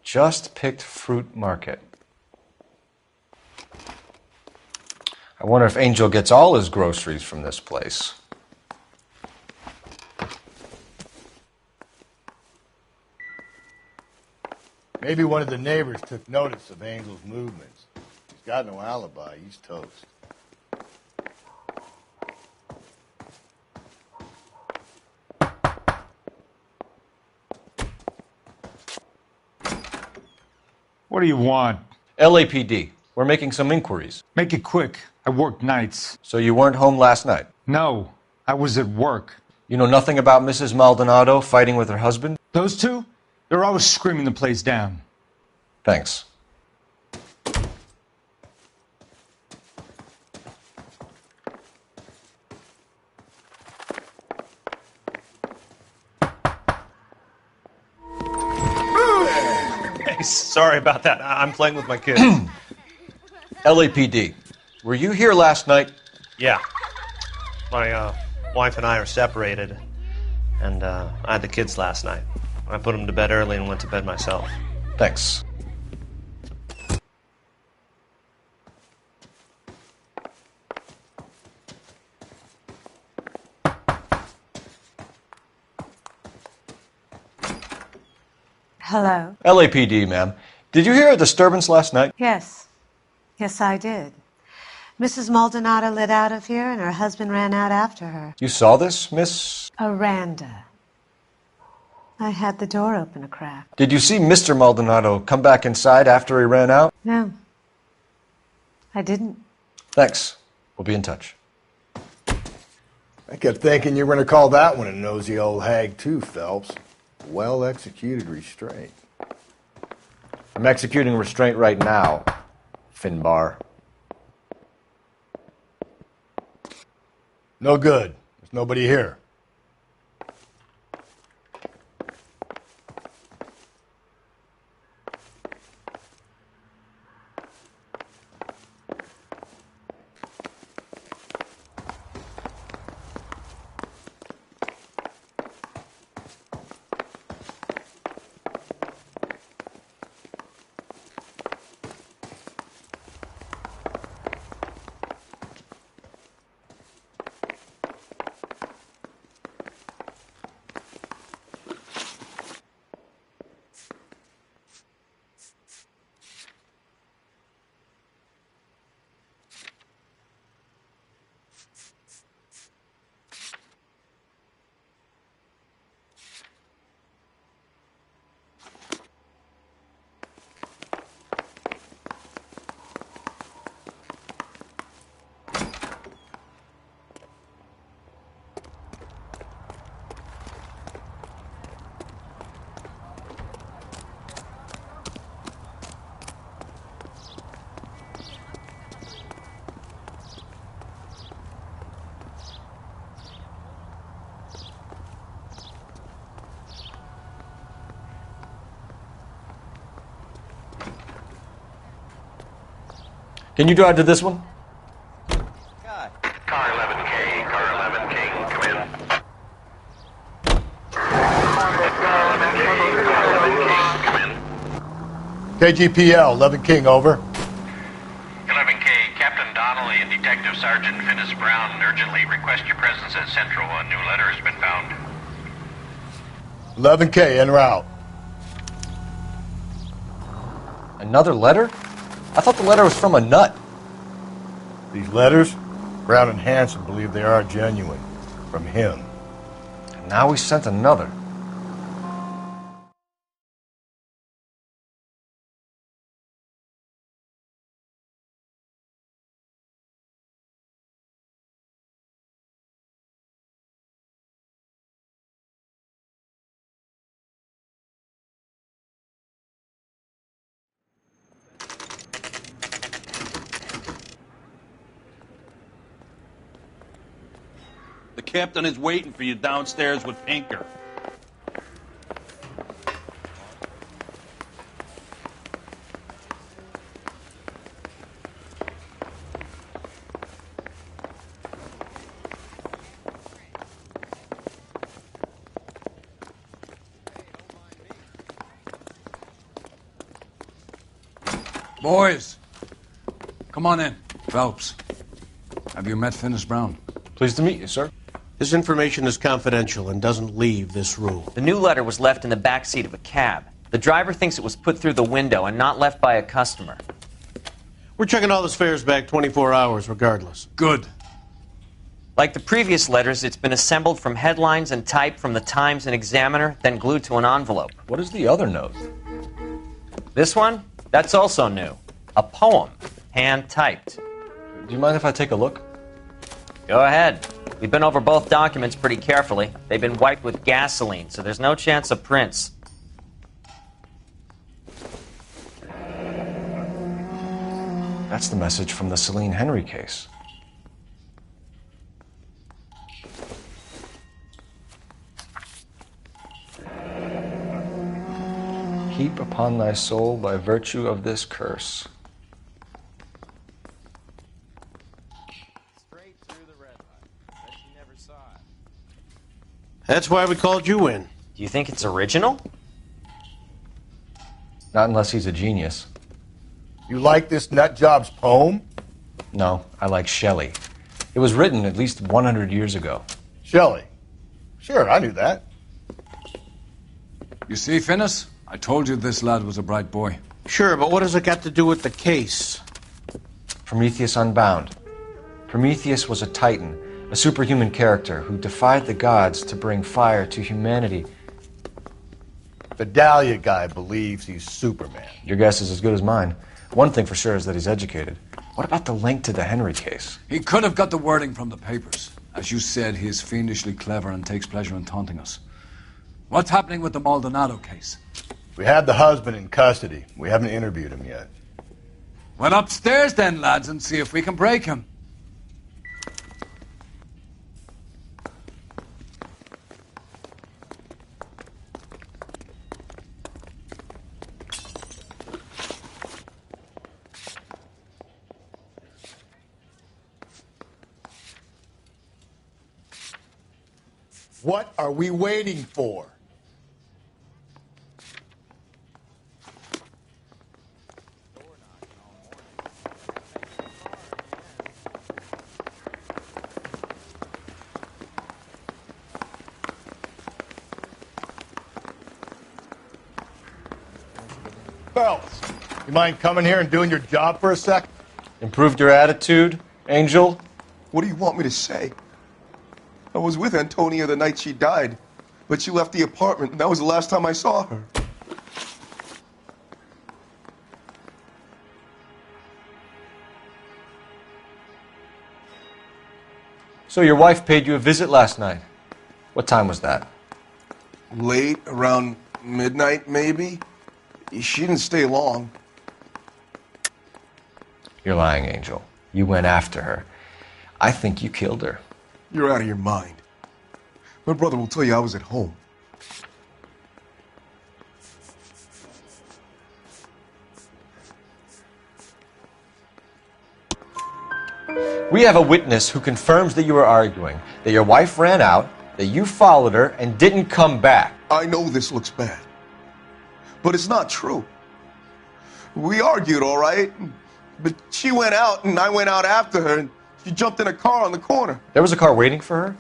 Speaker 1: Just picked fruit market. I wonder if Angel gets all his groceries from this place.
Speaker 2: Maybe one of the neighbors took notice of Angel's movements. He's got no alibi. He's toast.
Speaker 20: What do you want?
Speaker 1: LAPD. We're making some inquiries.
Speaker 20: Make it quick. I work nights.
Speaker 1: So you weren't home last night?
Speaker 20: No, I was at work.
Speaker 1: You know nothing about Mrs. Maldonado fighting with her husband?
Speaker 20: Those two? They're always screaming the place down.
Speaker 1: Thanks.
Speaker 23: Sorry about that. I'm playing with my kids.
Speaker 1: LAPD, were you here last night?
Speaker 23: Yeah. My wife and I are separated, and I had the kids last night. I put them to bed early and went to bed myself.
Speaker 1: Thanks.
Speaker 24: Hello?
Speaker 1: LAPD, ma'am. Did you hear a disturbance last night?
Speaker 24: Yes. Yes, I did.
Speaker 9: Mrs. Maldonado lit out of here, and her husband ran out after her.
Speaker 1: You saw this, Miss?
Speaker 9: Aranda. I had the door open a crack.
Speaker 1: Did you see Mr. Maldonado come back inside after he ran out?
Speaker 9: No. I didn't.
Speaker 1: Thanks. We'll be in touch.
Speaker 2: I kept thinking you were going to call that one a nosy old hag too, Phelps. Well-executed restraint.
Speaker 1: I'm executing restraint right now, Finbar.
Speaker 2: No good. There's nobody here.
Speaker 1: Can you drive to this one?
Speaker 10: Car 11K, car 11K, come in.
Speaker 2: KGPL, 11 King, over.
Speaker 10: 11K, Captain Donnelly and Detective Sergeant Finnis Brown urgently request your presence at Central. A new letter has been found.
Speaker 2: 11K, en route.
Speaker 1: Another letter? I thought the letter was from a nut.
Speaker 2: These letters, Brown and Hanson believe they are genuine. From him.
Speaker 1: And now we sent another.
Speaker 3: The captain is waiting for you downstairs with Pinker.
Speaker 19: Boys, come on in. Phelps, have you met Finnis Brown?
Speaker 1: Pleased to meet you, sir.
Speaker 13: This information is confidential and doesn't leave this room.
Speaker 5: The new letter was left in the back seat of a cab. The driver thinks it was put through the window and not left by a customer.
Speaker 13: We're checking all this fares back 24 hours regardless.
Speaker 19: Good.
Speaker 5: Like the previous letters, it's been assembled from headlines and type from the Times and Examiner, then glued to an envelope.
Speaker 1: What is the other note?
Speaker 5: This one? That's also new. A poem, hand-typed.
Speaker 1: Do you mind if I take a look?
Speaker 5: Go ahead. We've been over both documents pretty carefully. They've been wiped with gasoline, so there's no chance of prints.
Speaker 1: That's the message from the Celine Henry case. Heap upon thy soul by virtue of this curse.
Speaker 13: That's why we called you in.
Speaker 5: Do you think it's original?
Speaker 1: Not unless he's a genius.
Speaker 2: You like this nutjob's poem?
Speaker 1: No, I like Shelley. It was written at least 100 years ago.
Speaker 2: Shelley? Sure, I knew that.
Speaker 19: You see, Finnis? I told you this lad was a bright boy.
Speaker 13: Sure, but what has it got to do with the case?
Speaker 1: Prometheus Unbound. Prometheus was a titan, a superhuman character who defied the gods to bring fire to humanity.
Speaker 2: The Dahlia guy believes he's Superman.
Speaker 1: Your guess is as good as mine. One thing for sure is that he's educated. What about the link to the Henry case?
Speaker 19: He could have got the wording from the papers. As you said, he is fiendishly clever and takes pleasure in taunting us. What's happening with the Maldonado case?
Speaker 2: We have the husband in custody. We haven't interviewed him yet.
Speaker 19: Well, upstairs then, lads, and see if we can break him.
Speaker 2: What are we waiting for? Phelps, you mind coming here and doing your job for a sec?
Speaker 1: Improved your attitude, Angel?
Speaker 14: What do you want me to say? I was with Antonia the night she died, but she left the apartment, and that was the last time I saw her.
Speaker 1: So your wife paid you a visit last night. What time was that?
Speaker 14: Late, around midnight, maybe? She didn't stay long.
Speaker 1: You're lying, Angel. You went after her. I think you killed her.
Speaker 14: You're out of your mind. My brother will tell you I was at home.
Speaker 1: We have a witness who confirms that you were arguing, that your wife ran out, that you followed her, and didn't come back.
Speaker 14: I know this looks bad, but it's not true. We argued, all right, but she went out and I went out after her, and she jumped in a car on the corner.
Speaker 1: There was a car waiting for her?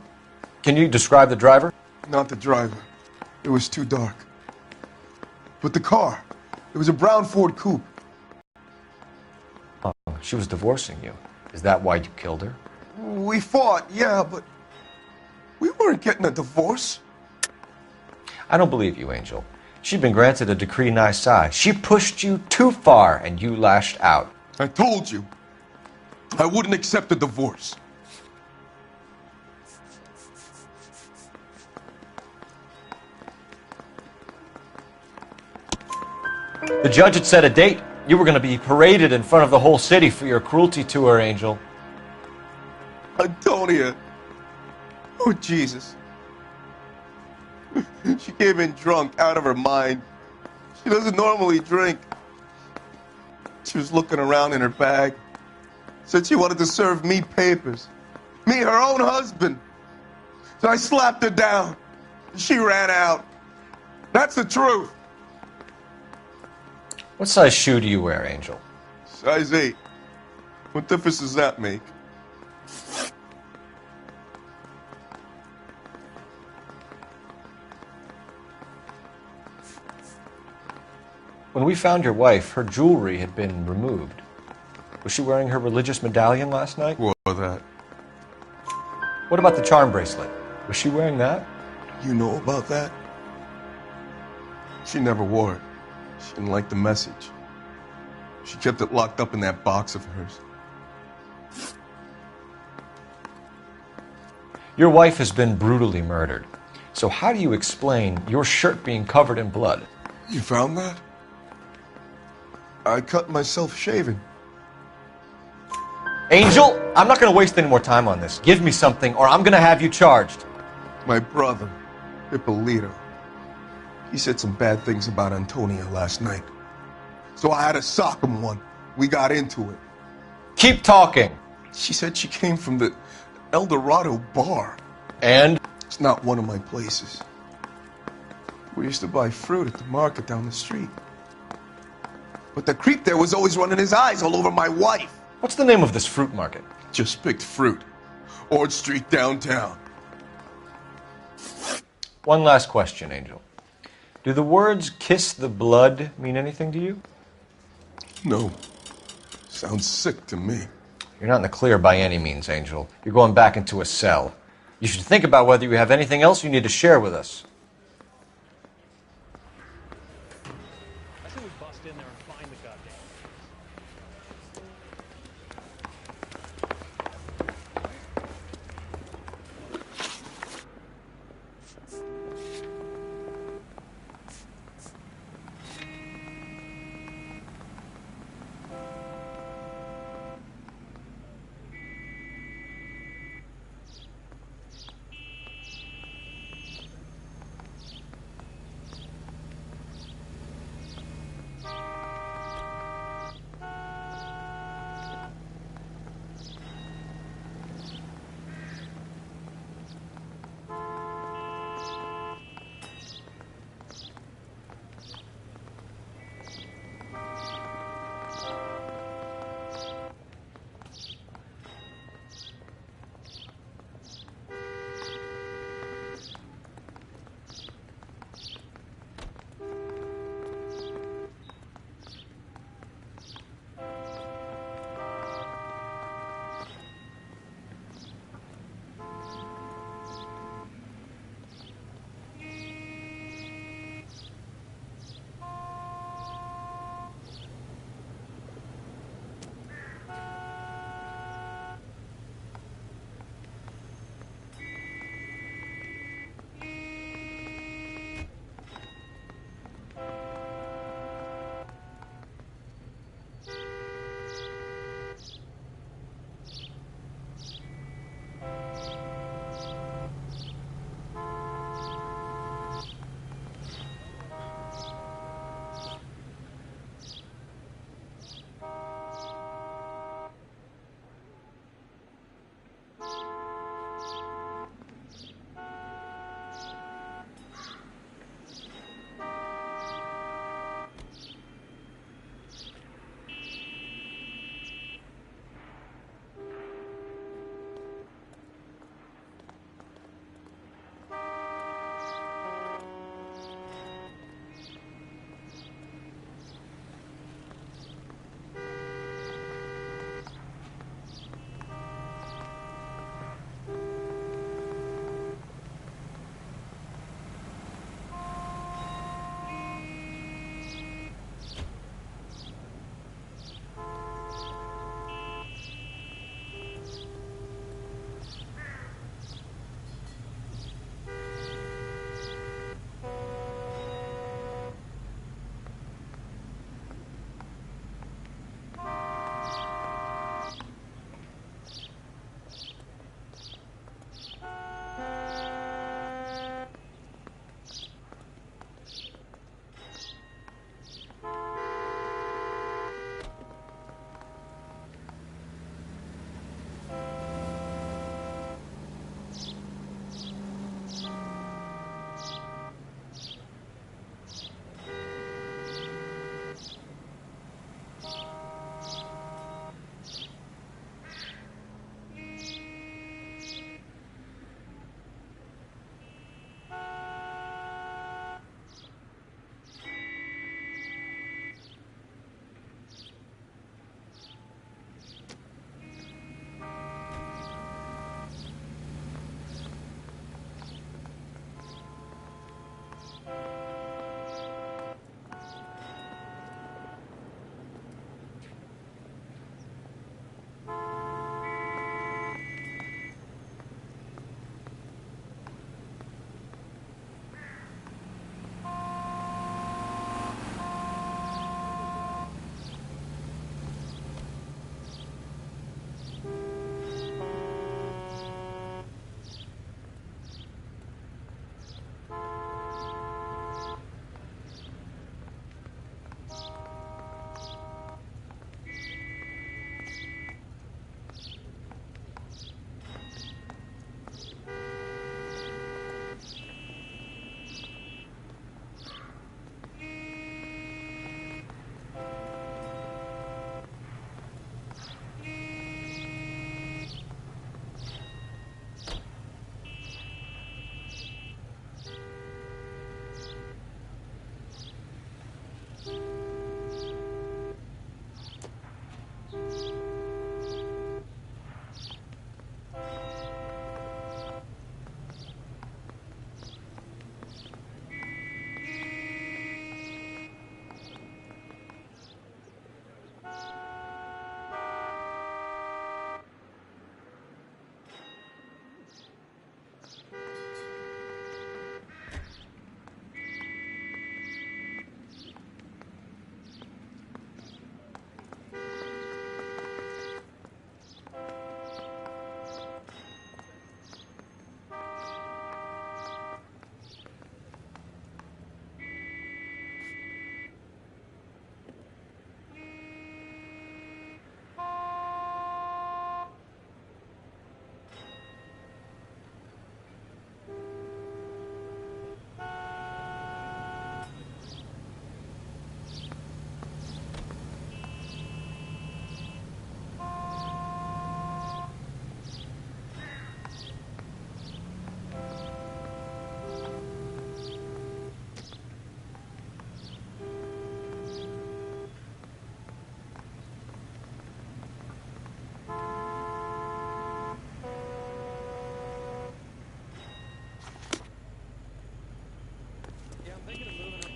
Speaker 1: Can you describe the driver?
Speaker 14: Not the driver. It was too dark. But the car, it was a brown Ford coupe.
Speaker 1: Oh, she was divorcing you. Is that why you killed her?
Speaker 14: We fought, yeah, but we weren't getting a divorce.
Speaker 1: I don't believe you, Angel. She'd been granted a decree nisi. She pushed you too far, and you lashed out.
Speaker 14: I told you, I wouldn't accept a divorce.
Speaker 1: The judge had set a date. You were going to be paraded in front of the whole city for your cruelty to her, Angel.
Speaker 14: Antonia. Oh, Jesus. She came in drunk, out of her mind. She doesn't normally drink. She was looking around in her bag. Said she wanted to serve me papers. Me, her own husband. So I slapped her down. She ran out. That's the truth.
Speaker 1: What size shoe do you wear, Angel?
Speaker 14: Size 8. What difference does that make?
Speaker 1: When we found your wife, her jewelry had been removed. Was she wearing her religious medallion last night?
Speaker 14: What about that?
Speaker 1: What about the charm bracelet? Was she wearing that?
Speaker 14: You know about that? She never wore it. She didn't like the message. She kept it locked up in that box of hers.
Speaker 1: Your wife has been brutally murdered. So how do you explain your shirt being covered in blood?
Speaker 14: You found that? I cut myself shaving.
Speaker 1: Angel, I'm not going to waste any more time on this. Give me something or I'm going to have you charged.
Speaker 14: My brother, Ippolito, he said some bad things about Antonia last night. So I had to sock him one. We got into it.
Speaker 1: Keep talking.
Speaker 14: She said she came from the El Dorado bar.
Speaker 1: And?
Speaker 14: It's not one of my places. We used to buy fruit at the market down the street. But the creep there was always running his eyes all over my wife.
Speaker 1: What's the name of this fruit market?
Speaker 14: Just picked fruit. Ord Street downtown.
Speaker 1: One last question, Angel. Do the words kiss the blood mean anything to you?
Speaker 14: No. Sounds sick to me.
Speaker 1: You're not in the clear by any means, Angel. You're going back into a cell. You should think about whether you have anything else you need to share with us.
Speaker 23: I think we bust in there and find the goddamn.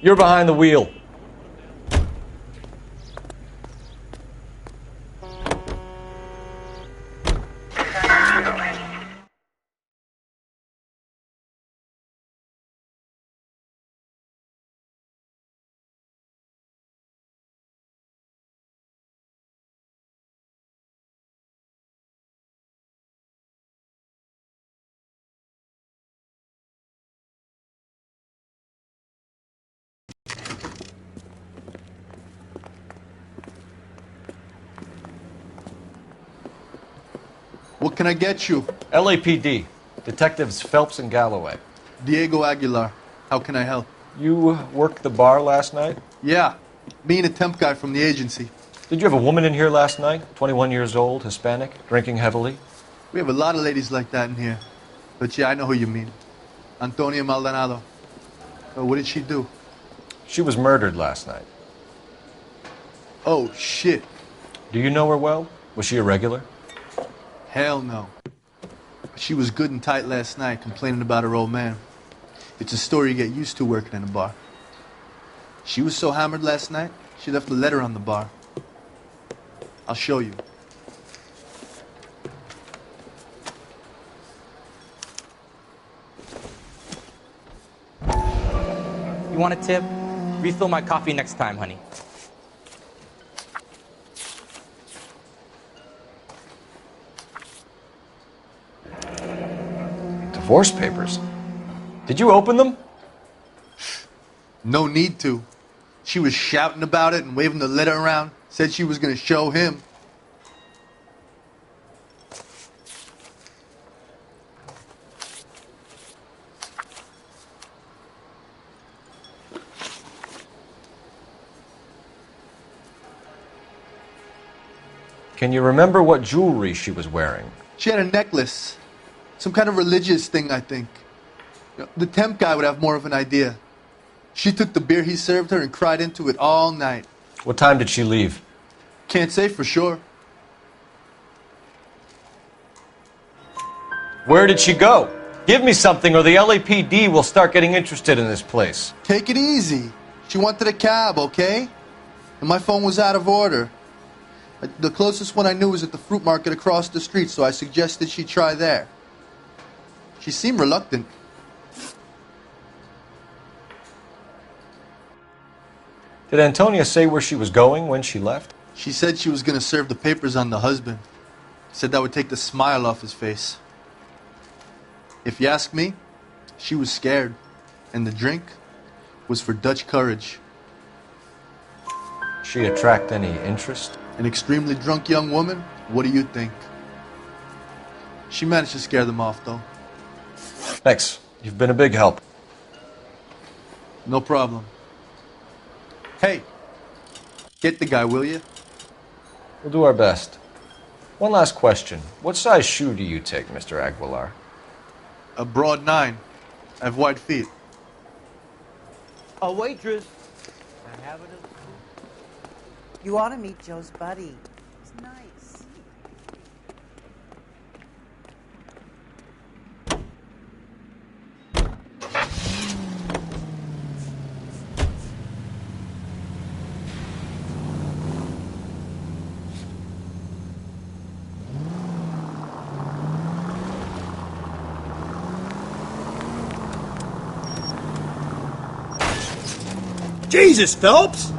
Speaker 1: You're behind the wheel.
Speaker 8: What can I get you?
Speaker 1: LAPD. Detectives Phelps and Galloway.
Speaker 8: Diego Aguilar. How can I help?
Speaker 1: You worked the bar last night?
Speaker 8: Yeah. Me and a temp guy from the agency.
Speaker 1: Did you have a woman in here last night? 21 years old, Hispanic, drinking heavily?
Speaker 8: We have a lot of ladies like that in here. But yeah, I know who you mean. Antonia Maldonado. What did she do?
Speaker 1: She was murdered last night.
Speaker 8: Oh, shit.
Speaker 1: Do you know her well? Was she a regular?
Speaker 8: Hell no. She was good and tight last night, complaining about her old man. It's a story you get used to working in a bar. She was so hammered last night, she left a letter on the bar. I'll show you.
Speaker 12: You want a tip? Refill my coffee next time, honey.
Speaker 1: Divorce papers? Did you open them?
Speaker 8: No need to. She was shouting about it and waving the letter around. Said she was going to show him.
Speaker 1: Can you remember what jewelry she was wearing?
Speaker 8: She had a necklace. Some kind of religious thing, I think. The temp guy would have more of an idea. She took the beer he served her and cried into it all night.
Speaker 1: What time did she leave?
Speaker 8: Can't say for sure.
Speaker 1: Where did she go? Give me something or the LAPD will start getting interested in this place.
Speaker 8: Take it easy. She wanted a cab, okay? And my phone was out of order. The closest one I knew was at the fruit market across the street, so I suggested she try there. She seemed reluctant.
Speaker 1: Did Antonia say where she was going when she left?
Speaker 8: She said she was going to serve the papers on the husband. Said that would take the smile off his face. If you ask me, she was scared. And the drink was for Dutch courage.
Speaker 1: She attract any interest?
Speaker 8: An extremely drunk young woman? What do you think? She managed to scare them off, though.
Speaker 1: Thanks. You've been a big help.
Speaker 8: No problem. Hey, get the guy, will you?
Speaker 1: We'll do our best. One last question. What size shoe do you take, Mr. Aguilar?
Speaker 8: A broad 9. I have wide feet.
Speaker 12: A waitress.
Speaker 15: You ought to meet Joe's buddy. He's nice.
Speaker 2: Jesus, Phelps!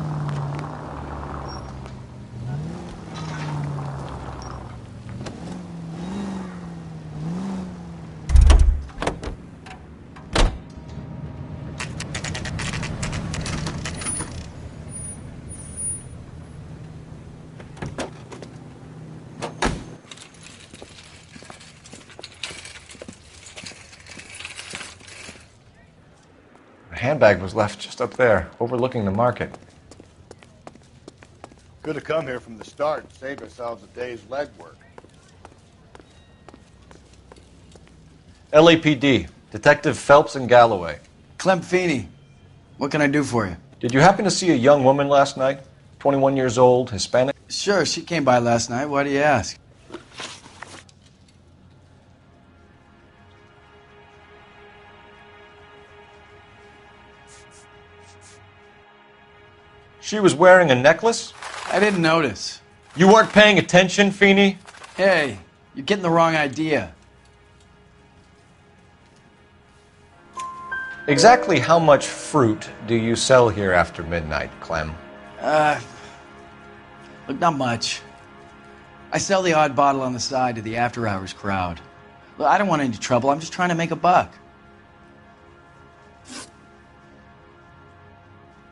Speaker 1: Handbag was left just up there, overlooking the market.
Speaker 2: Could have come here from the start and saved ourselves a day's legwork.
Speaker 1: LAPD, Detective Phelps and Galloway.
Speaker 21: Clem Feeney, what can I do for you?
Speaker 1: Did you happen to see a young woman last night? 21 years old, Hispanic?
Speaker 21: Sure, she came by last night. Why do you ask?
Speaker 1: She was wearing a necklace?
Speaker 21: I didn't notice.
Speaker 1: You weren't paying attention, Feeney?
Speaker 21: Hey, you're getting the wrong idea.
Speaker 1: Exactly how much fruit do you sell here after midnight, Clem?
Speaker 21: Look, not much. I sell the odd bottle on the side to the after-hours crowd. Look, I don't want any trouble. I'm just trying to make a buck.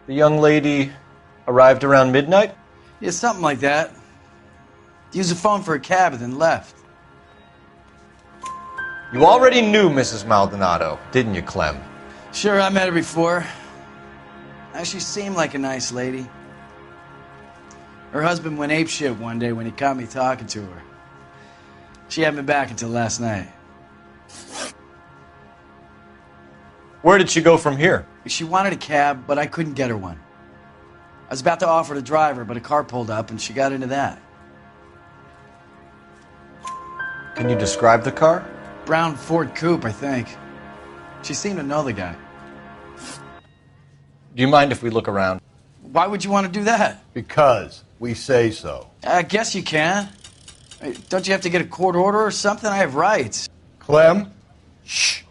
Speaker 1: The young lady arrived around midnight?
Speaker 21: Yeah, something like that. Used the phone for a cab and then left.
Speaker 1: You already knew Mrs. Maldonado, didn't you, Clem?
Speaker 21: Sure, I met her before. She seemed like a nice lady. Her husband went apeshit one day when he caught me talking to her. She hadn't been back until last night.
Speaker 1: Where did she go from here?
Speaker 21: She wanted a cab, but I couldn't get her one. I was about to offer to drive her, but a car pulled up and she got into that.
Speaker 1: Can you describe the car?
Speaker 21: Brown Ford Coupe, I think. She seemed to know the guy.
Speaker 1: Do you mind if we look around?
Speaker 21: Why would you want to do that?
Speaker 2: Because we say so.
Speaker 21: I guess you can. Hey, don't you have to get a court order or something? I have rights.
Speaker 2: Clem? Shh.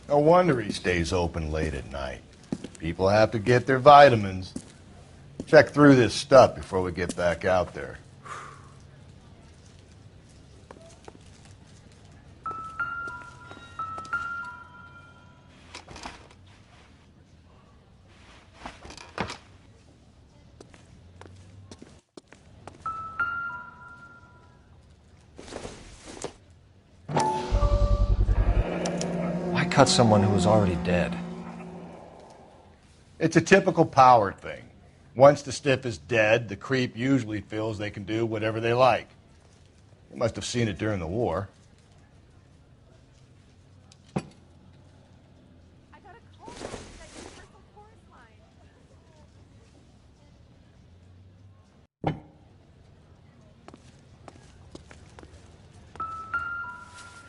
Speaker 2: No wonder he stays open late at night. People have to get their vitamins. Check through this stuff before we get back out there.
Speaker 1: Why cut someone who was already dead?
Speaker 2: It's a typical power thing. Once the stiff is dead, the creep usually feels they can do whatever they like. You must have seen it during the war.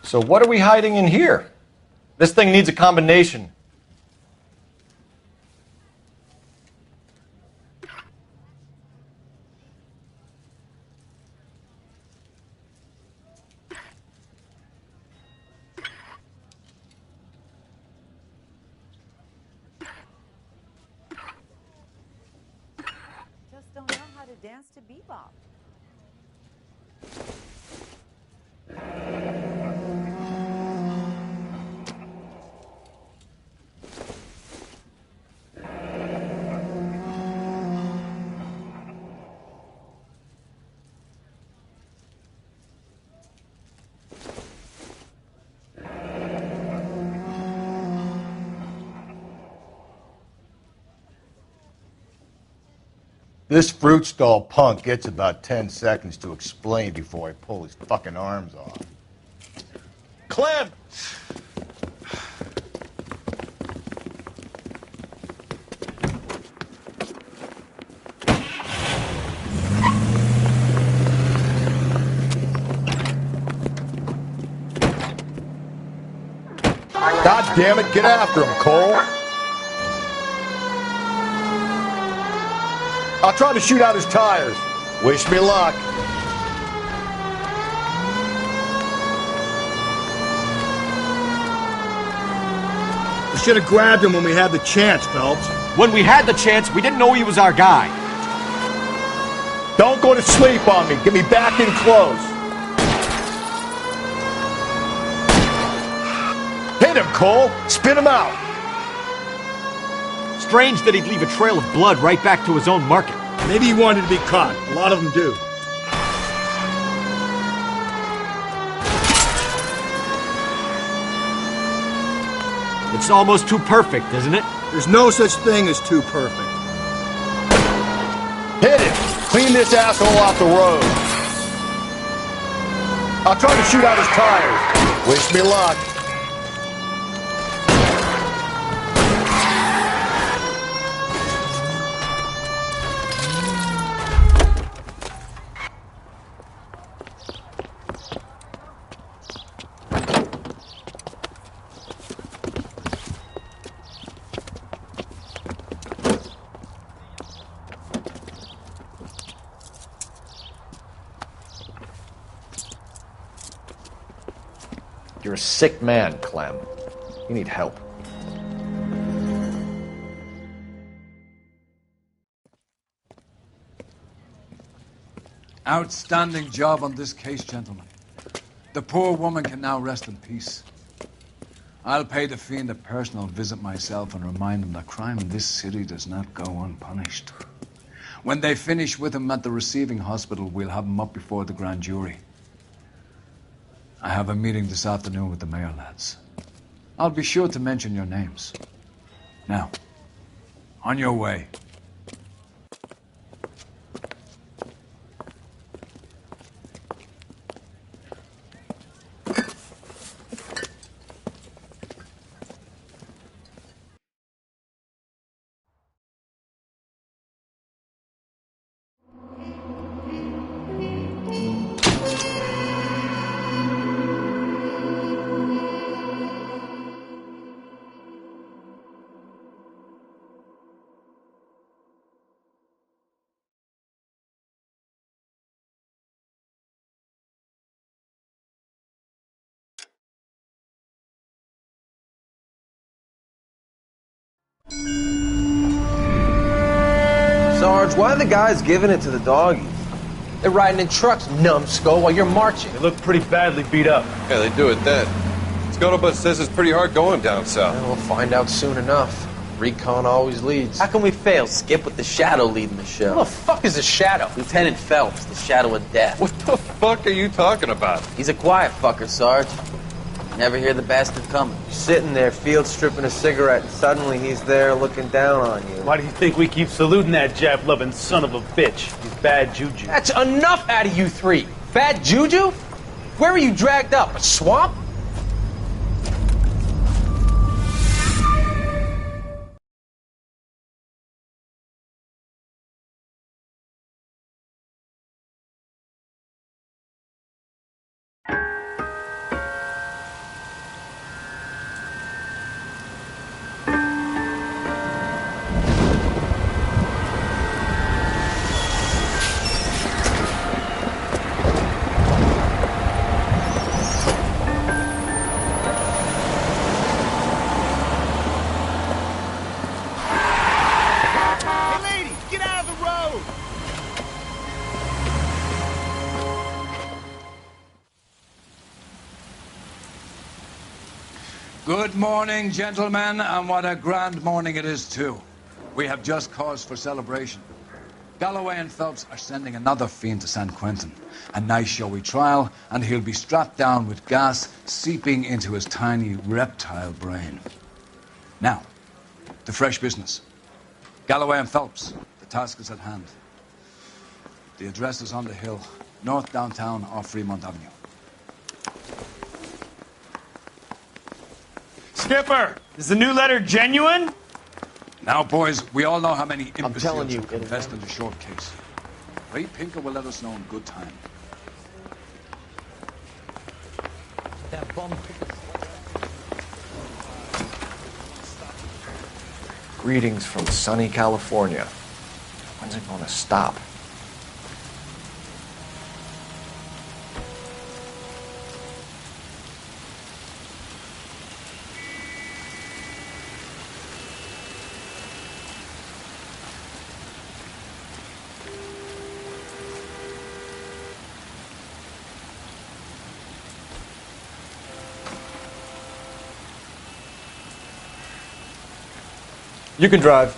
Speaker 1: So what are we hiding in here? This thing needs a combination.
Speaker 15: Just don't know how to dance to bebop.
Speaker 2: This fruit stall punk gets about 10 seconds to explain before I pull his fucking arms off.
Speaker 1: Clem!
Speaker 2: God damn it, get after him, Cole! I'll try to shoot out his tires. Wish me luck. We should have grabbed him when we had the chance, Phelps.
Speaker 7: When we had the chance, we didn't know he was our guy.
Speaker 2: Don't go to sleep on me. Get me back in close. Hit him, Cole. Spin him out.
Speaker 7: Strange that he'd leave a trail of blood right back to his own market.
Speaker 2: Maybe he wanted to be caught. A lot of them do.
Speaker 7: It's almost too perfect, isn't it?
Speaker 2: There's no such thing as too perfect. Hit him! Clean this asshole off the road. I'll try to shoot out his tires. Wish me luck.
Speaker 1: You're a sick man, Clem. You need help.
Speaker 19: Outstanding job on this case, gentlemen. The poor woman can now rest in peace. I'll pay the fiend a personal visit myself and remind him that crime in this city does not go unpunished. When they finish with him at the receiving hospital, we'll have him up before the grand jury. I have a meeting this afternoon with the mayor, lads. I'll be sure to mention your names. Now, on your way.
Speaker 6: Sarge, why are the guys giving it to the doggies? They're riding in trucks, numbskull, while you're marching.
Speaker 11: They look pretty badly beat up.
Speaker 16: Yeah, they do at that. Scuttlebutt says it's pretty hard going down south.
Speaker 6: Yeah, we'll find out soon enough. Recon always leads.
Speaker 5: How can we fail, Skip, with the Shadow leading the show?
Speaker 6: Who the fuck is the Shadow?
Speaker 5: Lieutenant Phelps, the Shadow of Death.
Speaker 16: What the fuck are you talking about?
Speaker 5: He's a quiet fucker, Sarge. Never hear the bastard coming.
Speaker 6: You're sitting there, field stripping a cigarette, and suddenly he's there looking down on you.
Speaker 11: Why do you think we keep saluting that Jap-loving son of a bitch? He's bad juju.
Speaker 6: That's enough out of you three. Bad juju? Where were you dragged up? A swamp?
Speaker 19: Good morning, gentlemen, and what a grand morning it is, too. We have just cause for celebration. Galloway and Phelps are sending another fiend to San Quentin. A nice showy trial, and he'll be strapped down with gas seeping into his tiny reptile brain. Now, to fresh business. Galloway and Phelps, the task is at hand. The address is on the hill, north downtown off Fremont Avenue.
Speaker 11: Skipper, is the new letter genuine?
Speaker 19: Now, boys, we all know how many imbeciles have confessed in the short case. Ray Pinker will let us know in good time.
Speaker 12: That bum.
Speaker 1: Greetings from sunny California. When's it gonna stop? You can drive.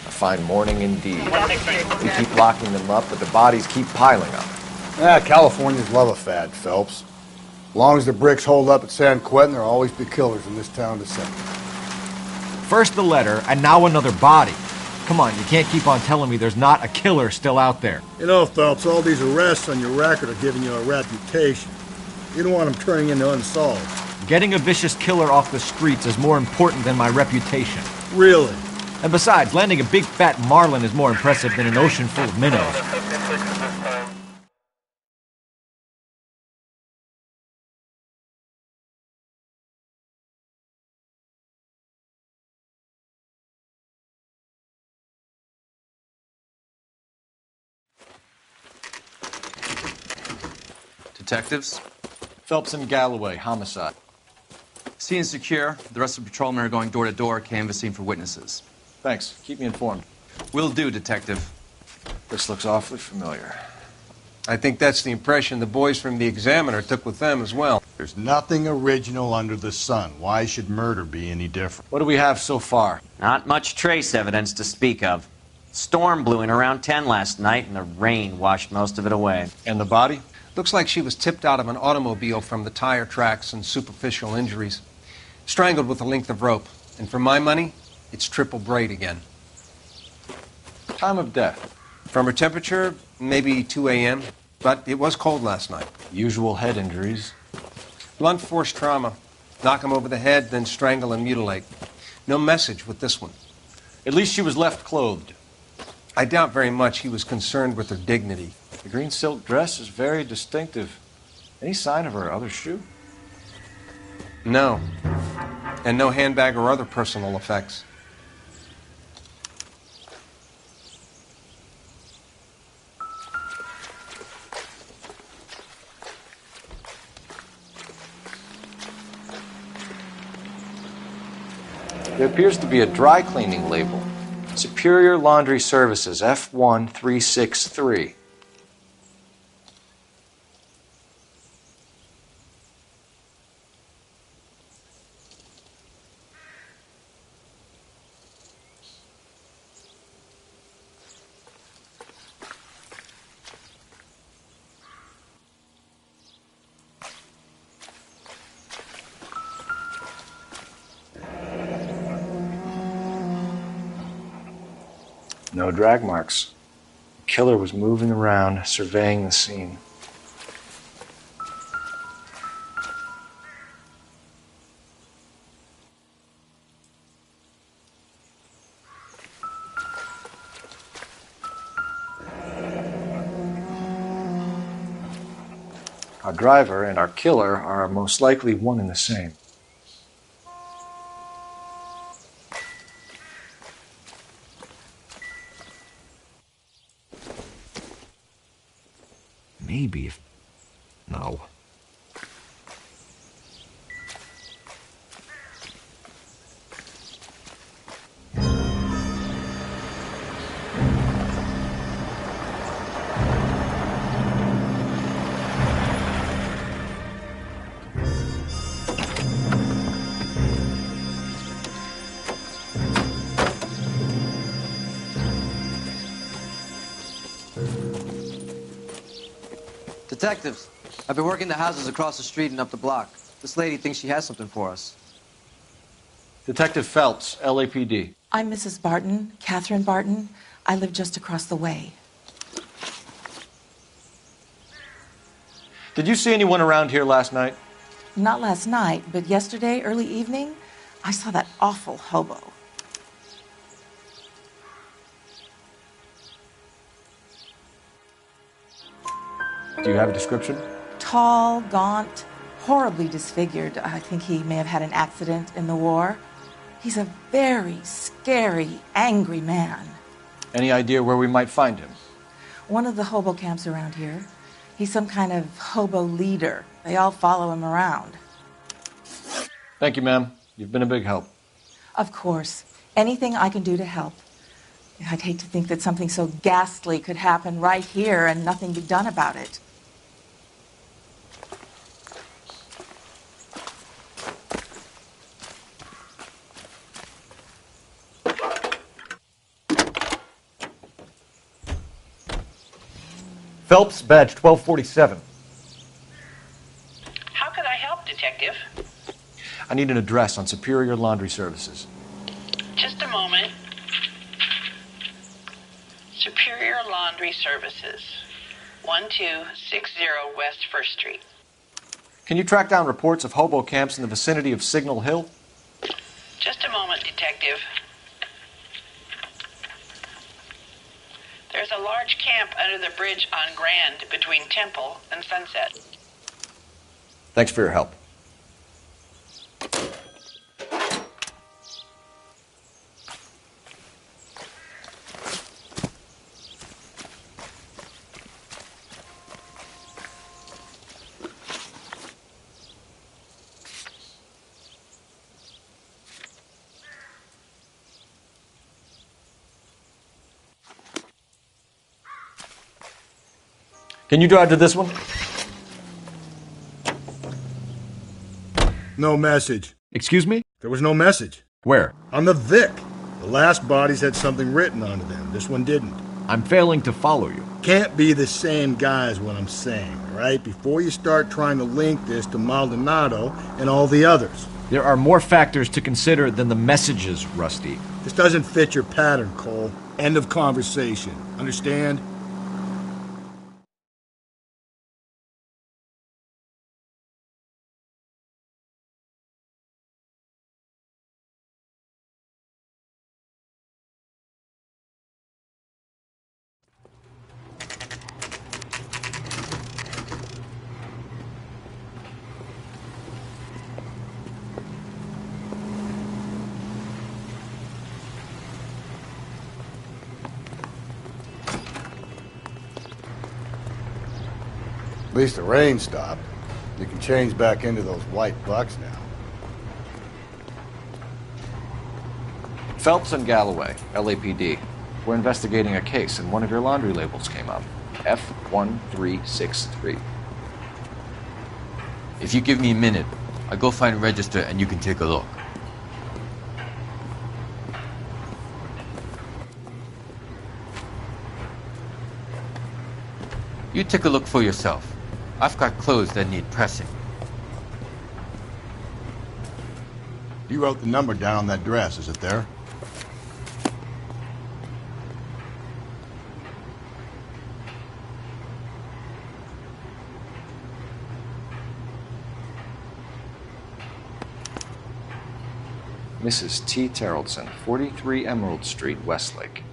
Speaker 1: A fine morning indeed. We keep locking them up, but the bodies keep piling up.
Speaker 2: Californians love a fad, Phelps. As long as the bricks hold up at San Quentin, there'll always be killers in this town to send.
Speaker 7: First the letter, and now another body. Come on, you can't keep on telling me there's not a killer still out there.
Speaker 2: You know, Phelps, all these arrests on your record are giving you a reputation. You don't want them turning into unsolved.
Speaker 7: Getting a vicious killer off the streets is more important than my reputation.
Speaker 2: Really?
Speaker 7: And besides, landing a big fat marlin is more impressive than an ocean full of minnows.
Speaker 4: Detectives?
Speaker 1: Phelps and Galloway, homicide.
Speaker 4: Scene is secure. The rest of the patrolmen are going door to door, canvassing for witnesses.
Speaker 1: Thanks. Keep me informed.
Speaker 4: Will do, Detective.
Speaker 1: This looks awfully familiar.
Speaker 13: I think that's the impression the boys from the Examiner took with them as well.
Speaker 2: There's nothing original under the sun. Why should murder be any different?
Speaker 1: What do we have so far?
Speaker 5: Not much trace evidence to speak of. Storm blew in around 10 last night, and the rain washed most of it away.
Speaker 1: And the body?
Speaker 13: Looks like she was tipped out of an automobile from the tire tracks and superficial injuries. Strangled with a length of rope. And for my money, it's triple braid again.
Speaker 1: Time of death?
Speaker 13: From her temperature, maybe 2 a.m., but it was cold last night.
Speaker 1: Usual head injuries.
Speaker 13: Blunt force trauma. Knock him over the head, then strangle and mutilate. No message with this one.
Speaker 1: At least she was left clothed.
Speaker 13: I doubt very much he was concerned with her dignity.
Speaker 1: The green silk dress is very distinctive. Any sign of her other shoe?
Speaker 13: No. And no handbag or other personal effects.
Speaker 1: There appears to be a dry cleaning label. Superior Laundry Services, F1363. No drag marks. The killer was moving around, surveying the scene. Our driver and our killer are most likely one and the same.
Speaker 7: Maybe if... No.
Speaker 6: Detectives, I've been working the houses across the street and up the block. This lady thinks she has something for us.
Speaker 1: Detective Phelps, LAPD.
Speaker 17: I'm Mrs. Barton, Catherine Barton. I live just across the way.
Speaker 1: Did you see anyone around here last night?
Speaker 17: Not last night, but yesterday, early evening, I saw that awful hobo.
Speaker 1: Do you have a description?
Speaker 17: Tall, gaunt, horribly disfigured. I think he may have had an accident in the war. He's a very scary, angry man.
Speaker 1: Any idea where we might find him?
Speaker 17: One of the hobo camps around here. He's some kind of hobo leader. They all follow him around.
Speaker 1: Thank you, ma'am. You've been a big help.
Speaker 17: Of course. Anything I can do to help. I'd hate to think that something so ghastly could happen right here and nothing be done about it.
Speaker 1: Phelps, badge 1247.
Speaker 18: How can I help, Detective?
Speaker 1: I need an address on Superior Laundry Services.
Speaker 18: Just a moment. Superior Laundry Services, 1260 West 1st Street.
Speaker 1: Can you track down reports of hobo camps in the vicinity of Signal Hill?
Speaker 18: Just a moment, Detective. There's a large camp under the bridge on Grand between Temple and Sunset.
Speaker 1: Thanks for your help. Can you drive to this one?
Speaker 2: No message.
Speaker 7: Excuse me?
Speaker 2: There was no message.
Speaker 7: Where?
Speaker 2: On the Vic. The last bodies had something written onto them. This one didn't.
Speaker 7: I'm failing to follow you.
Speaker 2: Can't be the same guy is what I'm saying, right? Before you start trying to link this to Maldonado and all the others.
Speaker 7: There are more factors to consider than the messages, Rusty.
Speaker 2: This doesn't fit your pattern, Cole. End of conversation. Understand? At least the rain stopped. You can change back into those white bucks now.
Speaker 1: Phelps and Galloway, LAPD. We're investigating a case, and one of your laundry labels came up. F1363.
Speaker 9: If you give me a minute, I'll go find a register and you can take a look. You take a look for yourself. I've got clothes that need pressing.
Speaker 2: You wrote the number down on that dress, is it there?
Speaker 1: Mrs. T. Terrellson, 43 Emerald Street, Westlake.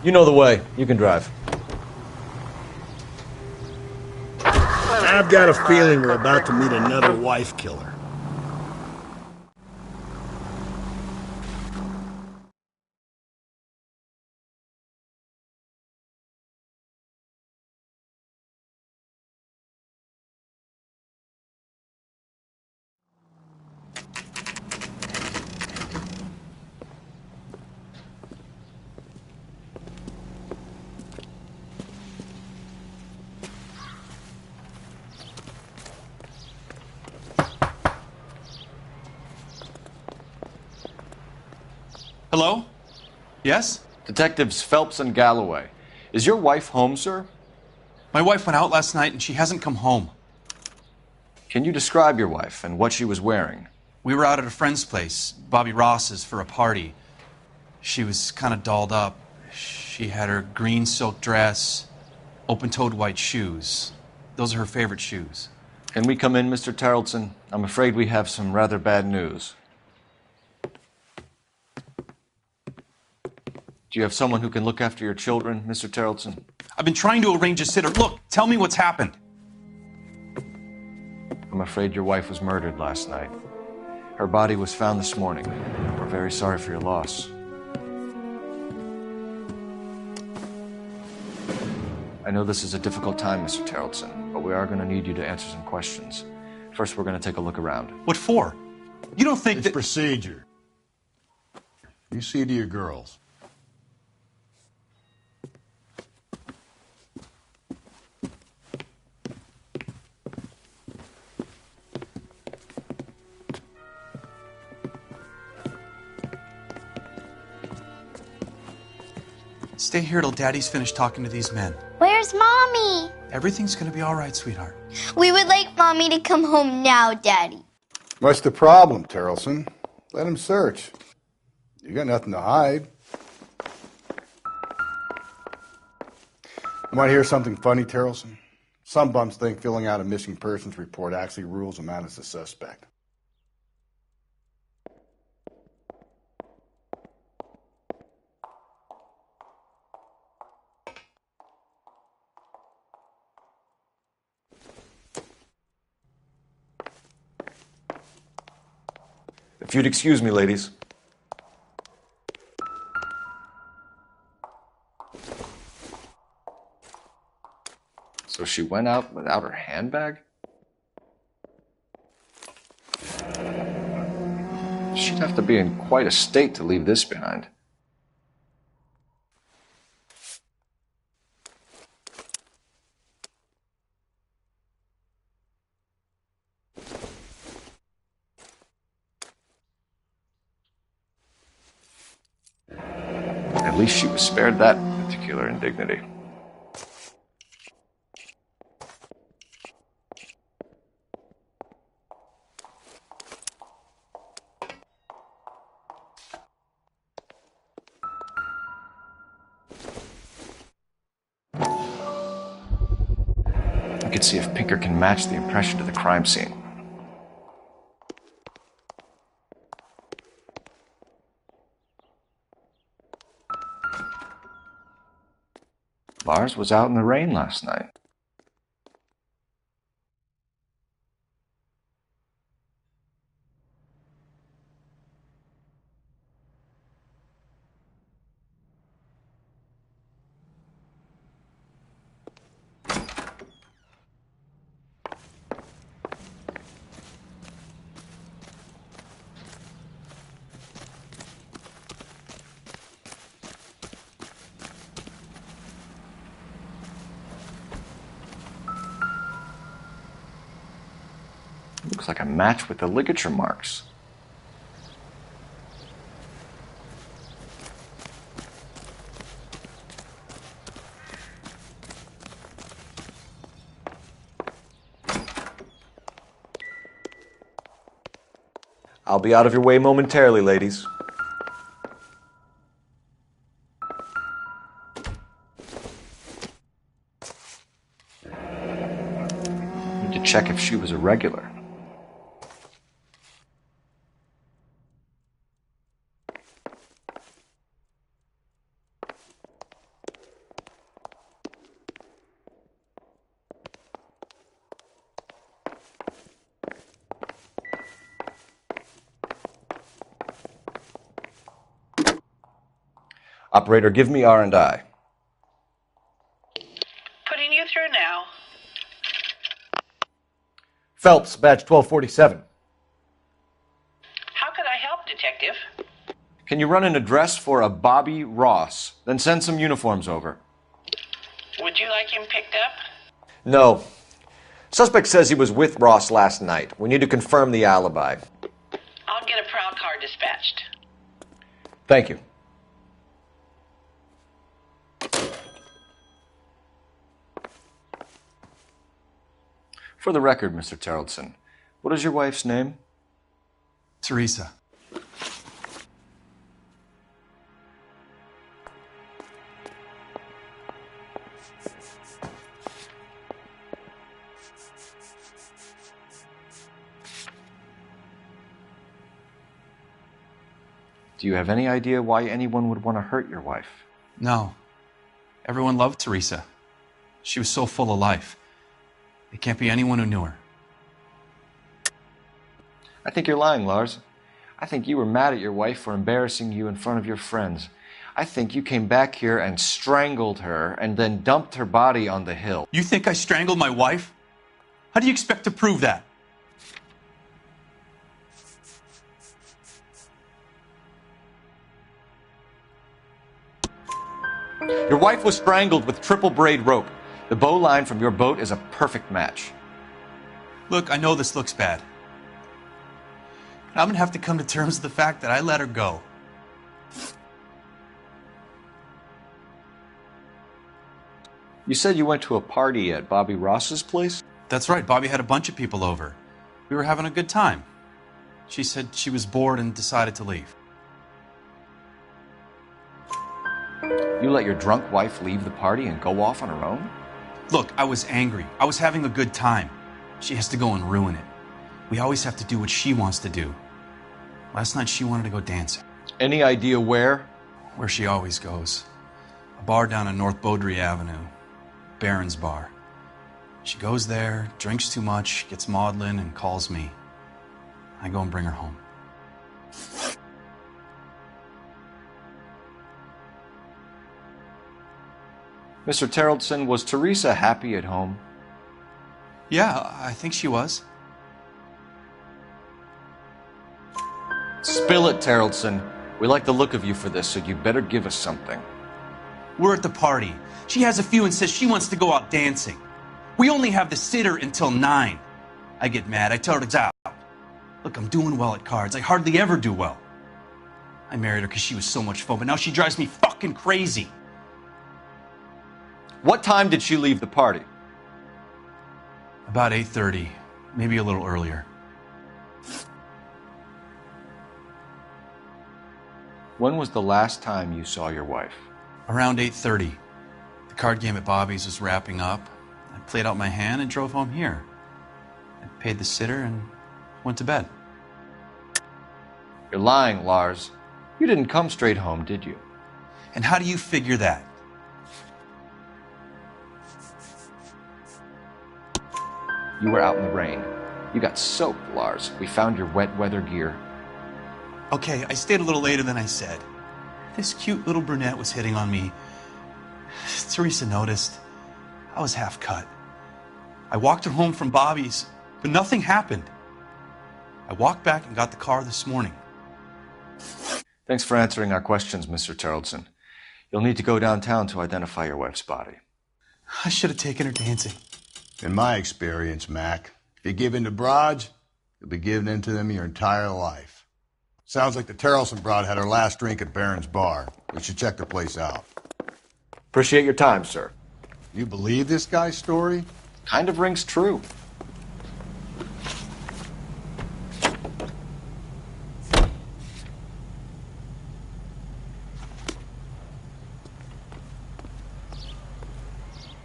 Speaker 1: You know the way. You can drive.
Speaker 2: I've got a feeling we're about to meet another wife killer.
Speaker 3: Hello? Yes?
Speaker 1: Detectives Phelps and Galloway. Is your wife home, sir?
Speaker 3: My wife went out last night and she hasn't come home.
Speaker 1: Can you describe your wife and what she was wearing?
Speaker 3: We were out at a friend's place, Bobby Ross's, for a party. She was kind of dolled up. She had her green silk dress, open-toed white shoes. Those are her favorite shoes.
Speaker 1: Can we come in, Mr. Terrellson? I'm afraid we have some rather bad news. Do you have someone who can look after your children, Mr. Terrellson?
Speaker 3: I've been trying to arrange a sitter. Look, tell me what's happened.
Speaker 1: I'm afraid your wife was murdered last night. Her body was found this morning. We're very sorry for your loss. I know this is a difficult time, Mr. Terrellson, but we are going to need you to answer some questions. First, we're going to take a look around.
Speaker 3: What for? You don't think
Speaker 2: It's procedure. You see to your girls.
Speaker 3: Stay here till Daddy's finished talking to these men.
Speaker 20: Where's Mommy?
Speaker 3: Everything's gonna be all right, sweetheart.
Speaker 20: We would like Mommy to come home now, Daddy.
Speaker 2: What's the problem, Terrellson? Let him search. You got nothing to hide. You want to hear something funny, Terrellson? Some bums think filling out a missing persons report actually rules them out as a suspect.
Speaker 1: If you'd excuse me, ladies. So she went out without her handbag? She'd have to be in quite a state to leave this behind. At least she was spared that particular indignity. I could see if Pinker can match the impression to the crime scene. Lars was out in the rain last night. Looks like a match with the ligature marks. I'll be out of your way momentarily, ladies. Need to check if she was a regular. Operator, give me R&I.
Speaker 18: Putting you through now.
Speaker 1: Phelps, badge 1247.
Speaker 18: How could I help, Detective?
Speaker 1: Can you run an address for a Bobby Ross? Then send some uniforms over.
Speaker 18: Would you like him picked up?
Speaker 1: No. Suspect says he was with Ross last night. We need to confirm the alibi.
Speaker 18: I'll get a prowl car dispatched.
Speaker 1: Thank you. For the record, Mr. Terrelson, what is your wife's name?
Speaker 3: Teresa.
Speaker 1: Do you have any idea why anyone would want to hurt your wife?
Speaker 3: No. Everyone loved Teresa. She was so full of life. There can't be anyone who knew her.
Speaker 1: I think you're lying, Lars. I think you were mad at your wife for embarrassing you in front of your friends. I think you came back here and strangled her and then dumped her body on the hill.
Speaker 3: You think I strangled my wife? How do you expect to prove that?
Speaker 1: Your wife was strangled with triple braid rope. The bow line from your boat is a perfect match.
Speaker 3: Look, I know this looks bad. But I'm gonna have to come to terms with the fact that I let her go.
Speaker 1: You said you went to a party at Bobby Ross's place?
Speaker 3: That's right, Bobby had a bunch of people over. We were having a good time. She said she was bored and decided to leave.
Speaker 1: You let your drunk wife leave the party and go off on her own?
Speaker 3: Look, I was angry. I was having a good time. She has to go and ruin it. We always have to do what she wants to do. Last night she wanted to go dancing.
Speaker 1: Any idea where?
Speaker 3: Where she always goes. A bar down on North Beaudry Avenue. Baron's Bar. She goes there, drinks too much, gets maudlin, and calls me. I go and bring her home.
Speaker 1: Mr. Terrellson, was Teresa happy at home?
Speaker 3: Yeah, I think she was.
Speaker 1: Spill it, Terrellson. We like the look of you for this, so you better give us something.
Speaker 3: We're at the party. She has a few and says she wants to go out dancing. We only have the sitter until 9. I get mad. I tell her it's out. Look, I'm doing well at cards. I hardly ever do well. I married her because she was so much fun, but now she drives me fucking crazy.
Speaker 1: What time did she leave the party?
Speaker 3: About 8:30, maybe a little earlier.
Speaker 1: When was the last time you saw your wife?
Speaker 3: Around 8:30. The card game at Bobby's was wrapping up. I played out my hand and drove home here. I paid the sitter and went to bed.
Speaker 1: You're lying, Lars. You didn't come straight home, did you?
Speaker 3: And how do you figure that?
Speaker 1: You were out in the rain. You got soaked, Lars. We found your wet weather gear.
Speaker 3: Okay, I stayed a little later than I said. This cute little brunette was hitting on me. Teresa noticed. I was half cut. I walked her home from Bobby's, but nothing happened. I walked back and got the car this morning.
Speaker 1: Thanks for answering our questions, Mr. Terrellson. You'll need to go downtown to identify your wife's body.
Speaker 3: I should have taken her dancing.
Speaker 2: In my experience, Mac, if you give in to broads, you'll be giving in to them your entire life. Sounds like the Terrellson broad had her last drink at Barron's Bar. We should check the place out.
Speaker 1: Appreciate your time, sir.
Speaker 2: You believe this guy's story?
Speaker 1: Kind of rings true.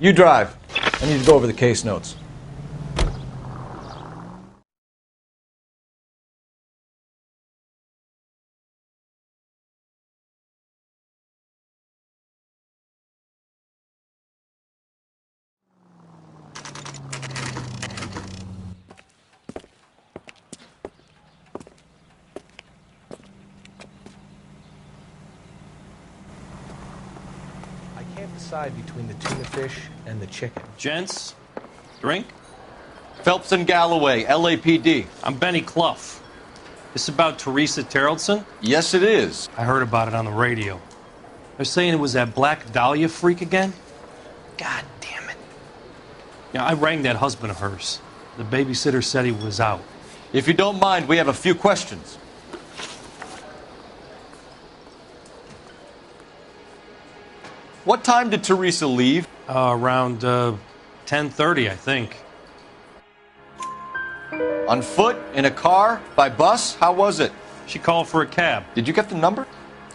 Speaker 1: You drive. I need to go over the case notes.
Speaker 6: I can't decide between the tuna fish and the chicken.
Speaker 23: Gents, drink?
Speaker 1: Phelps and Galloway, LAPD.
Speaker 23: I'm Benny Clough. This about Teresa Terrellson?
Speaker 1: Yes, it is.
Speaker 23: I heard about it on the radio. They're saying it was that Black Dahlia freak again? God damn it. Yeah, I rang that husband of hers. The babysitter said he was out.
Speaker 1: If you don't mind, we have a few questions. What time did Teresa leave?
Speaker 23: Around 10:30, I think.
Speaker 1: On foot? In a car? By bus? How was it?
Speaker 23: She called for a cab.
Speaker 1: Did you get the number?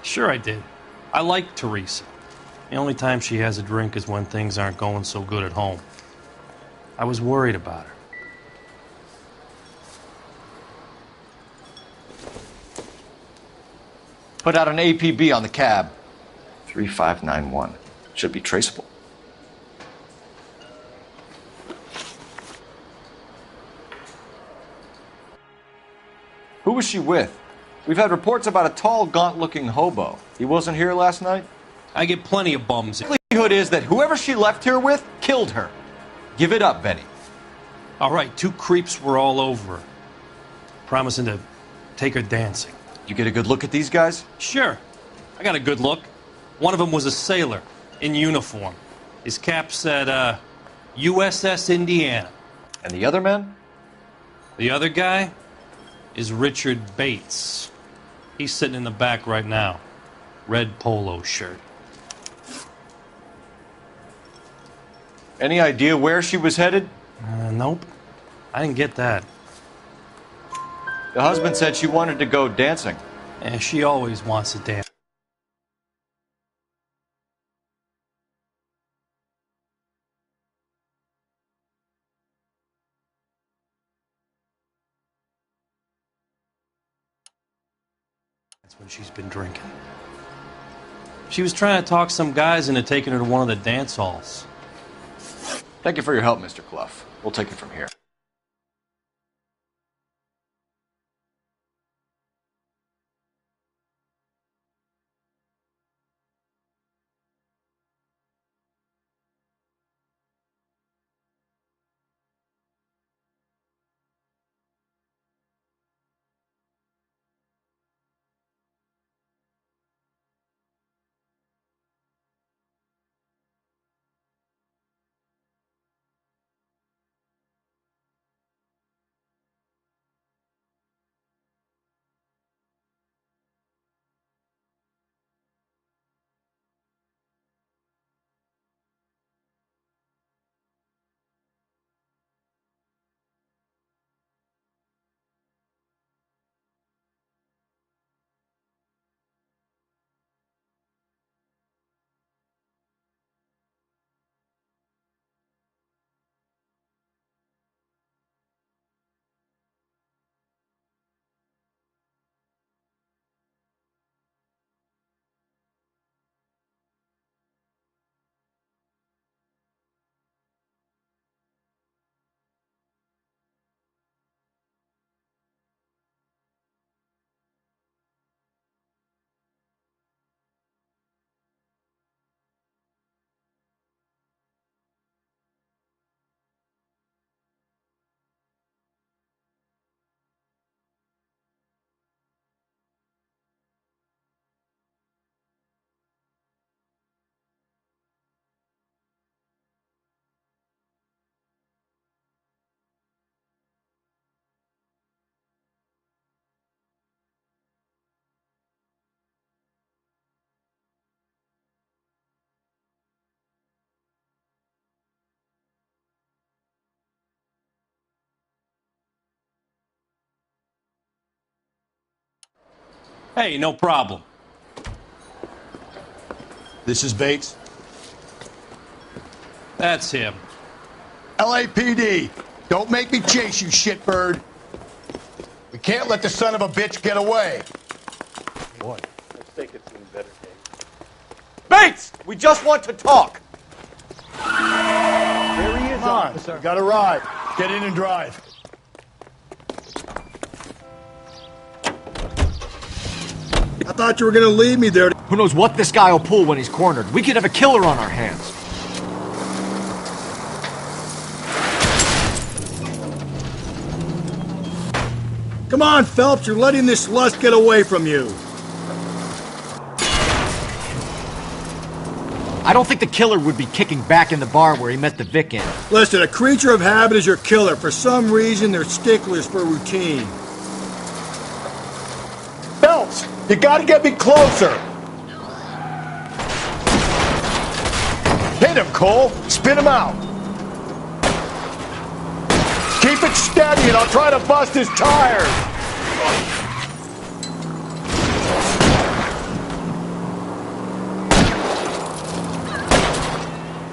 Speaker 23: Sure I did. I like Teresa. The only time she has a drink is when things aren't going so good at home. I was worried about her.
Speaker 1: Put out an APB on the cab. 3591. Should be traceable. Who was she with? We've had reports about a tall, gaunt-looking hobo. He wasn't here last night?
Speaker 23: I get plenty of bums.
Speaker 1: The likelihood is that whoever she left here with killed her. Give it up, Benny.
Speaker 23: All right, 2 creeps were all over her, promising to take her dancing.
Speaker 1: You get a good look at these guys?
Speaker 23: Sure. I got a good look. One of them was a sailor in uniform. His cap said, USS Indiana.
Speaker 1: And the other man?
Speaker 23: The other guy is Richard Bates. He's sitting in the back right now. Red polo shirt.
Speaker 1: Any idea where she was headed?
Speaker 23: Nope. I didn't get that.
Speaker 1: The husband said she wanted to go dancing.
Speaker 23: And she always wants to dance. That's when she's been drinking. She was trying to talk some guys into taking her to one of the dance halls.
Speaker 1: Thank you for your help, Mr. Clough. We'll take it from here.
Speaker 23: Hey, no problem.
Speaker 2: This is Bates.
Speaker 23: That's him.
Speaker 2: LAPD, don't make me chase you, shitbird. We can't let the son of a bitch get away.
Speaker 11: Boy, let's take it to better days.
Speaker 1: Bates! We just want to talk!
Speaker 2: There he is, officer. You got a ride. Get in and drive. I thought you were gonna leave me there.
Speaker 7: Who knows what this guy will pull when he's cornered? We could have a killer on our hands.
Speaker 2: Come on, Phelps, you're letting this lust get away from you.
Speaker 7: I don't think the killer would be kicking back in the bar where he met the Vic in.
Speaker 2: Listen, a creature of habit is your killer. For some reason, they're sticklers for routine. Phelps, you gotta get me closer. Hit him, Cole. Spin him out. Keep it steady and I'll try to bust his tires.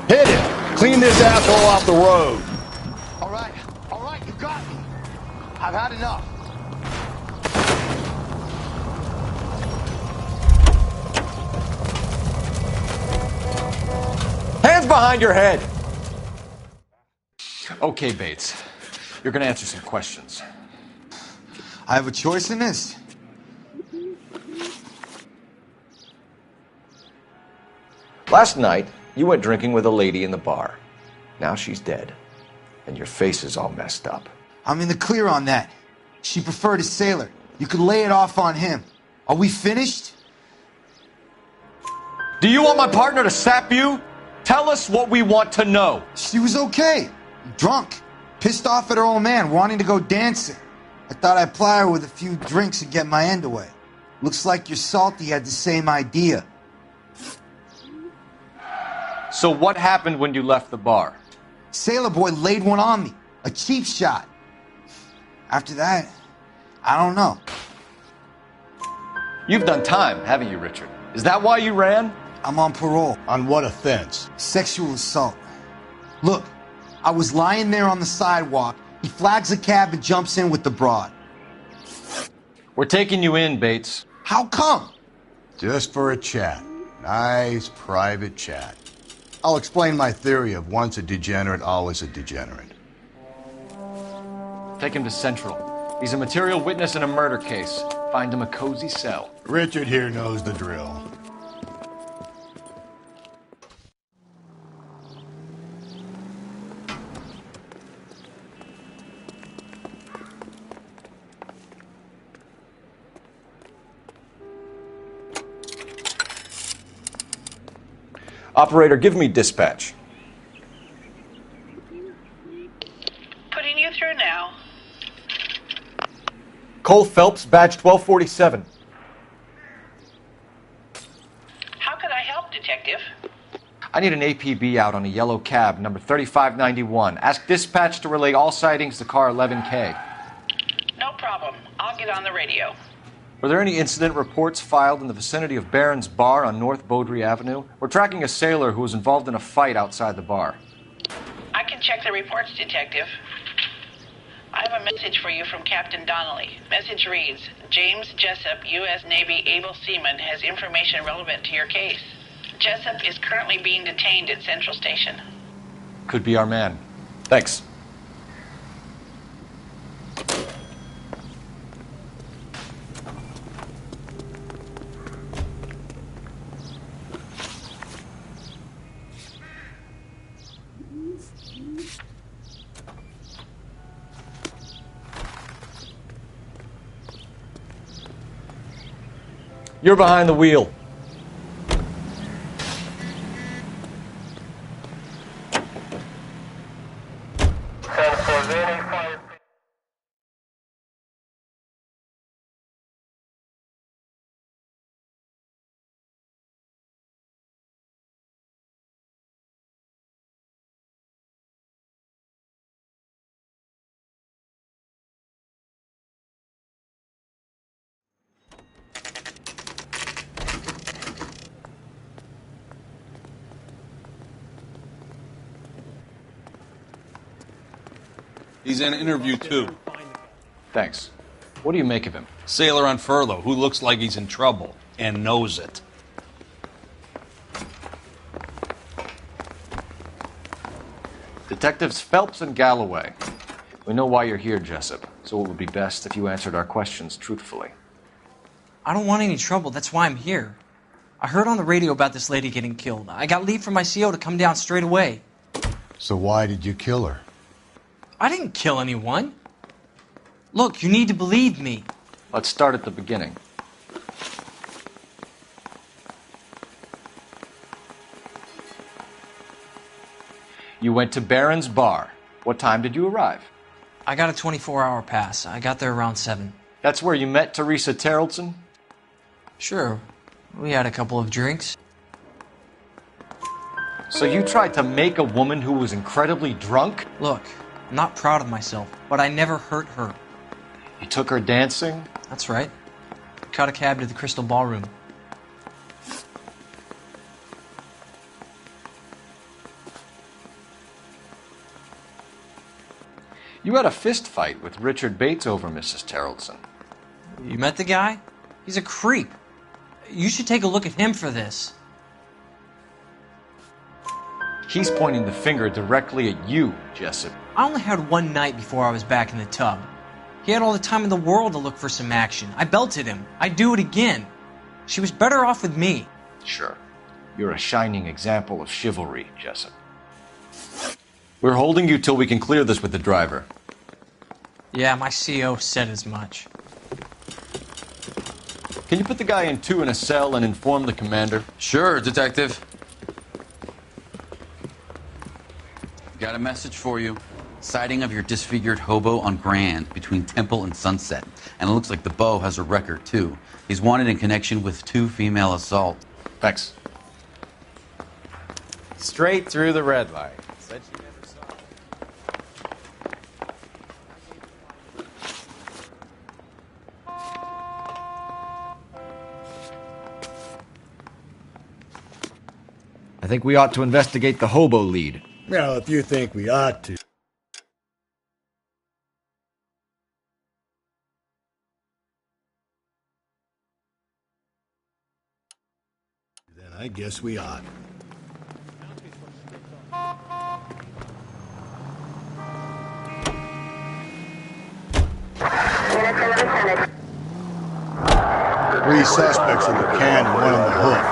Speaker 2: Hit it. Clean this asshole off the road. All right, you got me. I've had enough.
Speaker 1: Hands behind your head!
Speaker 10: Okay, Bates. You're gonna answer some questions.
Speaker 14: I have a choice in this.
Speaker 1: Last night, you went drinking with a lady in the bar. Now she's dead. And your face is all messed up.
Speaker 14: I'm in the clear on that. She preferred a sailor. You could lay it off on him. Are we finished?
Speaker 1: Do you want my partner to sap you? Tell us what we want to know.
Speaker 14: She was okay. Drunk. Pissed off at her old man, wanting to go dancing. I thought I'd ply her with a few drinks and get my end away. Looks like your Salty had the same idea.
Speaker 1: So what happened when you left the bar?
Speaker 14: Sailor boy laid one on me. A cheap shot. After that, I don't know.
Speaker 1: You've done time, haven't you, Richard? Is that why you ran?
Speaker 14: I'm on parole.
Speaker 2: On what offense?
Speaker 14: Sexual assault. Look, I was lying there on the sidewalk. He flags a cab and jumps in with the broad.
Speaker 1: We're taking you in, Bates.
Speaker 14: How come?
Speaker 2: Just for a chat. Nice private chat. I'll explain my theory of once a degenerate, always a degenerate.
Speaker 1: Take him to Central. He's a material witness in a murder case. Find him a cozy cell.
Speaker 2: Richard here knows the drill.
Speaker 1: Operator, give me dispatch.
Speaker 18: Putting you through now.
Speaker 1: Cole Phelps, badge 1247.
Speaker 18: How could I help, Detective?
Speaker 1: I need an APB out on a yellow cab, number 3591. Ask dispatch to relay all sightings to car 11K.
Speaker 18: No problem. I'll get on the radio.
Speaker 1: Were there any incident reports filed in the vicinity of Barron's Bar on North Beaudry Avenue? We're tracking a sailor who was involved in a fight outside the bar.
Speaker 18: I can check the reports, Detective. I have a message for you from Captain Donnelly. Message reads, James Jessup, U.S. Navy able seaman, has information relevant to your case. Jessup is currently being detained at Central Station.
Speaker 1: Could be our man. Thanks. You're behind the wheel.
Speaker 16: He's in interview 2.
Speaker 1: Thanks. What do you make of him?
Speaker 16: Sailor on furlough who looks like he's in trouble and knows it.
Speaker 1: Detectives Phelps and Galloway. We know why you're here, Jessup, so it would be best if you answered our questions truthfully.
Speaker 12: I don't want any trouble. That's why I'm here. I heard on the radio about this lady getting killed. I got leave from my CO to come down straight away.
Speaker 2: So why did you kill her?
Speaker 12: I didn't kill anyone. Look, you need to believe me.
Speaker 1: Let's start at the beginning. You went to Barron's Bar. What time did you arrive?
Speaker 12: I got a 24-hour pass. I got there around 7.
Speaker 1: That's where you met Teresa Terrelson?
Speaker 12: Sure. We had a couple of drinks.
Speaker 1: So you tried to make a woman who was incredibly drunk?
Speaker 12: Look, I'm not proud of myself, but I never hurt her.
Speaker 1: You took her dancing?
Speaker 12: That's right. Caught a cab to the Crystal Ballroom.
Speaker 1: You had a fist fight with Richard Bates over Mrs. Terrelson.
Speaker 12: You met the guy? He's a creep. You should take a look at him for this.
Speaker 1: He's pointing the finger directly at you, Jessup.
Speaker 12: I only had one night before I was back in the tub. He had all the time in the world to look for some action. I belted him. I'd do it again. She was better off with me.
Speaker 1: Sure. You're a shining example of chivalry, Jessup. We're holding you till we can clear this with the driver.
Speaker 12: Yeah, my CO said as much.
Speaker 1: Can you put the guy in 2 in a cell and inform the commander?
Speaker 9: Sure, Detective. Got a message for you. Sighting of your disfigured hobo on Grand between Temple and Sunset. And it looks like the Beau has a record, too. He's wanted in connection with 2 female assaults.
Speaker 1: Thanks.
Speaker 6: Straight through the red light. Said she never saw it.
Speaker 7: I think we ought to investigate the hobo lead.
Speaker 2: Well, if you think we ought to. Then I guess we ought. Three suspects in the can and one on the hoof.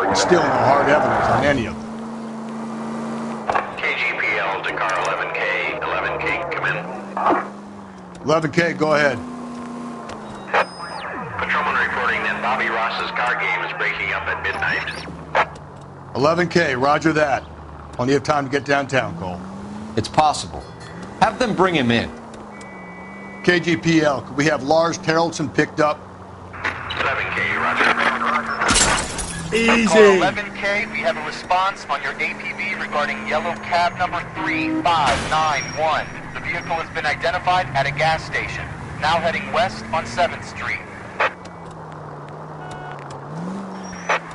Speaker 2: And still no hard evidence on any of them.
Speaker 8: KGPL to car 11K. 11K, come in.
Speaker 2: 11K, go ahead.
Speaker 8: Patrolman reporting that Bobby Ross's car game is breaking up at midnight.
Speaker 2: 11K, roger that. Plenty of time to get downtown, Cole.
Speaker 1: It's possible. Have them bring him in.
Speaker 2: KGPL, could we have Lars Terrelson picked up?
Speaker 8: 11K, roger.
Speaker 2: Easy.
Speaker 8: Call 11K, we have a response on your APB regarding yellow cab number 3591. The vehicle has been identified at a gas station. Now heading west on 7th Street.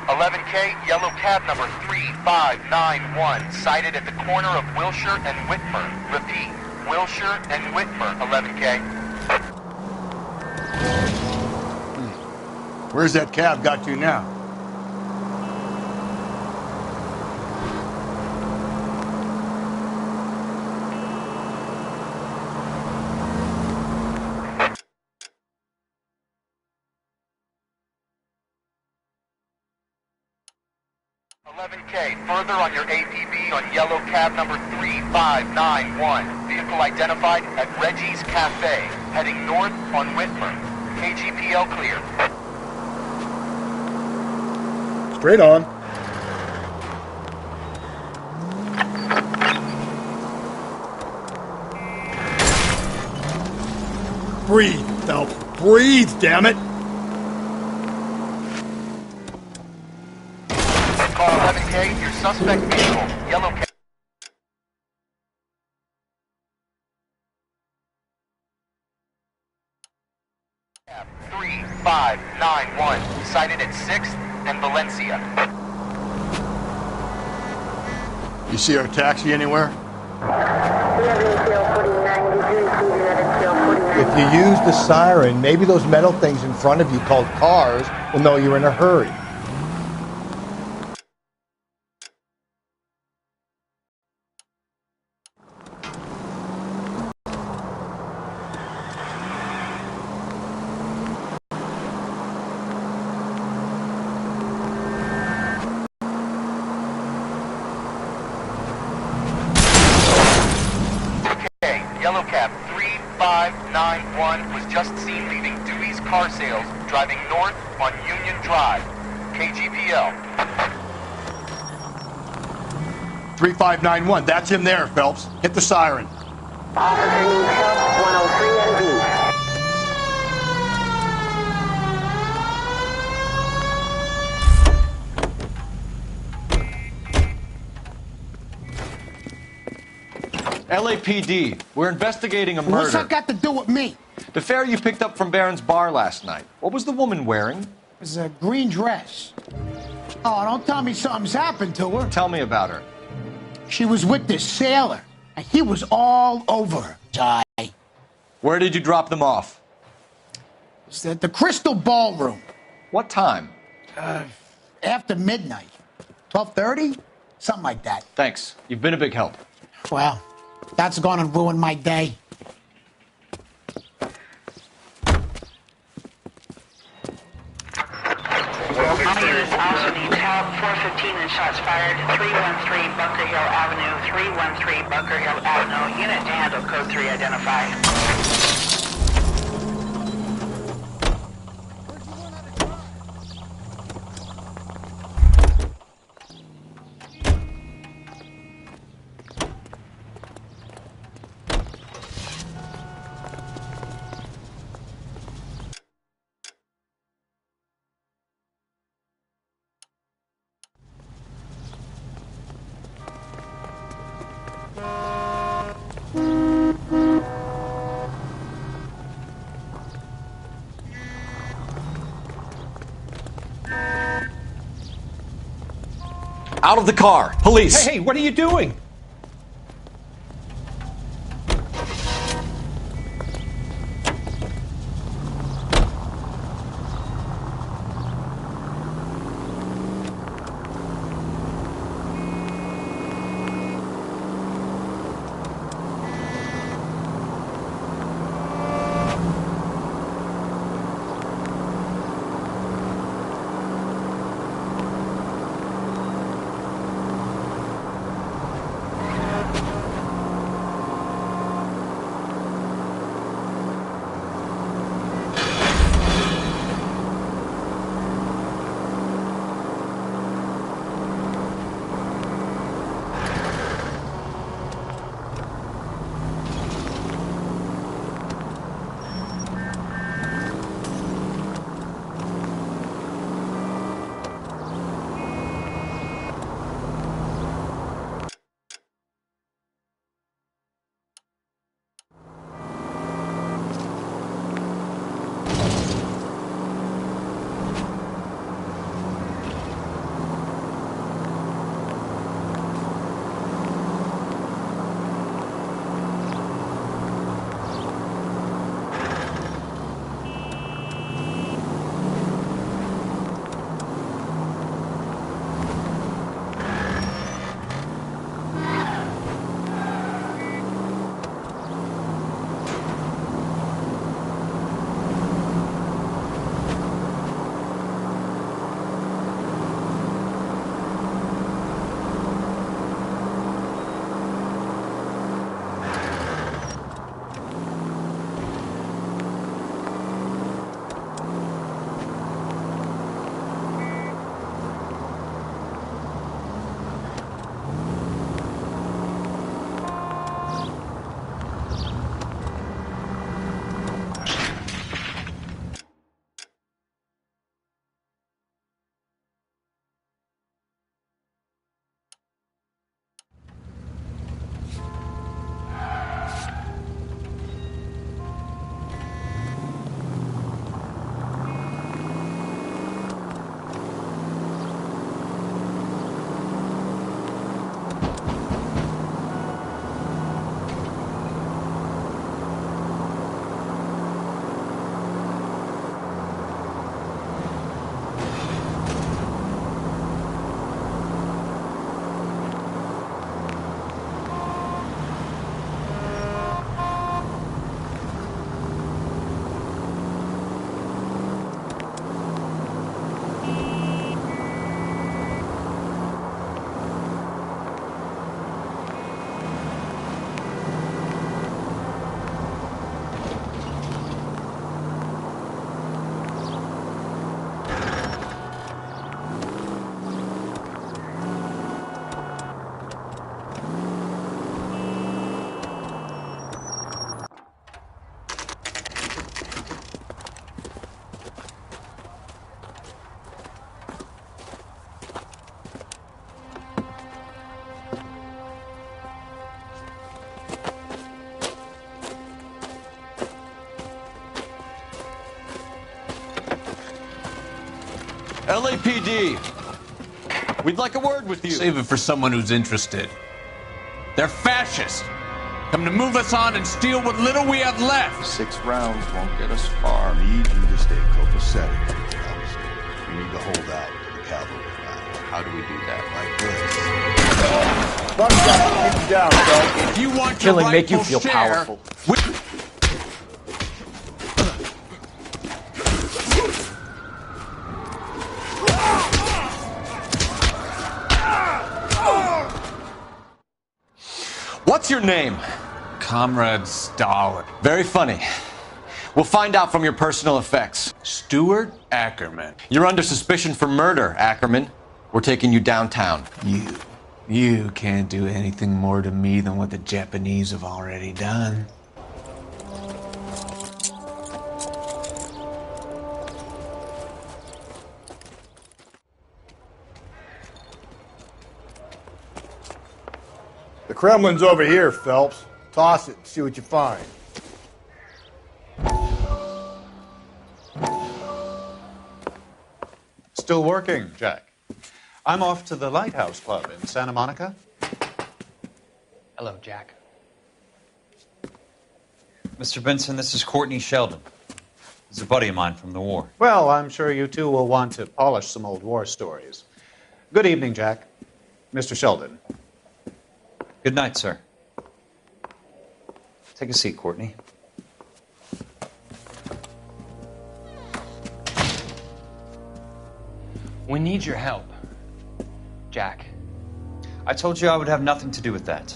Speaker 8: 11K, yellow cab number 3591, sighted at the corner of Wilshire and Whitmer. Repeat, Wilshire and Whitmer, 11K.
Speaker 2: Where's that cab got to now?
Speaker 8: Further on your APB on yellow cab number 3591. Vehicle identified at Reggie's Cafe, heading north on Whitmer. KGPL clear.
Speaker 2: Straight on. Breathe, Phelps. Breathe, damn it.
Speaker 8: Call 11K, your suspect vehicle, yellow cab. Cab 3591, sighted at 6th and Valencia.
Speaker 2: You see our taxi anywhere? If you use the siren, maybe those metal things in front of you called cars will know you're in a hurry.
Speaker 8: Yellow Cab 3591 was just seen leaving Dewey's Car Sales, driving north on Union Drive. KGPL.
Speaker 2: 3591, that's him there, Phelps. Hit the siren.
Speaker 18: Officer needs help, 103 and Vive.
Speaker 1: LAPD, we're investigating a murder.
Speaker 15: What's that got to do with me?
Speaker 1: The fare you picked up from Barron's bar last night. What was the woman wearing?
Speaker 15: It was a green dress. Oh, don't tell me something's happened to her.
Speaker 1: Tell me about her.
Speaker 15: She was with this sailor, and he was all over her. Ty.
Speaker 1: Where did you drop them off?
Speaker 15: It's at the Crystal Ballroom.
Speaker 1: What time?
Speaker 15: After midnight. 12:30? Something like that.
Speaker 1: Thanks. You've been a big help.
Speaker 15: Well, that's gonna ruin my day.
Speaker 18: All units also need help. 415 and shots fired. 313 Bunker Hill Avenue. 313 Bunker Hill Avenue. Unit to handle code 3 identify.
Speaker 1: Out of the car! Police!
Speaker 11: Hey, what are you doing?
Speaker 10: LAPD. We'd like a word with you.
Speaker 19: Save it for someone who's interested. They're fascists. Come to move us on and steal what little we have left.
Speaker 21: 6 rounds won't get us far. Need you to stay copacetic. We need to hold out to the cavalry line. How do we do that? Like this.
Speaker 2: Bug shot, keep him down, Doug.
Speaker 19: If you want
Speaker 1: Killing
Speaker 19: your
Speaker 1: make you
Speaker 19: rightful
Speaker 1: feel
Speaker 19: share,
Speaker 1: powerful. What's your name?
Speaker 19: Comrade Stalin.
Speaker 1: Very funny. We'll find out from your personal effects.
Speaker 19: Stuart Ackerman.
Speaker 1: You're under suspicion for murder, Ackerman. We're taking you downtown.
Speaker 19: You can't do anything more to me than what the Japanese have already done.
Speaker 2: The Kremlin's over here, Phelps. Toss it and see what you find.
Speaker 22: Still working, Jack. I'm off to the Lighthouse Club in Santa Monica.
Speaker 24: Hello, Jack.
Speaker 9: Mr. Benson, this is Courtney Sheldon. He's a buddy of mine from the war.
Speaker 22: Well, I'm sure you two will want to polish some old war stories. Good evening, Jack. Mr. Sheldon.
Speaker 9: Good night, sir. Take a seat, Courtney.
Speaker 24: We need your help, Jack.
Speaker 9: I told you I would have nothing to do with that.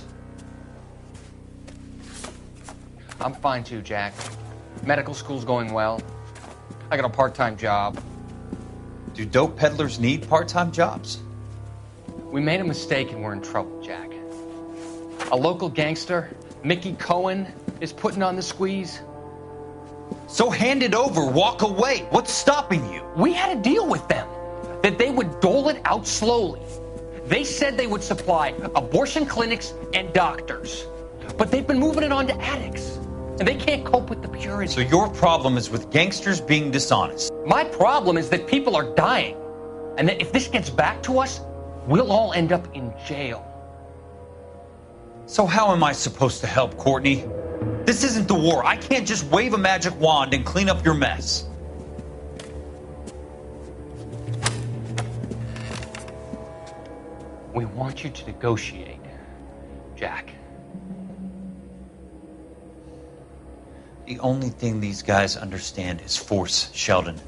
Speaker 24: I'm fine too, Jack. Medical school's going well. I got a part-time job.
Speaker 9: Do dope peddlers need part-time jobs?
Speaker 24: We made a mistake and we're in trouble, Jack. A local gangster, Mickey Cohen, is putting on the squeeze.
Speaker 9: So hand it over, walk away. What's stopping you?
Speaker 24: We had a deal with them that they would dole it out slowly. They said they would supply abortion clinics and doctors, but they've been moving it on to addicts, and they can't cope with the purity.
Speaker 9: So your problem is with gangsters being dishonest.
Speaker 24: My problem is that people are dying, and that if this gets back to us, we'll all end up in jail.
Speaker 9: So how am I supposed to help, Courtney? This isn't the war. I can't just wave a magic wand and clean up your mess.
Speaker 24: We want you to negotiate, Jack.
Speaker 9: The only thing these guys understand is force, Sheldon.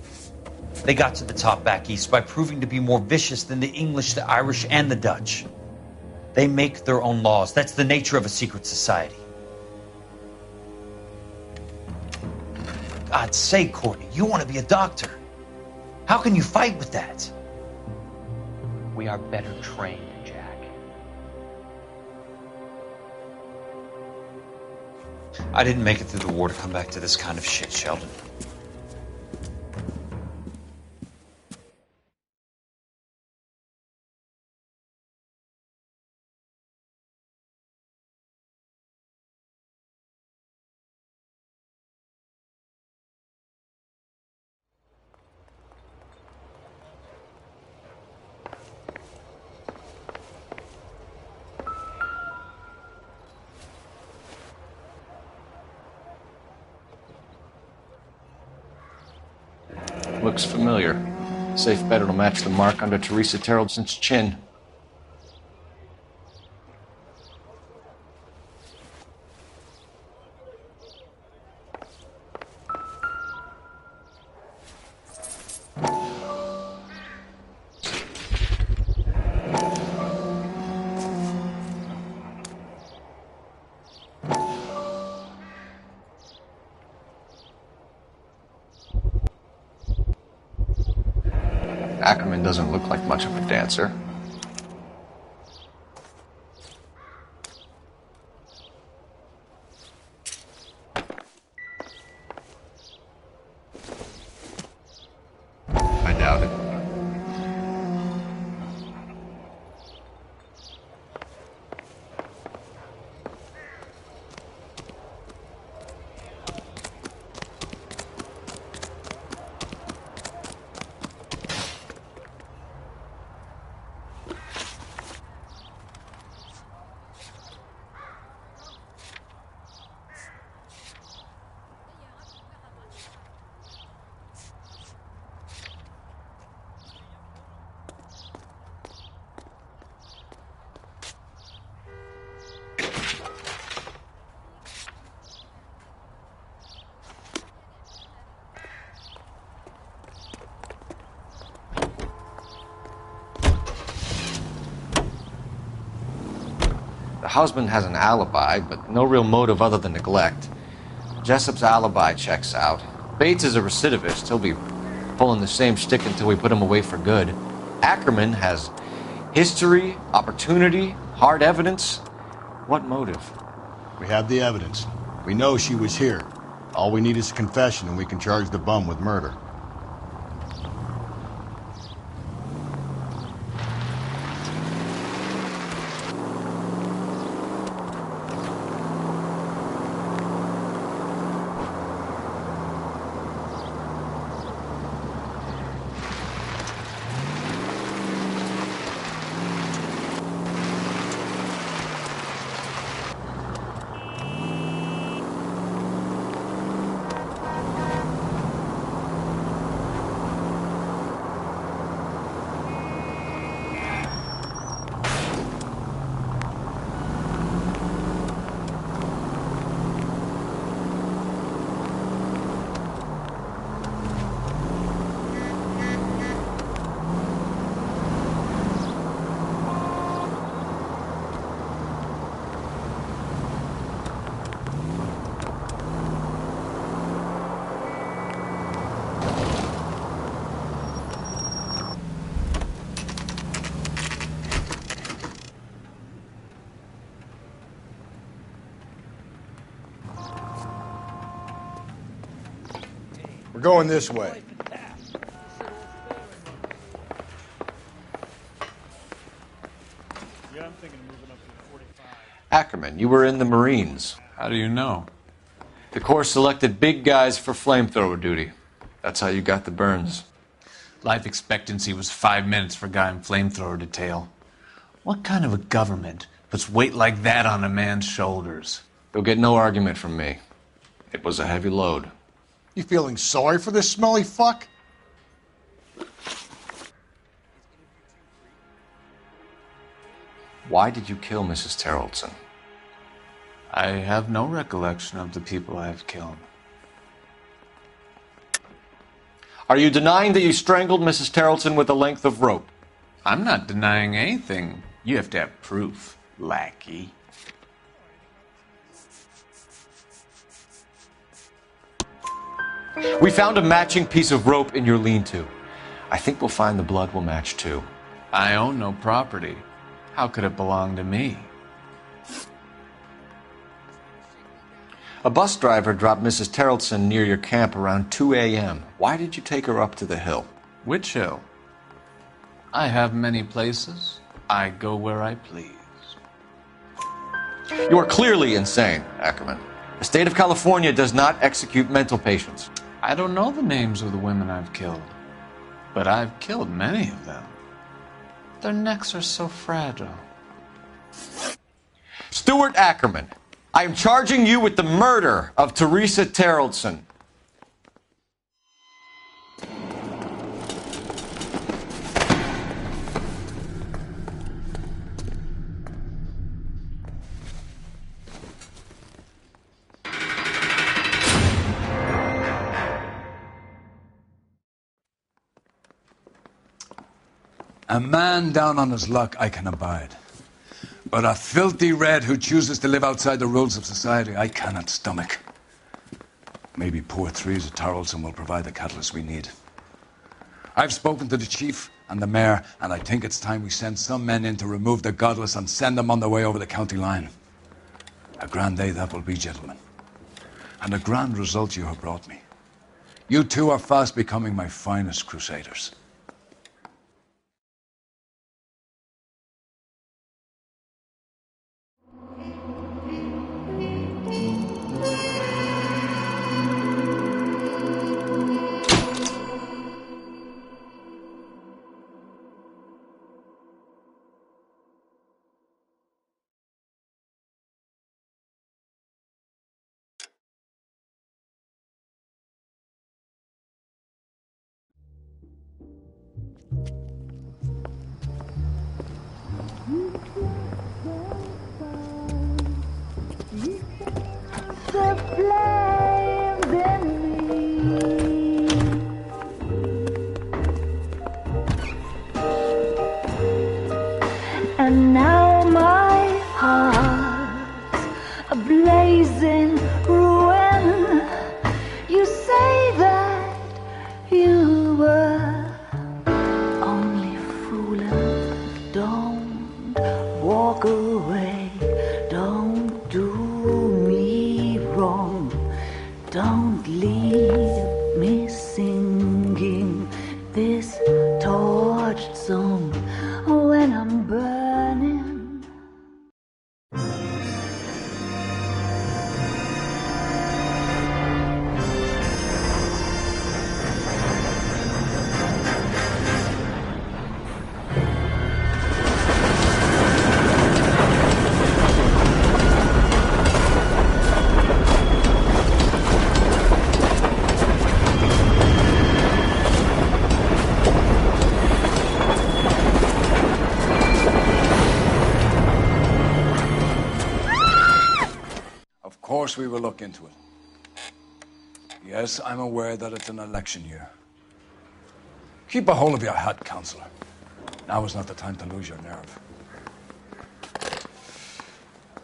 Speaker 9: They got to the top back east by proving to be more vicious than the English, the Irish, and the Dutch. They make their own laws. That's the nature of a secret society. God's sake, Courtney, you want to be a doctor. How can you fight with that?
Speaker 24: We are better trained, Jack.
Speaker 9: I didn't make it through the war to come back to this kind of shit, Sheldon.
Speaker 1: Looks familiar. Safe bet it'll match the mark under Teresa Terrelson's chin. Ackerman doesn't look like much of a dancer. I doubt it. The husband has an alibi, but no real motive other than neglect. Jessup's alibi checks out. Bates is a recidivist. He'll be pulling the same shtick until we put him away for good. Ackerman has history, opportunity, hard evidence. What motive?
Speaker 2: We have the evidence. We know she was here. All we need is a confession, and we can charge the bum with murder. We're going this way.
Speaker 1: Ackerman, you were in the Marines.
Speaker 19: How do you know?
Speaker 1: The Corps selected big guys for flamethrower duty. That's how you got the burns.
Speaker 3: Life expectancy was 5 minutes for a guy in flamethrower detail. What kind of a government puts weight like that on a man's shoulders?
Speaker 1: You'll get no argument from me. It was a heavy load.
Speaker 2: You feeling sorry for this smelly fuck?
Speaker 1: Why did you kill Mrs. Terrelson?
Speaker 3: I have no recollection of the people I have killed.
Speaker 1: Are you denying that you strangled Mrs. Terrelson with a length of rope?
Speaker 3: I'm not denying anything. You have to have proof, lackey.
Speaker 1: We found a matching piece of rope in your lean-to. I think we'll find the blood will match too.
Speaker 3: I own no property. How could it belong to me?
Speaker 1: A bus driver dropped Mrs. Terrelson near your camp around 2 a.m. Why did you take her up to the hill?
Speaker 3: Which hill? I have many places. I go where I please.
Speaker 1: You are clearly insane, Ackerman. The state of California does not execute mental patients.
Speaker 3: I don't know the names of the women I've killed, but I've killed many of them. Their necks are so fragile.
Speaker 1: Stuart Ackerman, I am charging you with the murder of Teresa Terrelson.
Speaker 4: A man down on his luck I can abide. But a filthy red who chooses to live outside the rules of society I cannot stomach. Maybe poor Teresa Terrelson will provide the catalyst we need. I've spoken to the chief and the mayor, and I think it's time we send some men in to remove the godless and send them on their way over the county line. A grand day that will be, gentlemen. And a grand result you have brought me. You two are fast becoming my finest crusaders.
Speaker 5: And now my heart blazing ruin. You say that you were only fooling. Don't walk away. Don't do me wrong. Don't leave me singing this torched song when I'm burning.
Speaker 4: Of course we will look into it. Yes, I'm aware that it's an election year. Keep a hold of your hat, Counselor. Now is not the time to lose your nerve.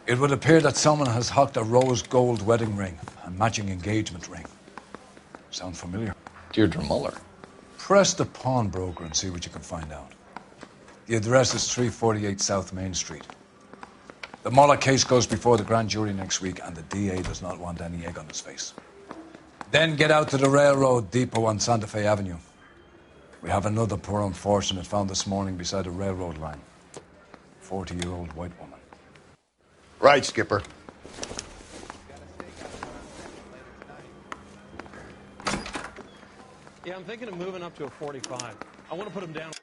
Speaker 4: It would appear that someone has hocked a rose gold wedding ring and matching engagement ring. Sound familiar?
Speaker 1: Deirdre Muller.
Speaker 4: Press the pawnbroker and see what you can find out. The address is 348 South Main Street. The Muller case goes before the grand jury next week, and the DA does not want any egg on his face. Then get out to the railroad depot on Santa Fe Avenue. We have another poor unfortunate found this morning beside a railroad line. 40-year-old white woman.
Speaker 21: Right, Skipper.
Speaker 23: Yeah, I'm thinking of moving up to a 45. I want to put him down.